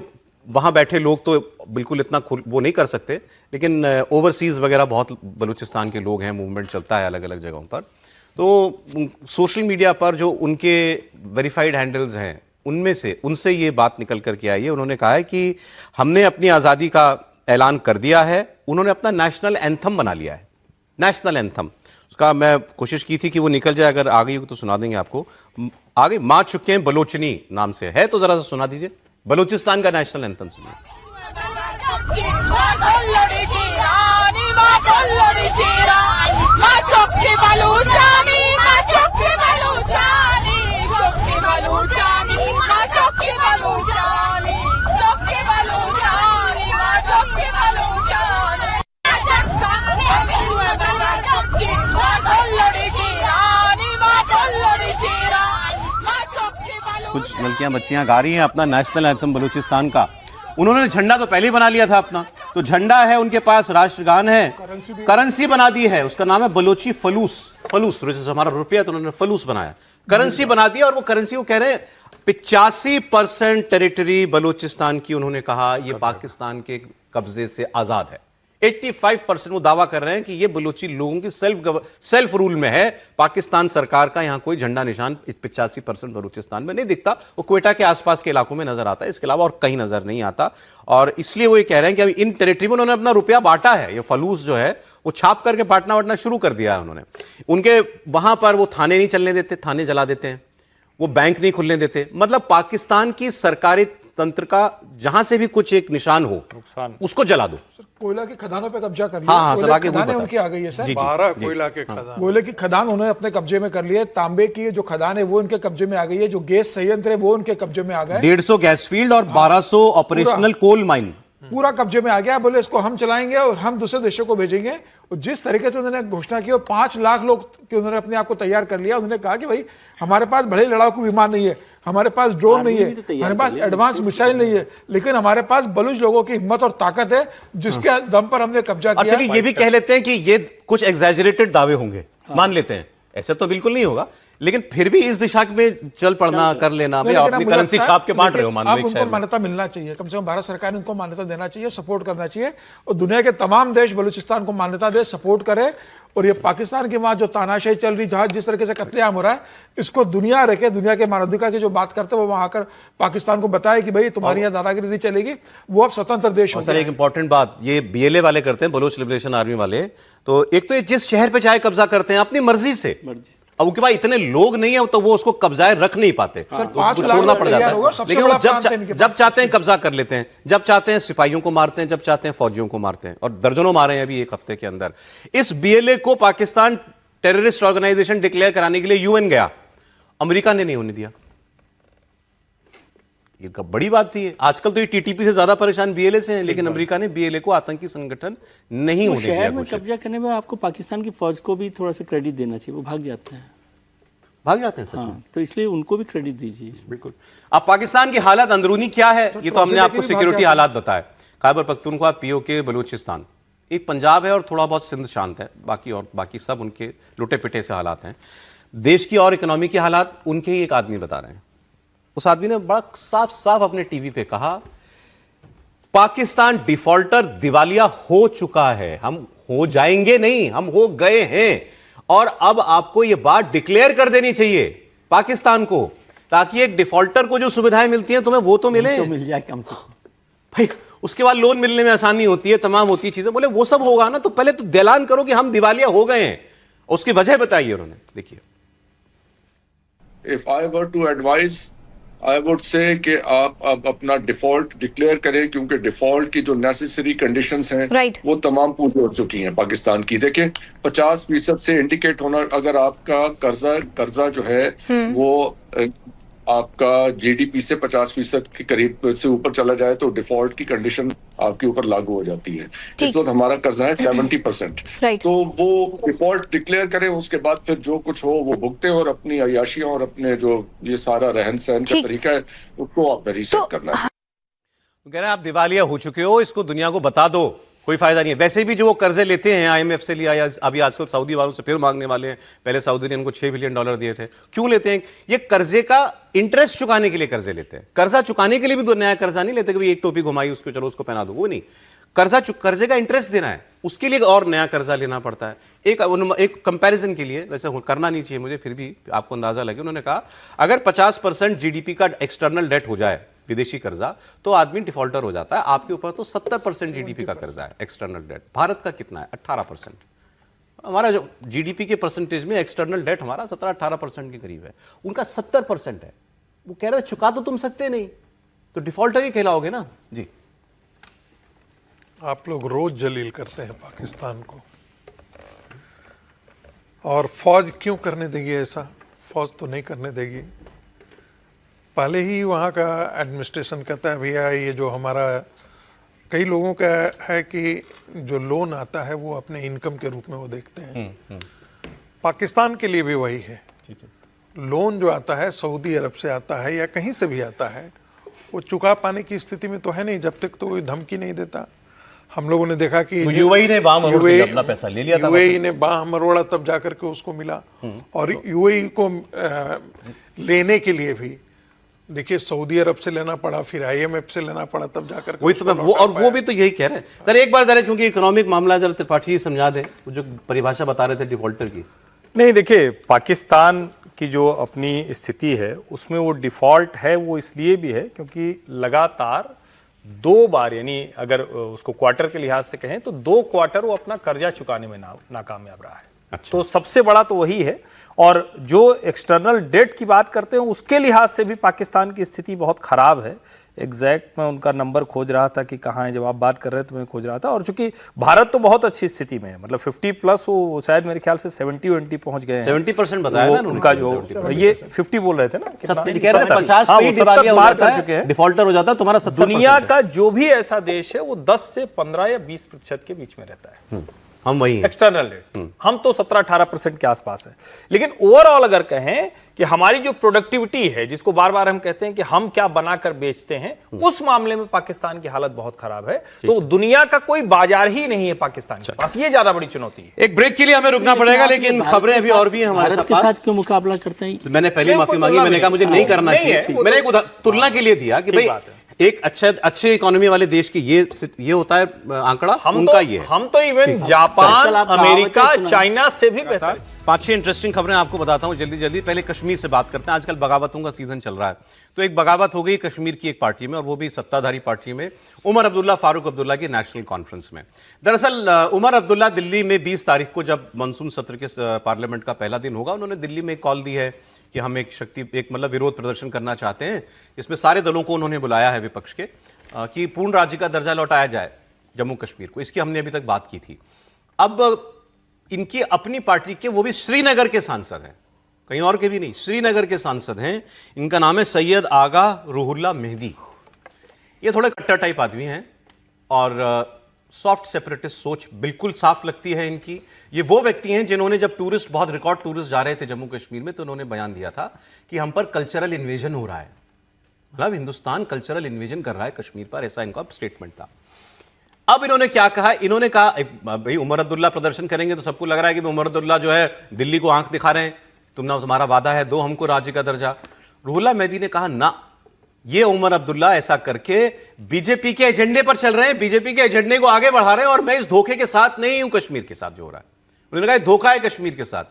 वहाँ बैठे लोग तो बिल्कुल इतना वो नहीं कर सकते, लेकिन ओवरसीज वगैरह बहुत बलूचिस्तान के लोग हैं, मूवमेंट चलता है अलग अलग जगहों पर। तो सोशल मीडिया पर जो उनके वेरीफाइड हैंडल्स हैं उनमें से उनसे ये बात निकल कर के आई है। उन्होंने कहा है कि हमने अपनी आज़ादी का ऐलान कर दिया है। उन्होंने अपना नेशनल एंथम बना लिया है, नेशनल एंथम। उसका मैं कोशिश की थी कि वो निकल जाए, अगर आ गई हो तो सुना देंगे आपको। आ गई, माँ चुके हैं बलोचनी नाम से है, तो जरा सा सुना दीजिए बलूचिस्तान का नेशनल एंथम सुनिए। कुछ लड़कियां बच्चियां गा रही हैं अपना नेशनल एंथम बलूचिस्तान का। उन्होंने झंडा तो पहले ही बना लिया था अपना, तो झंडा है उनके पास, राष्ट्रगान है, करेंसी बना दी है, उसका नाम है बलोची फलूस। फलूस जैसे हमारा रुपया, तो उन्होंने फलूस बनाया, करेंसी बना दिया। और वो करेंसी वो कह रहे हैं 85% टेरिटरी बलूचिस्तान की, उन्होंने कहा ये पाकिस्तान के कब्जे से आजाद है। 85% वो दावा कर रहे हैं कि ये बलूची लोगों की सेल्फ रूल में है। पाकिस्तान सरकार का यहां कोई झंडा निशान 85% बलूचिस्तान में नहीं दिखता। वो क्वेटा के आसपास के इलाकों में नजर आता है, इसके अलावा और कहीं नजर नहीं आता। और इसलिए वो ये कह रहे हैं कि अभी इन टेरिटरी में उन्होंने अपना रुपया बांटा है। ये फलूस जो है वो छाप करके बांटना वाटना शुरू कर दिया है उन्होंने। उनके वहां पर वो थाने नहीं चलने देते, थाने जला देते हैं, वो बैंक नहीं खुलने देते। मतलब पाकिस्तान की सरकारी तंत्र का जहां से भी कुछ एक निशान हो उसको जला दो। कोयला की खदानों पे कब्जा कर लिया। हाँ, सर, आगे खदानें उनकी आ गई है सर। 12 कोयला के खदान, कोयले की खदान उन्होंने अपने कब्जे में कर लिए। तांबे की जो खदान है वो उनके कब्जे में आ गई है। जो गैस संयंत्र है वो उनके कब्जे में आ गए। 150 गैस फील्ड और 1200 ऑपरेशनल कोल माइन पूरा कब्जे में आ गया। बोले इसको हम चलाएंगे और हम दूसरे देशों को भेजेंगे। और जिस तरीके से उन्होंने घोषणा की, और 5 लाख लोग के उन्होंने अपने आप को तैयार कर लिया। उन्होंने कहा कि भाई हमारे पास बड़े लड़ाकू विमान नहीं है, हमारे पास ड्रोन नहीं है, हमारे पास एडवांस मिसाइल नहीं है, लेकिन हमारे पास बलूच लोगों की हिम्मत और ताकत है जिसके दम पर हमने कब्जा किया। चलिए ये भी कह लेते हैं कि ये कुछ एग्जैजरेटेड दावे होंगे, मान लेते हैं, ऐसा तो बिल्कुल नहीं होगा, लेकिन फिर भी इस दिशा में चल पड़ना, कर लेना। भाई अपनी करेंसी छाप के बांट रहे हो, मान लो उनको मान्यता मिलना चाहिए, कम से कम भारत सरकार ने उनको मान्यता देना चाहिए, सपोर्ट करना चाहिए। और दुनिया के तमाम देश बलूचिस्तान को मान्यता दे, सपोर्ट करे। और ये पाकिस्तान के वहां जो तानाशाही चल रही, जहां जिस तरीके से कत्लेआम हो रहा है, इसको दुनिया रखे, दुनिया के मानवाधिकार की जो बात करते हैं वो वहां आकर पाकिस्तान को बताए कि भाई तुम्हारी यहाँ दादागिरी नहीं चलेगी, वो अब स्वतंत्र देश हो। एक इंपॉर्टेंट बात, ये BLA वाले करते हैं, बलोच लिबरेशन आर्मी वाले, तो एक तो ये जिस शहर पे चाहे कब्जा करते हैं अपनी मर्जी से। अब उनके पास इतने लोग नहीं है तो वो उसको कब्जाए रख नहीं पाते, तो छोड़ना पड़ जाता है। लेकिन वो जब चाहते हैं कब्जा कर लेते हैं, जब चाहते हैं सिपाहियों को मारते हैं, जब चाहते हैं फौजियों को मारते हैं, और दर्जनों मारे हैं अभी एक हफ्ते के अंदर। इस BLA को पाकिस्तान टेररिस्ट ऑर्गेनाइजेशन डिक्लेयर कराने के लिए UN गया, अमेरिका ने नहीं होने दिया। ये बड़ी बात थी। आजकल तो ये TTP से ज्यादा परेशान BLA से हैं, लेकिन अमेरिका ने BLA को आतंकी संगठन नहीं होने दिया। शहर में कब्जा करने में आपको पाकिस्तान की फौज को भी थोड़ा सा क्रेडिट देना चाहिए, वो भाग जाते हैं सच में। तो इसलिए उनको भी क्रेडिट दीजिए। बिल्कुल। अब पाकिस्तान की हालत अंदरूनी क्या है, ये तो हमने आपको सिक्योरिटी हालात बताए। खैबर पख्तूनख्वा, POK, बलूचिस्तान, एक पंजाब है और थोड़ा बहुत सिंध शांत है, बाकी सब उनके लुटे पिटे से हालात हैं। देश की और इकोनॉमी के हालात उनके ही एक आदमी बता रहे हैं। उस आदमी ने बड़ा साफ साफ अपने टीवी पे कहा, पाकिस्तान डिफॉल्टर, दिवालिया हो चुका है, हम हो जाएंगे नहीं, हम हो गए हैं। और अब आपको यह बात डिक्लेयर कर देनी चाहिए पाकिस्तान को, ताकि एक डिफॉल्टर को जो सुविधाएं मिलती हैं तुम्हें वो तो मिले, तो मिल जाए कम से कम। भाई उसके बाद लोन मिलने में आसानी होती है, तमाम होती है चीजें। बोले वो सब होगा ना, तो पहले तो ऐलान करो कि हम दिवालिया हो गए हैं, उसकी वजह बताइए उन्होंने। देखिए, if I were to advise, I would say कि आप अब अपना डिफॉल्ट डिक्लेयर करें, क्योंकि डिफॉल्ट की जो नेसेसरी कंडीशंस हैं वो तमाम पूरी हो चुकी हैं पाकिस्तान की। देखें 50% से इंडिकेट होना, अगर आपका कर्जा जो है वो आपका GDP से 50% के करीब से ऊपर चला जाए तो डिफॉल्ट की कंडीशन आपके ऊपर लागू हो जाती है। इस वक्त हमारा कर्जा है 70%, तो वो डिफॉल्ट डिक्लेयर करें, उसके बाद फिर जो कुछ हो वो भुगते और अपनी अयाशियां और अपने जो ये सारा रहन सहन का तरीका है उसको आपने रीसेट करना है। तो कह रहे हैं आप दिवालिया हो चुके हो, इसको दुनिया को बता दो कोई फायदा नहीं है। वैसे भी जो वो कर्जे लेते हैं IMF से लिया या अभी आजकल सऊदी वालों से फिर मांगने वाले हैं, पहले सऊदी ने उनको $6 बिलियन दिए थे। क्यों लेते हैं? ये कर्जे का इंटरेस्ट चुकाने के लिए कर्जे लेते हैं। कर्जा चुकाने के लिए भी तो नया कर्जा नहीं लेते कि एक टोपी घुमाई उसको चलो उसको पहना दो, वो नहीं। कर्जे का इंटरेस्ट देना है, उसके लिए और नया कर्जा लेना पड़ता है। एक कंपैरिजन के लिए, वैसे करना नहीं चाहिए मुझे, फिर भी आपको अंदाजा लगे, उन्होंने कहा अगर 50% GDP का एक्सटर्नल डेट हो जाए, विदेशी कर्जा, तो आदमी डिफॉल्टर हो जाता है। आपके ऊपर तो 70% GDP का कर्जा है एक्सटर्नल डेट। भारत का कितना है? 18%। हमारा जो GDP के परसेंटेज में एक्सटर्नल डेट हमारा 17-18% के करीब है, उनका 70% है। वो कह रहे चुका तो तुम सकते नहीं, तो डिफॉल्टर ही कहलाओगे ना जी। आप लोग रोज जलील करते हैं पाकिस्तान को, और फौज क्यों करने देगी ऐसा? फौज तो नहीं करने देगी। पहले ही वहाँ का एडमिनिस्ट्रेशन कहता है भैया ये जो हमारा कई लोगों का है कि जो लोन आता है वो अपने इनकम के रूप में वो देखते हैं। पाकिस्तान के लिए भी वही है। लोन जो आता है सऊदी अरब से आता है या कहीं से भी आता है, वो चुका पाने की स्थिति में तो है नहीं जब तक तो कोई धमकी नहीं देता। हम लोगों ने देखा कि UAE ने बाम मरोड़ा अपना पैसा ले लिया था। UAE ने बाम मरोड़ा तब जाकर के उसको मिला, और UAE को लेने के लिए भी देखिए सऊदी अरब से लेना पड़ा, फिर IMF से लेना पड़ा, तब जाकर वही तो वो भी तो यही कह रहे हैं सर। एक बार जरा क्योंकि इकोनॉमिक मामला जरा त्रिपाठी समझा दें, जो परिभाषा बता रहे थे डिफॉल्टर की। नहीं, देखिए पाकिस्तान की जो अपनी स्थिति है उसमें वो डिफॉल्ट है, वो इसलिए भी है क्योंकि लगातार 2 बार, यानी अगर उसको क्वार्टर के लिहाज से कहें तो 2 क्वार्टर वो अपना कर्जा चुकाने में नाकामयाब रहा है। अच्छा। तो सबसे बड़ा तो वही है। और जो एक्सटर्नल डेट की बात करते हैं उसके लिहाज से भी पाकिस्तान की स्थिति बहुत खराब है। एग्जैक्ट मैं उनका नंबर खोज रहा था कि कहाँ है, जब आप बात कर रहे थे तो मैं खोज रहा था। और चूंकि भारत तो बहुत अच्छी स्थिति में है, मतलब 50+, वो शायद मेरे ख्याल से 70-20 पहुंच गए हैं। 70% बताया ना उनका, जो ये 50 बोल रहे थे ना, 50 डिफॉल्टर हो जाता है तुम्हारा। दुनिया का जो भी ऐसा देश है वो 10 से 15 या 20% के बीच में रहता है। हम वही एक्सटर्नल रेट, हम तो 17-18% के आसपास है। लेकिन ओवरऑल अगर कहें कि हमारी जो प्रोडक्टिविटी है, जिसको बार बार हम कहते हैं कि हम क्या बनाकर बेचते हैं, उस मामले में पाकिस्तान की हालत बहुत खराब है। तो दुनिया का कोई बाजार ही नहीं है पाकिस्तान के पास, ये ज्यादा बड़ी चुनौती है। एक ब्रेक के लिए हमें रुकना पड़ेगा, लेकिन खबरें अभी और भी हैं हमारे साथ क्यों मुकाबला करते हैं? मैंने पहले माफी मांगी, मैंने कहा मुझे नहीं करना चाहिए। मैंने एक तुलना के लिए दिया कि भाई एक अच्छे इकोनॉमी वाले देश की ये होता है आंकड़ा, उनका ये है। हम तो इवन जापान, अमेरिका, चाइना से भी बेहतर। 5-6 इंटरेस्टिंग खबरें आपको बताता हूं जल्दी। पहले कश्मीर से बात करते हैं। आजकल बगावतों का सीजन चल रहा है, तो एक बगावत हो गई कश्मीर की एक पार्टी में, और वो भी सत्ताधारी पार्टी में, उमर अब्दुल्ला फारूक अब्दुल्ला की नेशनल कॉन्फ्रेंस में। दरअसल उमर अब्दुल्ला दिल्ली में 20 तारीख को, जब मानसून सत्र के पार्लियामेंट का पहला दिन होगा, उन्होंने दिल्ली में एक कॉल दी है कि हम एक मतलब विरोध प्रदर्शन करना चाहते हैं। इसमें सारे दलों को उन्होंने बुलाया है विपक्ष के, कि पूर्ण राज्य का दर्जा लौटाया जाए जम्मू कश्मीर को। इसकी हमने अभी तक बात की थी। अब इनकी अपनी पार्टी के, वो भी श्रीनगर के सांसद हैं, कहीं और के भी नहीं, श्रीनगर के सांसद हैं। इनका नाम है सैयद आगा रूहुल्ला मेहदी। ये थोड़े कट्टर टाइप आदमी हैं और सॉफ्ट सेपरेटिस्ट सोच बिल्कुल साफ लगती है इनकी। ये वो व्यक्ति हैं जिन्होंने, जब बहुत रिकॉर्ड टूरिस्ट जा रहे थे जम्मू कश्मीर में, तो उन्होंने बयान दिया था कि हम पर कल्चरल इन्वेजन हो रहा है, मतलब हिंदुस्तान कल्चरल इन्वेजन कर रहा है कश्मीर पर, ऐसा इनका स्टेटमेंट था। अब इन्होंने क्या कहा? इन्होंने कहा भाई उमर अब्दुल्ला प्रदर्शन करेंगे तो सबको लग रहा है कि उमर अब्दुल्ला जो है दिल्ली को आंख दिखा रहे हैं, तुम्हारा वादा है, दो हमको राज्य का दर्जा। रूहुल्ला मेहदी ने कहा ना, ये उमर अब्दुल्ला ऐसा करके बीजेपी के एजेंडे पर चल रहे हैं, बीजेपी के एजेंडे को आगे बढ़ा रहे हैं, और मैं इस धोखे के साथ नहीं हूं कश्मीर के साथ जो हो रहा है। उन्होंने कहा धोखा है कश्मीर के साथ।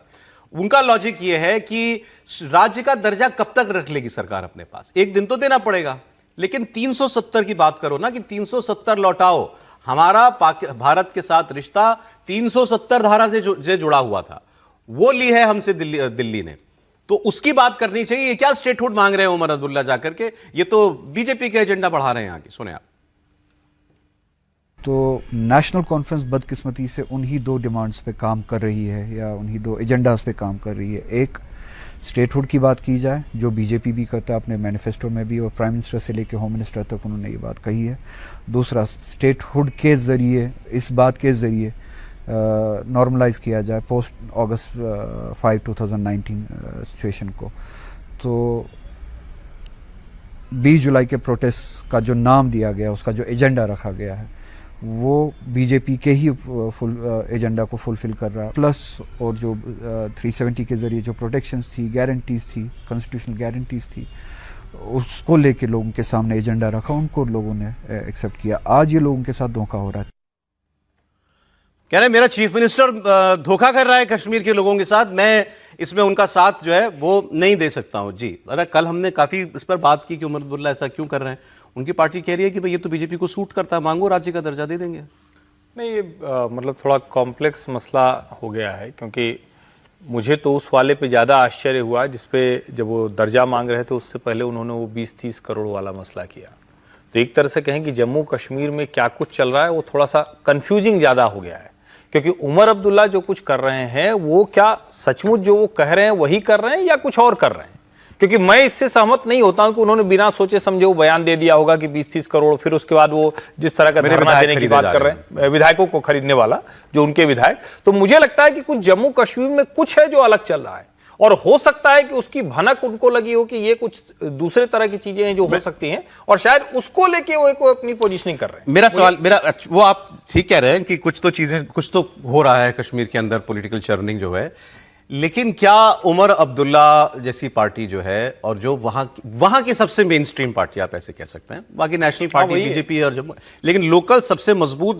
उनका लॉजिक ये है कि राज्य का दर्जा कब तक रख लेगी सरकार अपने पास, एक दिन तो देना पड़ेगा, लेकिन 370 की बात करो ना, कि 370 लौटाओ। हमारा भारत के साथ रिश्ता 370 धारा से जुड़ा हुआ था, वो ली है हमसे दिल्ली ने, तो उसकी बात करनी चाहिए। ये क्या स्टेटहुड मांग रहे हैं उमर अब्दुल्ला जाकर के? ये तो बीजेपी के एजेंडा बढ़ा रहे हैं आगे। सुने आप। तो नेशनल कॉन्फ्रेंस बदकिस्मती से उन्हीं 2 डिमांड्स पे काम कर रही है, या उन्हीं 2 एजेंडाज पे काम कर रही है। एक, स्टेटहुड की बात की जाए, जो बीजेपी भी करता है अपने मैनिफेस्टो में भी, और प्राइम मिनिस्टर से लेकर होम मिनिस्टर तक उन्होंने ये बात कही है। दूसरा, स्टेटहुड के ज़रिए, इस बात के ज़रिए नॉर्मलाइज किया जाए पोस्ट अगस्त 5, 2019 सिचुएशन को। तो 20 जुलाई के प्रोटेस्ट का जो नाम दिया गया, उसका जो एजेंडा रखा गया है, वो बीजेपी के ही फुल एजेंडा को फुलफिल कर रहा है। प्लस और जो 370 के जरिए जो प्रोटेक्शंस थी, गारंटीज थी, कॉन्स्टिट्यूशनल गारंटीज थी, उसको लेके लोगों के सामने एजेंडा रखा, उनको लोगों ने एक्सेप्ट किया। आज ये लोगों के साथ धोखा हो रहा है। कह रहे हैं मेरा चीफ मिनिस्टर धोखा कर रहा है कश्मीर के लोगों के साथ, मैं इसमें उनका साथ जो है वो नहीं दे सकता हूं। जी, अरे कल हमने काफी इस पर बात की कि उमर अब्दुल्ला ऐसा क्यों कर रहे हैं। उनकी पार्टी कह रही है कि भाई ये तो बीजेपी को सूट करता है, मांगो राज्य का दर्जा दे देंगे। नहीं, ये मतलब थोड़ा कॉम्प्लेक्स मसला हो गया है, क्योंकि मुझे तो उस वाले पे ज़्यादा आश्चर्य हुआ जिसपे जब वो दर्जा मांग रहे थे उससे पहले उन्होंने वो 20-30 करोड़ वाला मसला किया। तो एक तरह से कहें कि जम्मू कश्मीर में क्या कुछ चल रहा है वो थोड़ा सा कंफ्यूजिंग ज़्यादा हो गया है, क्योंकि उमर अब्दुल्ला जो कुछ कर रहे हैं वो क्या सचमुच जो वो कह रहे हैं वही कर रहे हैं या कुछ और कर रहे हैं। क्योंकि मैं इससे सहमत नहीं होता हूं कि उन्होंने बिना सोचे समझे वो बयान दे दिया होगा कि 20-30 करोड़, फिर उसके बाद वो जिस तरह का धरना देने की बात कर रहे हैं, विधायकों को खरीदने वाला जो उनके विधायक, तो मुझे लगता है कि कुछ जम्मू कश्मीर में कुछ है जो अलग चल रहा है, और हो सकता है कि उसकी भनक उनको लगी हो कि ये कुछ दूसरे तरह की चीजें हैं जो हो सकती हैं, और शायद उसको लेके वो अपनी पोजीशनिंग कर रहे हैं। मेरा सवाल, वो आप ठीक कह रहे हैं कि कुछ तो चीजें, कुछ तो हो रहा है कश्मीर के अंदर, पॉलिटिकल चर्निंग जो है, लेकिन क्या उमर अब्दुल्ला जैसी पार्टी जो है और जो वहां की सबसे मेन स्ट्रीम पार्टी आप ऐसे कह सकते हैं, बाकी नेशनल पार्टी बीजेपी और जम्मू, लेकिन लोकल सबसे मजबूत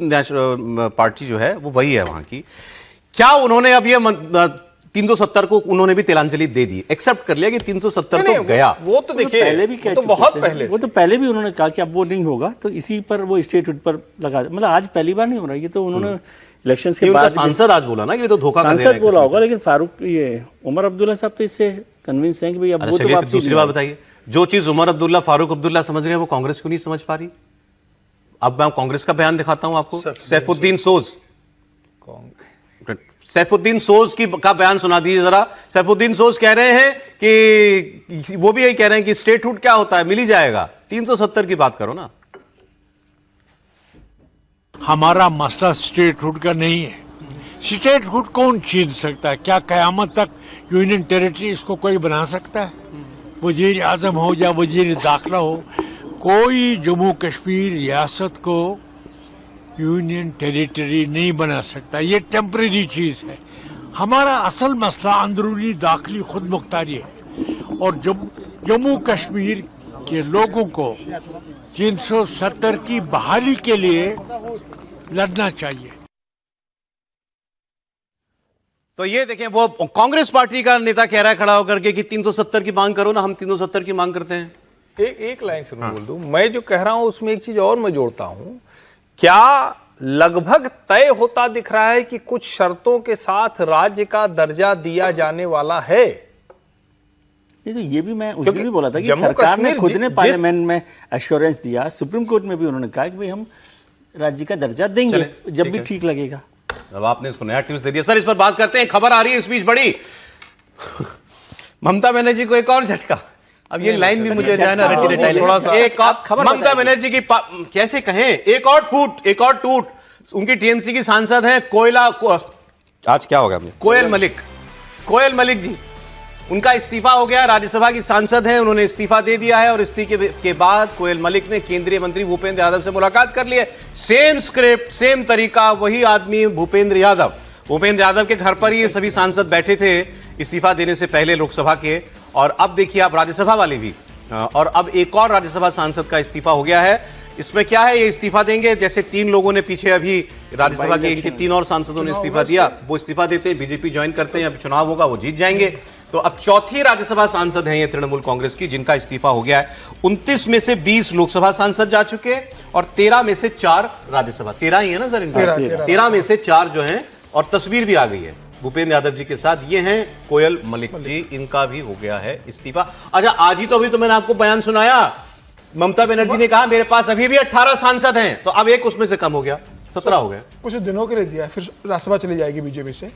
पार्टी जो है वो वही है वहां की, क्या उन्होंने अब ये 370 को उन्होंने भी तिलांजलि दे दी, एक्सेप्ट कर लिया कि 370 तो गया? वो तो देखिए पहले भी कह, तो बहुत पहले वो तो पहले भी उन्होंने कहा कि अब वो नहीं होगा, तो इसी पर वो स्टेटहुड पर लगा, मतलब आज पहली बार नहीं हो रहा, ये तो उन्होंने इलेक्शंस के बाद सांसद आज बोला ना कि ये तो धोखा कर रहे हैं, सांसद बोला होगा, लेकिन फारूक ये उमर अब्दुल्ला साहब तो इससे कन्विंस हैं कि भाई अब वो तो वापसी। दूसरी बात बताइए, जो चीज उमर अब्दुल्ला, फारूक अब्दुल्ला समझ रहे हैं वो कांग्रेस क्यों नहीं समझ पा रही? अब मैं कांग्रेस का बयान दिखाता हूं आपको, सैफुद्दीन सोज, सैफुद्दीन सोज का बयान सुना दीजिए जरा। सैफुद्दीन सोज कह रहे हैं कि वो भी यही कह रहे हैं कि स्टेटहुड क्या होता है, मिल ही जाएगा, 370 की बात करो ना। हमारा मसला स्टेटहुड का नहीं है। स्टेटहुड कौन छीन सकता है? क्या कयामत तक यूनियन टेरिटरी इसको कोई बना सकता है? वजीर आजम हो या वजीर दाखिला हो, कोई जम्मू कश्मीर रियासत को यूनियन टेरिटरी नहीं बना सकता। ये टेम्परेरी चीज है। हमारा असल मसला अंदरूनी दाखिली खुद मुख्तारी है, और जम्मू कश्मीर के लोगों को 370 की बहाली के लिए लड़ना चाहिए। तो ये देखें, वो कांग्रेस पार्टी का नेता कह रहा है खड़ा होकर के कि 370 की मांग करो ना, हम 370 की मांग करते हैं। एक लाइन से बोल दूं, मैं जो कह रहा हूं उसमें एक चीज और मैं जोड़ता हूं, क्या लगभग तय होता दिख रहा है कि कुछ शर्तों के साथ राज्य का दर्जा दिया जाने वाला है? तो ये भी मैं उस दिन भी बोला था कि सरकार ने खुद ने पार्लियामेंट में एश्योरेंस दिया, सुप्रीम कोर्ट में भी उन्होंने कहा कि भाई हम राज्य का दर्जा देंगे जब भी ठीक लगेगा। अब आपने इसको नया ट्विस्ट दे दिया। सर, इस पर बात करते हैं, खबर आ रही है इस बीच बड़ी, ममता बनर्जी को एक और झटका। अब ये लाइन भी मुझे जो है ना एक ममता बनर्जी की कैसे कहें, एक और टूट। उनकी टीएमसी की सांसद हैं आज क्या होगा कोयल मलिक जी, उनका इस्तीफा हो गया। राज्यसभा की सांसद हैं, उन्होंने इस्तीफा दे दिया है, और इस्तीफे के बाद कोयल मलिक ने केंद्रीय मंत्री भूपेंद्र यादव से मुलाकात कर ली है। सेम स्क्रिप्ट, सेम तरीका, वही आदमी भूपेंद्र यादव के घर पर ही ये सभी सांसद बैठे थे इस्तीफा देने से पहले लोकसभा के, और अब देखिए आप राज्यसभा वाले भी, और अब एक और राज्यसभा सांसद का इस्तीफा हो गया है। इसमें क्या है, ये इस्तीफा देंगे, जैसे 3 लोगों ने पीछे अभी राज्यसभा के इनके 3 और सांसदों ने इस्तीफा दिया, वो इस्तीफा देते हैं, बीजेपी ज्वाइन करते हैं, अब चुनाव होगा वो जीत जाएंगे। तो अब चौथी राज्यसभा सांसद हैं ये तृणमूल कांग्रेस की, जिनका इस्तीफा हो गया है। 29 में से 20 लोकसभा सांसद जा चुके हैं, और 13 में से 4 राज्यसभा, 13 ही है ना सर इनका, 13 में से 4 जो हैं, और तस्वीर भी आ गई है भूपेंद्र यादव जी के साथ, ये हैं कोयल मलिक जी, इनका भी हो गया है इस्तीफा। अच्छा, आज ही तो अभी तो मैंने आपको बयान सुनाया, ममता बनर्जी ने कहा मेरे पास अभी भी 18 सांसद हैं, तो अब एक उसमें से कम हो गया, 17 हो गए। कुछ दिनों के लिए दिया, फिर राज्यसभा चली जाएगी बीजेपी से,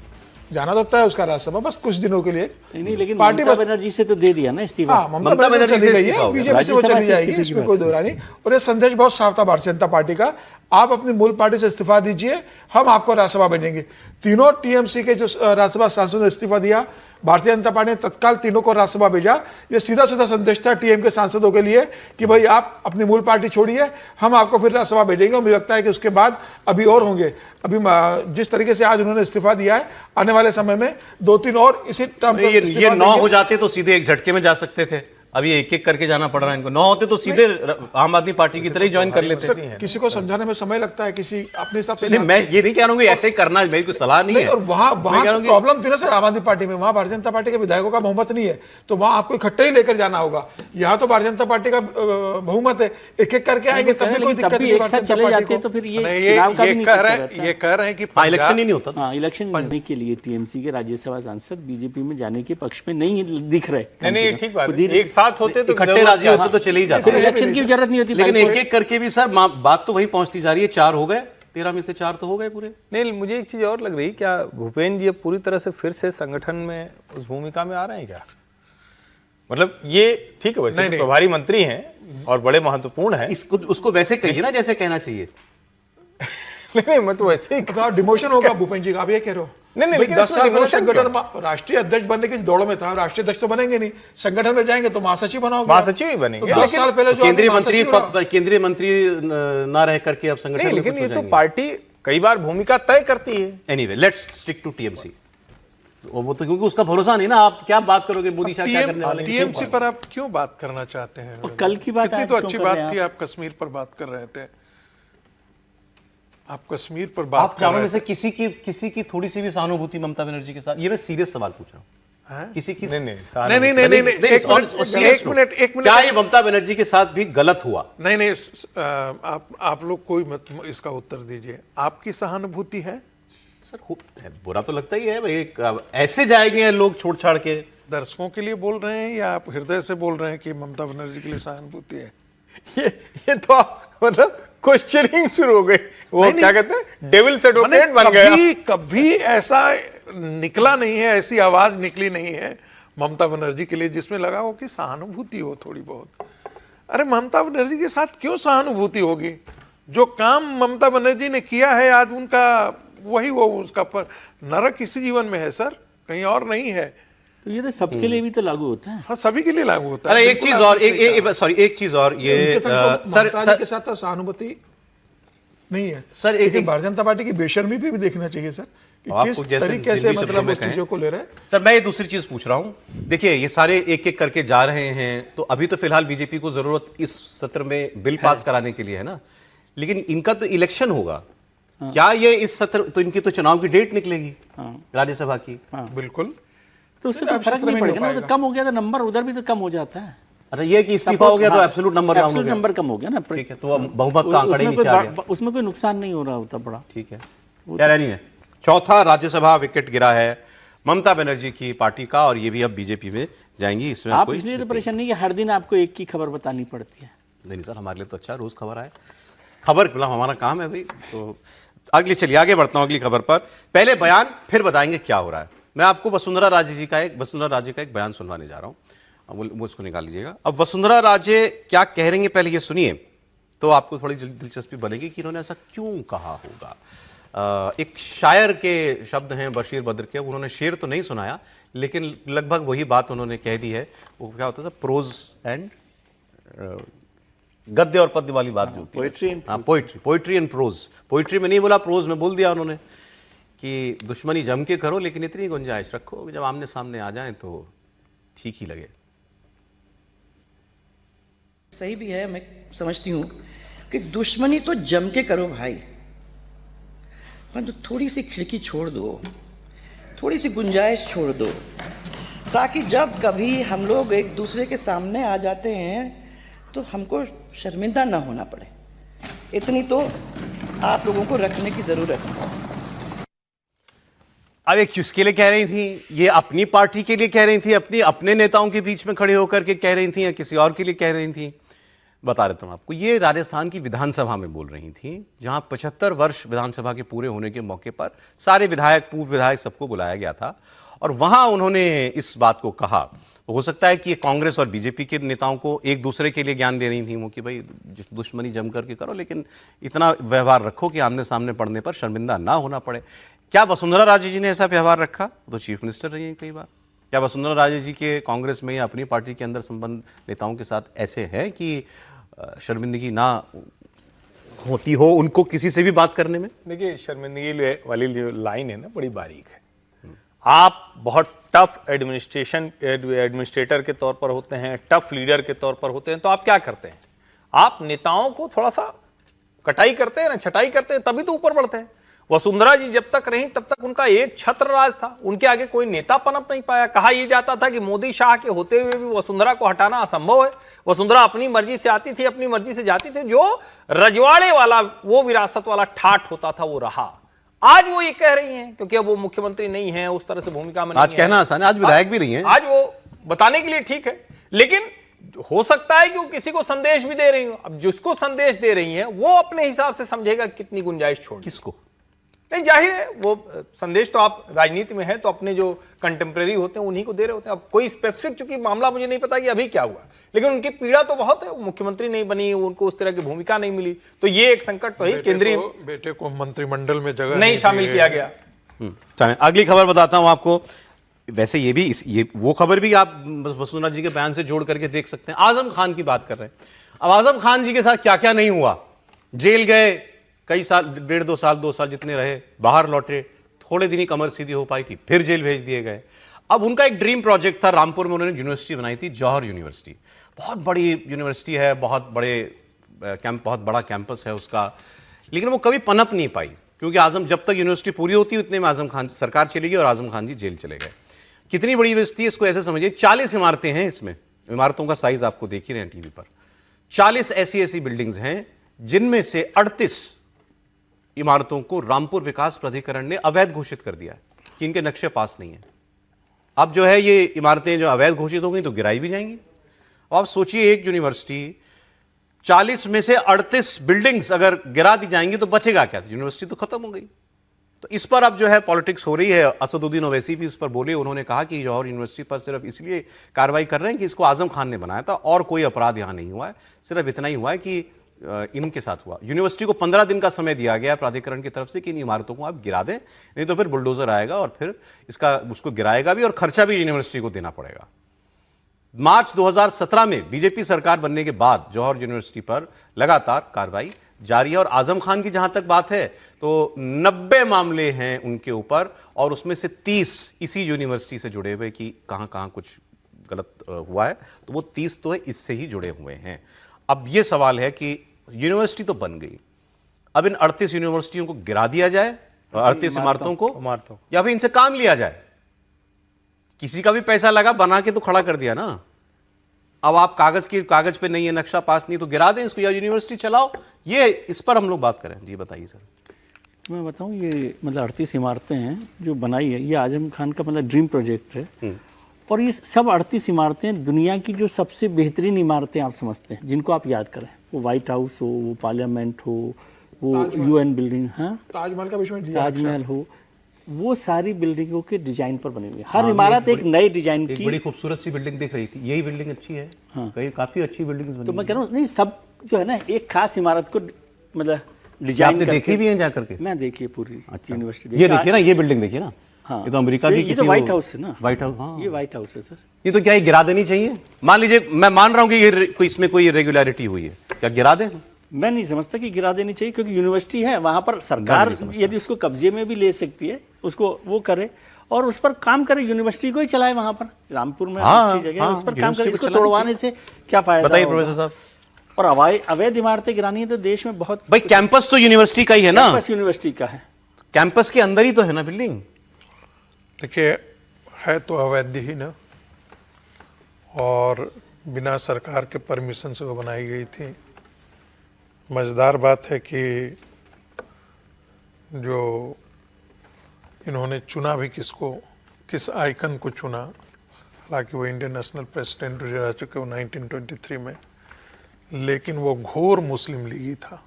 जाना तो होता है उसका राज्यसभा, बस कुछ दिनों के लिए। नहीं, लेकिन पार्टी ममता बनर्जी से तो दे दिया ना इस्तीफा। ममता बनर्जी चली गई है, बीजेपी से वो चली जाएगी, इसमें कोई दो राय नहीं। और ये संदेश बहुत साफ था भारतीय जनता पार्टी का, आप अपनी मूल पार्टी से इस्तीफा दीजिए, हम आपको राज्यसभा भेजेंगे। तीनों टीएमसी के जो राज्यसभा सांसदों ने इस्तीफा दिया, भारतीय जनता पार्टी ने तत्काल तीनों को राज्यसभा भेजा। ये सीधा सीधा संदेश था टीएम के सांसदों के लिए कि भाई आप अपनी मूल पार्टी छोड़िए, हम आपको फिर राज्यसभा भेजेंगे। और मुझे लगता है कि उसके बाद अभी और होंगे। अभी जिस तरीके से आज उन्होंने इस्तीफा दिया है, आने वाले समय में 2-3 और इसी टर्म ये 9 हो जाते तो सीधे एक झटके में जा सकते थे, अभी एक एक करके जाना पड़ रहा है इनको। 9 होते तो सीधे आम आदमी पार्टी की तरह ही ज्वाइन कर लेते। किसी को समझाने में समय लगता है, किसी अपने हिसाब से। मैं ये नहीं कह रहा हूँ कि ऐसे ही करना, मेरी कोई सलाह नहीं है। और वहां प्रॉब्लम थी ना सर आम आदमी पार्टी में, वहां भारतीय जनता पार्टी के विधायकों का बहुमत नहीं है, तो वहां आपको इकट्ठे ही लेकर जाना होगा। यहाँ तो भारतीय जनता पार्टी का बहुमत है, एक एक करके आएंगे तब भी कोई दिक्कत नहीं। चले जाते तो फिर ये कह रहे हैं कि इलेक्शन ही नहीं होता। हाँ, इलेक्शन बनने के लिए टीएमसी के राज्यसभा सांसद बीजेपी में जाने के पक्ष में नहीं दिख रहे। नहीं, ठीक बात है। एक साथ होते तो इकट्ठे राजी होते तो चले ही जाते, इलेक्शन की जरूरत नहीं होती। लेकिन एक एक करके भी सर बात तो वही पहुंचती जा रही है। 4 हो गए, 13 में से 4 तो हो गए पूरे। नहीं, मुझे एक चीज और लग रही, क्या भूपेंद्र जी अब पूरी तरह से फिर से संगठन में उस भूमिका में आ रहे हैं क्या? मतलब ये ठीक है, वैसे तो प्रभारी मंत्री हैं और बड़े महत्वपूर्ण हैं, उसको वैसे कहिए ना जैसे कहना चाहिए। नहीं, मैं तो वैसे ही डिमोशन होगा भूपेंद्र जी का, आप ये कह रहे हो? नहीं, लेकिन 10 साल पहले संगठन राष्ट्रीय अध्यक्ष बनने की दौड़ में था, राष्ट्रीय अध्यक्ष तो बनेंगे नहीं, संगठन में जाएंगे तो महासचिव बनाओगे। महासचिव ही बनेंगे। 10 साल पहले जो केंद्रीय मंत्री ना रह करके अब संगठन में, लेकिन ये तो पार्टी कई बार भूमिका तय करती है। Anyway, let's stick to TMC. वो तो क्योंकि उसका भरोसा नहीं ना, आप क्या बात करोगे मोदी शाह क्या करने वाले हैं? टीएमसी पर आप क्यों बात करना चाहते हैं? कल की बात कितनी तो अच्छी बात थी, आप कश्मीर पर बात कर रहे थे। आप कश्मीर पर बात आप चारों में से किसी की थोड़ी सी भी सहानुभूति ममता बनर्जी के साथ? ये मैं सीरियस सवाल पूछ रहा हूँ। किसी की नहीं, एक मिनट, क्या ये ममता बनर्जी के साथ भी गलत हुआ? नहीं, आप लोग कोई मत इसका उत्तर दीजिए। आपकी सहानुभूति है? सर बुरा तो लगता ही है भाई, ऐसे जाएंगे लोग छोड़ छाड़ के। दर्शकों के लिए बोल रहे हैं या आप हृदय से बोल रहे हैं कि ममता बनर्जी के लिए सहानुभूति है? ये तो मतलब क्वेश्चनिंग शुरू हो गई। वो क्या कहते हैं, डेविल्स एडवोकेट बन गया। कभी ऐसा निकला नहीं है, ऐसी आवाज निकली नहीं है ममता बनर्जी के लिए जिसमें लगा हो कि सहानुभूति हो थोड़ी बहुत। अरे ममता बनर्जी के साथ क्यों सहानुभूति होगी? जो काम ममता बनर्जी ने किया है आज उनका वही वो उसका पर नरक इसी जीवन में है सर, कहीं और नहीं है। तो ये तो सबके लिए भी तो लागू होता है। हाँ, सभी के लिए लागू होता है। अरे एक चीज और, एक चीज और, ये सर के साथ तो सहानुभूति नहीं है सर। एक भारतीय जनता पार्टी की बेशर्मी पे भी देखना चाहिए सर, किस तरीके से मतलब उस चीजों को ले रहे हैं। सर मैं ये दूसरी चीज पूछ रहा हूं, देखिए ये सारे एक एक करके जा रहे हैं, तो अभी तो फिलहाल बीजेपी को जरूरत इस सत्र में बिल पास कराने के लिए है ना, लेकिन इनका तो इलेक्शन होगा। क्या ये इस सत्र, तो इनकी तो चुनाव की डेट निकलेगी राज्यसभा की। बिल्कुल, तो उससे कोई फर्क नहीं पड़ेगा ना, तो कम हो गया तो नंबर उधर भी तो कम हो जाता है। अरे ये कि इस्तीफा हो गया तो एब्सोल्यूट नंबर कम हो गया ना। ठीक है, तो बहुमत का आंकड़ा ही नीचे आ गया, उसमें कोई नुकसान नहीं हो रहा होता बड़ा। ठीक है यार। नहीं है, चौथा राज्यसभा विकेट गिरा है ममता बनर्जी की पार्टी का, और ये भी अब बीजेपी में जाएंगी। इसमें आप इसलिए तो परेशान नहीं कि हर दिन आपको एक की खबर बतानी पड़ती है। नहीं सर, हमारे लिए तो अच्छा रोज खबर आए, खबर मतलब हमारा काम है भाई। तो अगली, चलिए आगे बढ़ता हूं अगली खबर पर। पहले बयान, फिर बताएंगे क्या हो रहा है। मैं आपको वसुंधरा राजे का एक बयान सुनवाने जा रहा हूं, वो उसको निकाल लीजिएगा। अब वसुंधरा राजे क्या कह रही हैं पहले ये सुनिए, तो आपको थोड़ी दिलचस्पी बनेगी कि इन्होंने ऐसा क्यों कहा होगा। एक शायर के शब्द हैं बशीर बद्र के, उन्होंने शेर तो नहीं सुनाया लेकिन लगभग वही बात उन्होंने कह दी है। वो क्या होता था, प्रोज एंड गद्य और पद्य वाली बात जो होती है, पोइट्री एंड प्रोज। पोइट्री में नहीं बोला, प्रोज में बोल दिया उन्होंने कि दुश्मनी जम के करो लेकिन इतनी गुंजाइश रखो जब आमने सामने आ जाए तो ठीक ही लगे। सही भी है, मैं समझती हूँ कि दुश्मनी तो जम के करो भाई, परंतु थोड़ी सी खिड़की छोड़ दो, थोड़ी सी गुंजाइश छोड़ दो, ताकि जब कभी हम लोग एक दूसरे के सामने आ जाते हैं तो हमको शर्मिंदा ना होना पड़े। इतनी तो आप लोगों को रखने की जरूरत है। अब ये किसके लिए कह रही थी? ये अपनी पार्टी के लिए कह रही थी, अपने नेताओं के बीच में खड़े होकर के कह रही थी, या किसी और के लिए कह रही थी? बता देता हूं आपको। ये राजस्थान की विधानसभा में बोल रही थी, जहां 75 वर्ष विधानसभा के पूरे होने के मौके पर सारे विधायक, पूर्व विधायक सबको बुलाया गया था, और वहां उन्होंने इस बात को कहा। तो हो सकता है कि ये कांग्रेस और बीजेपी के नेताओं को एक दूसरे के लिए ज्ञान दे रही थी वो कि भाई दुश्मनी जम करके करो, लेकिन इतना व्यवहार रखो कि आमने सामने पड़ने पर शर्मिंदा ना होना पड़े। क्या वसुंधरा राजे जी ने ऐसा व्यवहार रखा? तो चीफ मिनिस्टर रही हैं कई बार। क्या वसुंधरा राजे जी के कांग्रेस में या अपनी पार्टी के अंदर संबंध नेताओं के साथ ऐसे हैं कि शर्मिंदगी ना होती हो उनको किसी से भी बात करने में? देखिए, शर्मिंदगी वाली जो लाइन है ना, बड़ी बारीक है। आप बहुत टफ एडमिनिस्ट्रेटर के तौर पर होते हैं, टफ लीडर के तौर पर होते हैं, तो आप क्या करते हैं? आप नेताओं को थोड़ा सा कटाई करते हैं ना, छटाई करते हैं, तभी तो ऊपर बढ़ते हैं। वसुंधरा जी जब तक रहीं तब तक उनका एक छत्र राज था, उनके आगे कोई नेता पनप नहीं पाया। कहा यह जाता था कि मोदी शाह के होते हुए भी वसुंधरा को हटाना असंभव है। वसुंधरा अपनी मर्जी से आती थी, अपनी मर्जी से जाती थी। जो रजवाड़े वाला, वो विरासत वाला ठाठ होता था, वो रहा। आज वो ये कह रही हैं, क्योंकि अब वो मुख्यमंत्री नहीं है, उस तरह से भूमिका में आज कहना आसान है, आज विधायक भी नहीं है, आज वो बताने के लिए ठीक है, लेकिन हो सकता है कि वो किसी को संदेश भी दे रही हो। अब जिसको संदेश दे रही हैं वो अपने हिसाब से समझेगा कितनी गुंजाइश छोड़। किसको? नहीं, जाहिर है वो संदेश तो आप राजनीति में है तो अपने जो कंटेम्प्रेरी होते हैं उन्हीं को दे रहे होते हैं। अब कोई स्पेसिफिक, चूंकि मामला मुझे नहीं पता कि अभी क्या हुआ, लेकिन उनकी पीड़ा तो बहुत है। मुख्यमंत्री नहीं बनी, उनको उस तरह की भूमिका नहीं मिली, तो ये एक संकट तो है। केंद्रीय बेटे को मंत्रिमंडल में जगह नहीं शामिल किया गया। चलें, अगली खबर बताता हूं आपको। वैसे ये भी ये वो खबर भी आप वसुंधरा जी के बयान से जोड़ करके देख सकते हैं। आजम खान की बात कर रहे हैं। अब आजम खान जी के साथ क्या क्या नहीं हुआ। जेल गए, कई साल, 1.5 2 साल जितने रहे, बाहर लौटे, थोड़े दिन ही कमर सीधी हो पाई थी, फिर जेल भेज दिए गए। अब उनका एक ड्रीम प्रोजेक्ट था, रामपुर में उन्होंने यूनिवर्सिटी बनाई थी, जौहर यूनिवर्सिटी। बहुत बड़ी यूनिवर्सिटी है, बहुत बड़ा कैंपस है उसका, लेकिन वो कभी पनप नहीं पाई, क्योंकि आजम, जब तक यूनिवर्सिटी पूरी होती उतने में आजम खान सरकार चली गई और आजम खान जी जेल चले गए। कितनी बड़ी यूनिवर्सिटी है, इसको ऐसे समझिए, 40 इमारतें हैं इसमें। इमारतों का साइज आपको देख ही रहे हैं टीवी पर। 40 ऐसी बिल्डिंग्स हैं जिनमें से 38 इमारतों को रामपुर विकास प्राधिकरण ने अवैध घोषित कर दिया है कि इनके नक्शे पास नहीं है। अब जो है ये इमारतें जो अवैध घोषित हो गई तो गिराई भी जाएंगी। और आप सोचिए, एक यूनिवर्सिटी 40 में से 38 बिल्डिंग्स अगर गिरा दी जाएंगी तो बचेगा क्या? यूनिवर्सिटी तो खत्म हो गई। तो इस पर अब जो है पॉलिटिक्स हो रही है। असदुद्दीन ओवैसी भी इस पर बोले, उन्होंने कहा कि जौहर यूनिवर्सिटी पर सिर्फ इसलिए कार्रवाई कर रहे हैं कि इसको आजम खान ने बनाया था और कोई अपराध यहां नहीं हुआ है, सिर्फ इतना ही हुआ है कि इनके साथ हुआ। यूनिवर्सिटी को 15 दिन का समय दिया गया प्राधिकरण की तरफ से कि इन इमारतों को आप गिरा दें, नहीं तो फिर बुलडोजर आएगा और फिर उसको गिराएगा भी और खर्चा भी यूनिवर्सिटी को देना पड़ेगा। मार्च 2017 में बीजेपी सरकार बनने के बाद जौहर यूनिवर्सिटी पर लगातार कार्रवाई जारी है। और आजम खान की जहां तक बात है तो 90 मामले हैं उनके ऊपर, और उसमें से 30 इसी यूनिवर्सिटी से जुड़े हुए कि कहां कहां कुछ गलत हुआ है, तो वो 30 तो है इससे ही जुड़े हुए हैं। अब ये सवाल है कि यूनिवर्सिटी तो बन गई, अब इन 38 यूनिवर्सिटियों को गिरा दिया जाए, 38 इमारतों को, या फिर इनसे काम लिया जाए। किसी का भी पैसा लगा, बना के तो खड़ा कर दिया ना। अब आप कागज पे नहीं है, नक्शा पास नहीं, तो गिरा दें इसको या यूनिवर्सिटी चलाओ। ये इस पर हम लोग बात करें। जी बताइए सर। मैं बताऊं, ये मतलब 38 इमारतें हैं जो बनाई है, ये आजम खान का मतलब ड्रीम प्रोजेक्ट है। और ये सब 38 इमारतें दुनिया की जो सबसे बेहतरीन इमारतें आप समझते हैं, जिनको आप याद करें, वो व्हाइट हाउस हो, वो पार्लियामेंट हो, वो यूएन बिल्डिंग, हाँ ताजमहल का बीच में ताजमहल हो, वो सारी बिल्डिंगों के डिजाइन पर बनी हुई है। हर इमारत एक नई डिजाइन की। बड़ी खूबसूरत सी बिल्डिंग दिख रही थी, यही बिल्डिंग अच्छी है। हाँ, काफी अच्छी बिल्डिंग्स बनी। तो मैं कह रहा हूँ, नहीं सब जो है ना, एक खास इमारत को मतलब डिजाइन देखी भी है जाकर के? मैं देखिए पूरी यूनिवर्सिटी। ये देखिए ना, ये बिल्डिंग देखिए ना। हाँ, ये तो अमेरिका की किसी व्हाइट हाउस है ना। व्हाइट हाउस, हाँ, ये व्हाइट हाउस है सर। ये तो क्या ये गिरा देनी चाहिए? मान लीजिए मैं मान रहा हूँ कि इसमें कोई इरेगुलरिटी हुई है, क्या गिरा दें? मैं नहीं समझता कि गिरा देनी चाहिए, क्योंकि यूनिवर्सिटी है, वहां पर सरकार यदि उसको कब्जे में भी ले सकती है, उसको वो करे और उस पर काम करे, यूनिवर्सिटी को ही चलाए वहां पर। रामपुर में अच्छी जगह है, उस पर काम करे। इसको तोड़वाने से क्या फायदा? बताइए प्रोफेसर साहब। और अवैध इमारतें गिरानी है तो देश में बहुत। भाई कैंपस तो यूनिवर्सिटी का ही है ना। कैंपस यूनिवर्सिटी का है, कैंपस के अंदर ही तो है ना बिल्डिंग। देखिए, है तो अवैध ही ना, और बिना सरकार के परमिशन से वो बनाई गई थी। मज़ेदार बात है कि जो इन्होंने चुना भी किसको, किस आइकन को चुना, हालांकि वो इंडियन नेशनल प्रेसिडेंट रह चुके वो 1923 में, लेकिन वो घोर मुस्लिम लीगी था।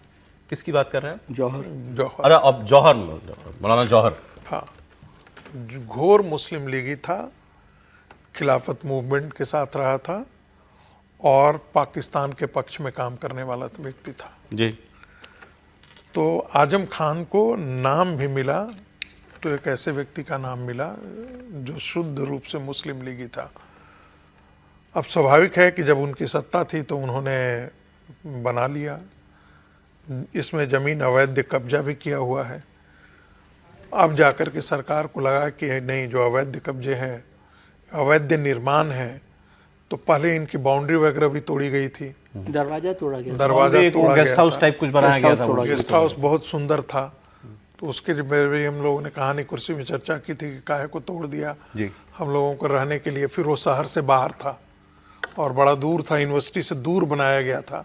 किसकी बात कर रहे हैं? जौहर। जौहर। अरे अब जौहर, मौलाना जौहर। हाँ, घोर मुस्लिम लीगी था, खिलाफत मूवमेंट के साथ रहा था और पाकिस्तान के पक्ष में काम करने वाला व्यक्ति था जी। तो आजम खान को नाम भी मिला, तो एक ऐसे व्यक्ति का नाम मिला जो शुद्ध रूप से मुस्लिम लीगी था। अब स्वाभाविक है कि जब उनकी सत्ता थी तो उन्होंने बना लिया, इसमें जमीन अवैध कब्जा भी किया हुआ है। अब जाकर के सरकार को लगा कि नहीं, जो अवैध कब्जे हैं, अवैध निर्माण है, तो पहले इनकी बाउंड्री वगैरह भी तोड़ी गई थी, दरवाजा तोड़ा गया, दरवाजा तोड़ा गया, गेस्ट हाउस टाइप कुछ बनाया गया था, गेस्ट हाउस बहुत सुंदर था। तो उसके भी हम लोगों ने कहानी कुर्सी में चर्चा की थी कि काहे को तोड़ दिया जी। हम लोगों को रहने के लिए। फिर वो शहर से बाहर था और बड़ा दूर था, यूनिवर्सिटी से दूर बनाया गया था,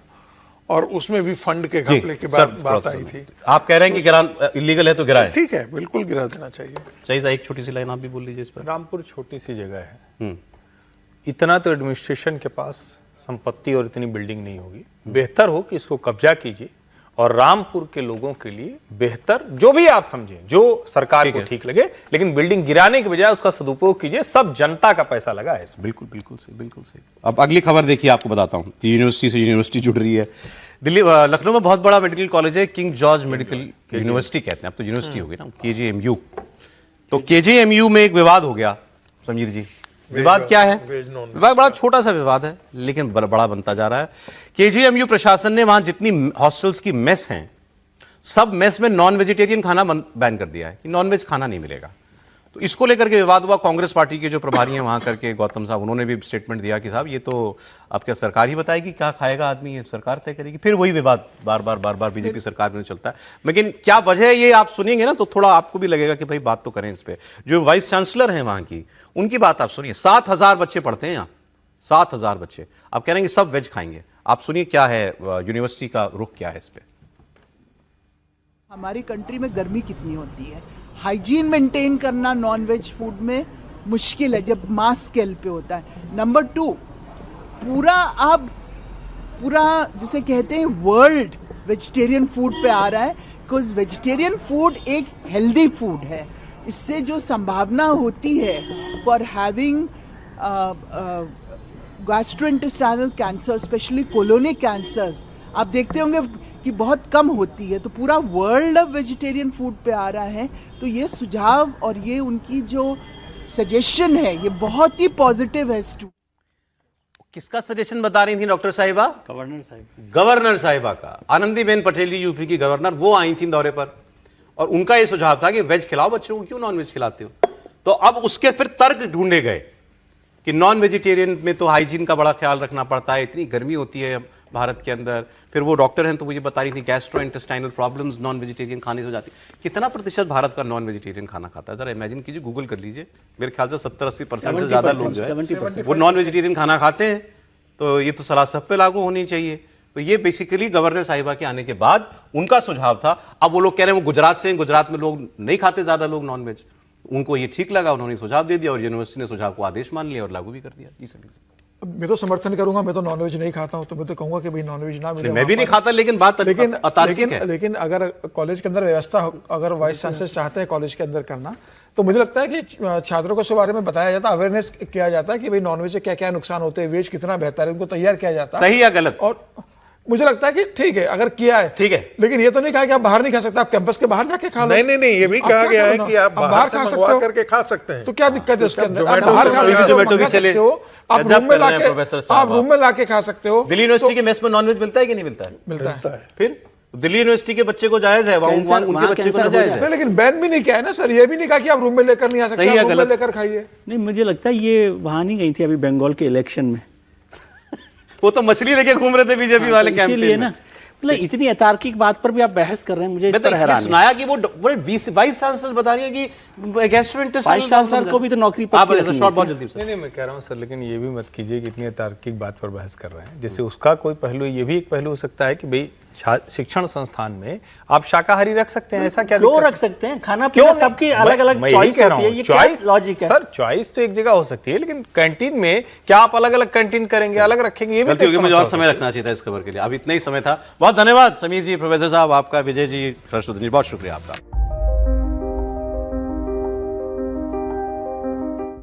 और उसमें भी फंड के घपले की बात आई थी। आप कह रहे हैं कि गिरान इलीगल है तो गिराएं? ठीक है, बिल्कुल गिरा देना चाहिए। चाहिए। एक छोटी सी लाइन आप भी बोल लीजिए इस पर। रामपुर छोटी सी जगह है, इतना तो एडमिनिस्ट्रेशन के पास संपत्ति और इतनी बिल्डिंग नहीं होगी। बेहतर हो कि इसको कब्जा कीजिए और रामपुर के लोगों के लिए बेहतर, जो भी आप समझें, जो सरकार को ठीक लगे, लेकिन बिल्डिंग गिराने के बजाय उसका सदुपयोग कीजिए। सब जनता का पैसा लगा है इसमें। बिल्कुल बिल्कुल सही, बिल्कुल सही। अब अगली खबर देखिए, आपको बताता हूं कि यूनिवर्सिटी से यूनिवर्सिटी जुड़ रही है। दिल्ली लखनऊ में बहुत बड़ा मेडिकल कॉलेज है, किंग जॉर्ज मेडिकल यूनिवर्सिटी कहते हैं, अब तो यूनिवर्सिटी हो गई ना, KJMU। तो KJMU में एक विवाद हो गया समीर जी। विवाद क्या है? विवाद बड़ा छोटा सा विवाद है, लेकिन बड़ा बनता जा रहा है। KJMU प्रशासन ने वहां जितनी हॉस्टल्स की मेस हैं, सब मेस में नॉन वेजिटेरियन खाना बैन कर दिया है कि नॉन वेज खाना नहीं मिलेगा। तो इसको लेकर के विवाद हुआ। कांग्रेस पार्टी के जो प्रभारी हैं वहां करके गौतम साहब, उन्होंने भी स्टेटमेंट दिया कि साहब ये तो अब क्या सरकार ही बताएगी क्या खाएगा आदमी, ये सरकार तय करेगी। फिर वही विवाद बार बार बीजेपी सरकार में चलता है। लेकिन क्या वजह है ये आप सुनेंगे ना तो थोड़ा आपको भी लगेगा कि भाई बात तो करें इस पे। जो वाइस चांसलर हैं वहां की, उनकी बात आप सुनिए। 7,000 बच्चे पढ़ते हैं यहाँ, 7,000 बच्चे। आप कह रहे हैं सब वेज खाएंगे। आप सुनिए क्या है यूनिवर्सिटी का रुख क्या है इस पे। हमारी कंट्री में गर्मी कितनी होती है, हाइजीन मेंटेन करना नॉन वेज फूड में मुश्किल है जब मास स्केल पे होता है। नंबर 2, पूरा जिसे कहते हैं वर्ल्ड वेजिटेरियन फूड पे आ रहा है, बिकॉज वेजिटेरियन फूड एक हेल्दी फूड है। इससे जो संभावना होती है for having gastrointestinal cancer, specially colonic cancers, आप देखते होंगे कि बहुत कम होती है। तो पूरा वर्ल्ड अब वेजिटेरियन फूड पे आ रहा है। तो ये सुझाव और ये उनकी जो सजेशन है ये बहुत ही पॉजिटिव है। किसका सजेशन बता रही थी डॉक्टर साहिबा? गवर्नर साहिबा का। आनंदीबेन पटेल जी यूपी की गवर्नर, वो आई थी दौरे पर और उनका ये सुझाव था कि वेज खिलाओ बच्चों को, क्यों नॉन वेज खिलाते हो। तो अब उसके फिर तर्क ढूंढे गए कि नॉन वेजिटेरियन में तो हाइजीन का बड़ा ख्याल रखना पड़ता है, इतनी गर्मी होती है भारत के अंदर। फिर वो डॉक्टर हैं तो मुझे बता रही थी गैस्ट्रोइंटेस्टाइनल प्रॉब्लम्स नॉन वेजिटेरियन खाने से हो जाती। कितना प्रतिशत भारत का नॉन वेजिटेरियन खाना खाता है? जरा इमेजिन कीजिए, गूगल कर लीजिए। मेरे ख्याल से 70-80% से ज्यादा लोग जो है वो नॉन वेजिटेरियन खाना खाते हैं। तो ये तो सलाह सब पे लागू होनी चाहिए। तो ये बेसिकली गवर्नर साहिबा के आने के बाद उनका सुझाव था। अब वो लोग कह रहे हैं वो गुजरात से हैं, गुजरात में लोग नहीं खाते ज्यादा लोग नॉन वेज, उनको ये ठीक लगा, उन्होंने सुझाव दे दिया और यूनिवर्सिटी ने सुझाव को आदेश मान लिया और लागू भी कर दिया। जी सर, मैं तो समर्थन करूंगा, मैं तो नॉनवेज नहीं खाता हूं, तो मैं तो कहूंगा कि भाई नॉनवेज ना मिले। मैं भी नहीं खाता, लेकिन बात अतार्किक है। लेकिन अगर कॉलेज के अंदर व्यवस्था, अगर वाइस चांसलर चाहते हैं कॉलेज के अंदर करना, तो मुझे लगता है कि छात्रों को इस बारे में बताया जाता है, अवेयरनेस किया जाता है कि भाई नॉनवेज से क्या क्या नुकसान होते हैं, वेज कितना बेहतर है, उनको तैयार किया जाता है। सही या गलत? और मुझे लगता है कि ठीक है अगर किया है, ठीक है, लेकिन ये तो नहीं कहा कि आप बाहर नहीं खा सकते, आप कैंपस के बाहर जाके खा लो। नहीं, ये भी कहा गया है कि आप बाहर खा सकते हो, करके खा सकते हैं। तो क्या दिक्कत है उसके अंदर? आप बाहर खा सकते हो, आप रूम में लाके खा सकते हो। दिल्ली यूनिवर्सिटी के मेस में नॉनवेज मिलता है कि नहीं मिलता है? मिलता है। फिर दिल्ली यूनिवर्सिटी के बच्चे को जायज है, उनके बच्चे को जायज है। लेकिन बैन भी नहीं किया है ना सर, ये भी नहीं कहा कि आप रूम में लेकर नहीं आ सकते, आप रूम में लेकर खाइए। नहीं, मुझे लगता है ये वहां नहीं गई थी अभी बंगाल के इलेक्शन में। वो तो मछली लेके घूम रहे थे बीजेपी वाले कैंपेन में। मतलब इतनी अतार्किक बात पर भी आप बहस कर रहे हैं, मुझे इस पर हैरान है। सुनाया कि वो वाइस चांसलर बता रही है कि गैस्ट्रोइंटेस्टाइनल, वाइस चांसलर को भी तो नौकरी पर बहुत जल्दी। नहीं, मैं कह रहा हूँ सर, लेकिन ये भी मत कीजिए कि इतनी अतार्किक बात पर बहस कर रहे हैं। जैसे उसका कोई पहलू, ये भी एक पहलू हो सकता है कि भाई शिक्षण संस्थान में आप शाकाहारी रख सकते हैं, ऐसा क्या क्यों रख सकते हैं? खाना पीना सबकी अलग अलग चॉइस होती है, ये क्या लॉजिक है? सर चॉइस तो एक जगह हो सकती है, लेकिन कैंटीन में क्या आप अलग अलग कैंटीन करेंगे, अलग रखेंगे? ये भी मुझे और समय रखना चाहिए था इस खबर के लिए। अब इतना ही समय था। बहुत धन्यवाद समीर जी, प्रोफेसर साहब आपका, विजय जी, हर्षवर्धन जी, बहुत शुक्रिया आपका।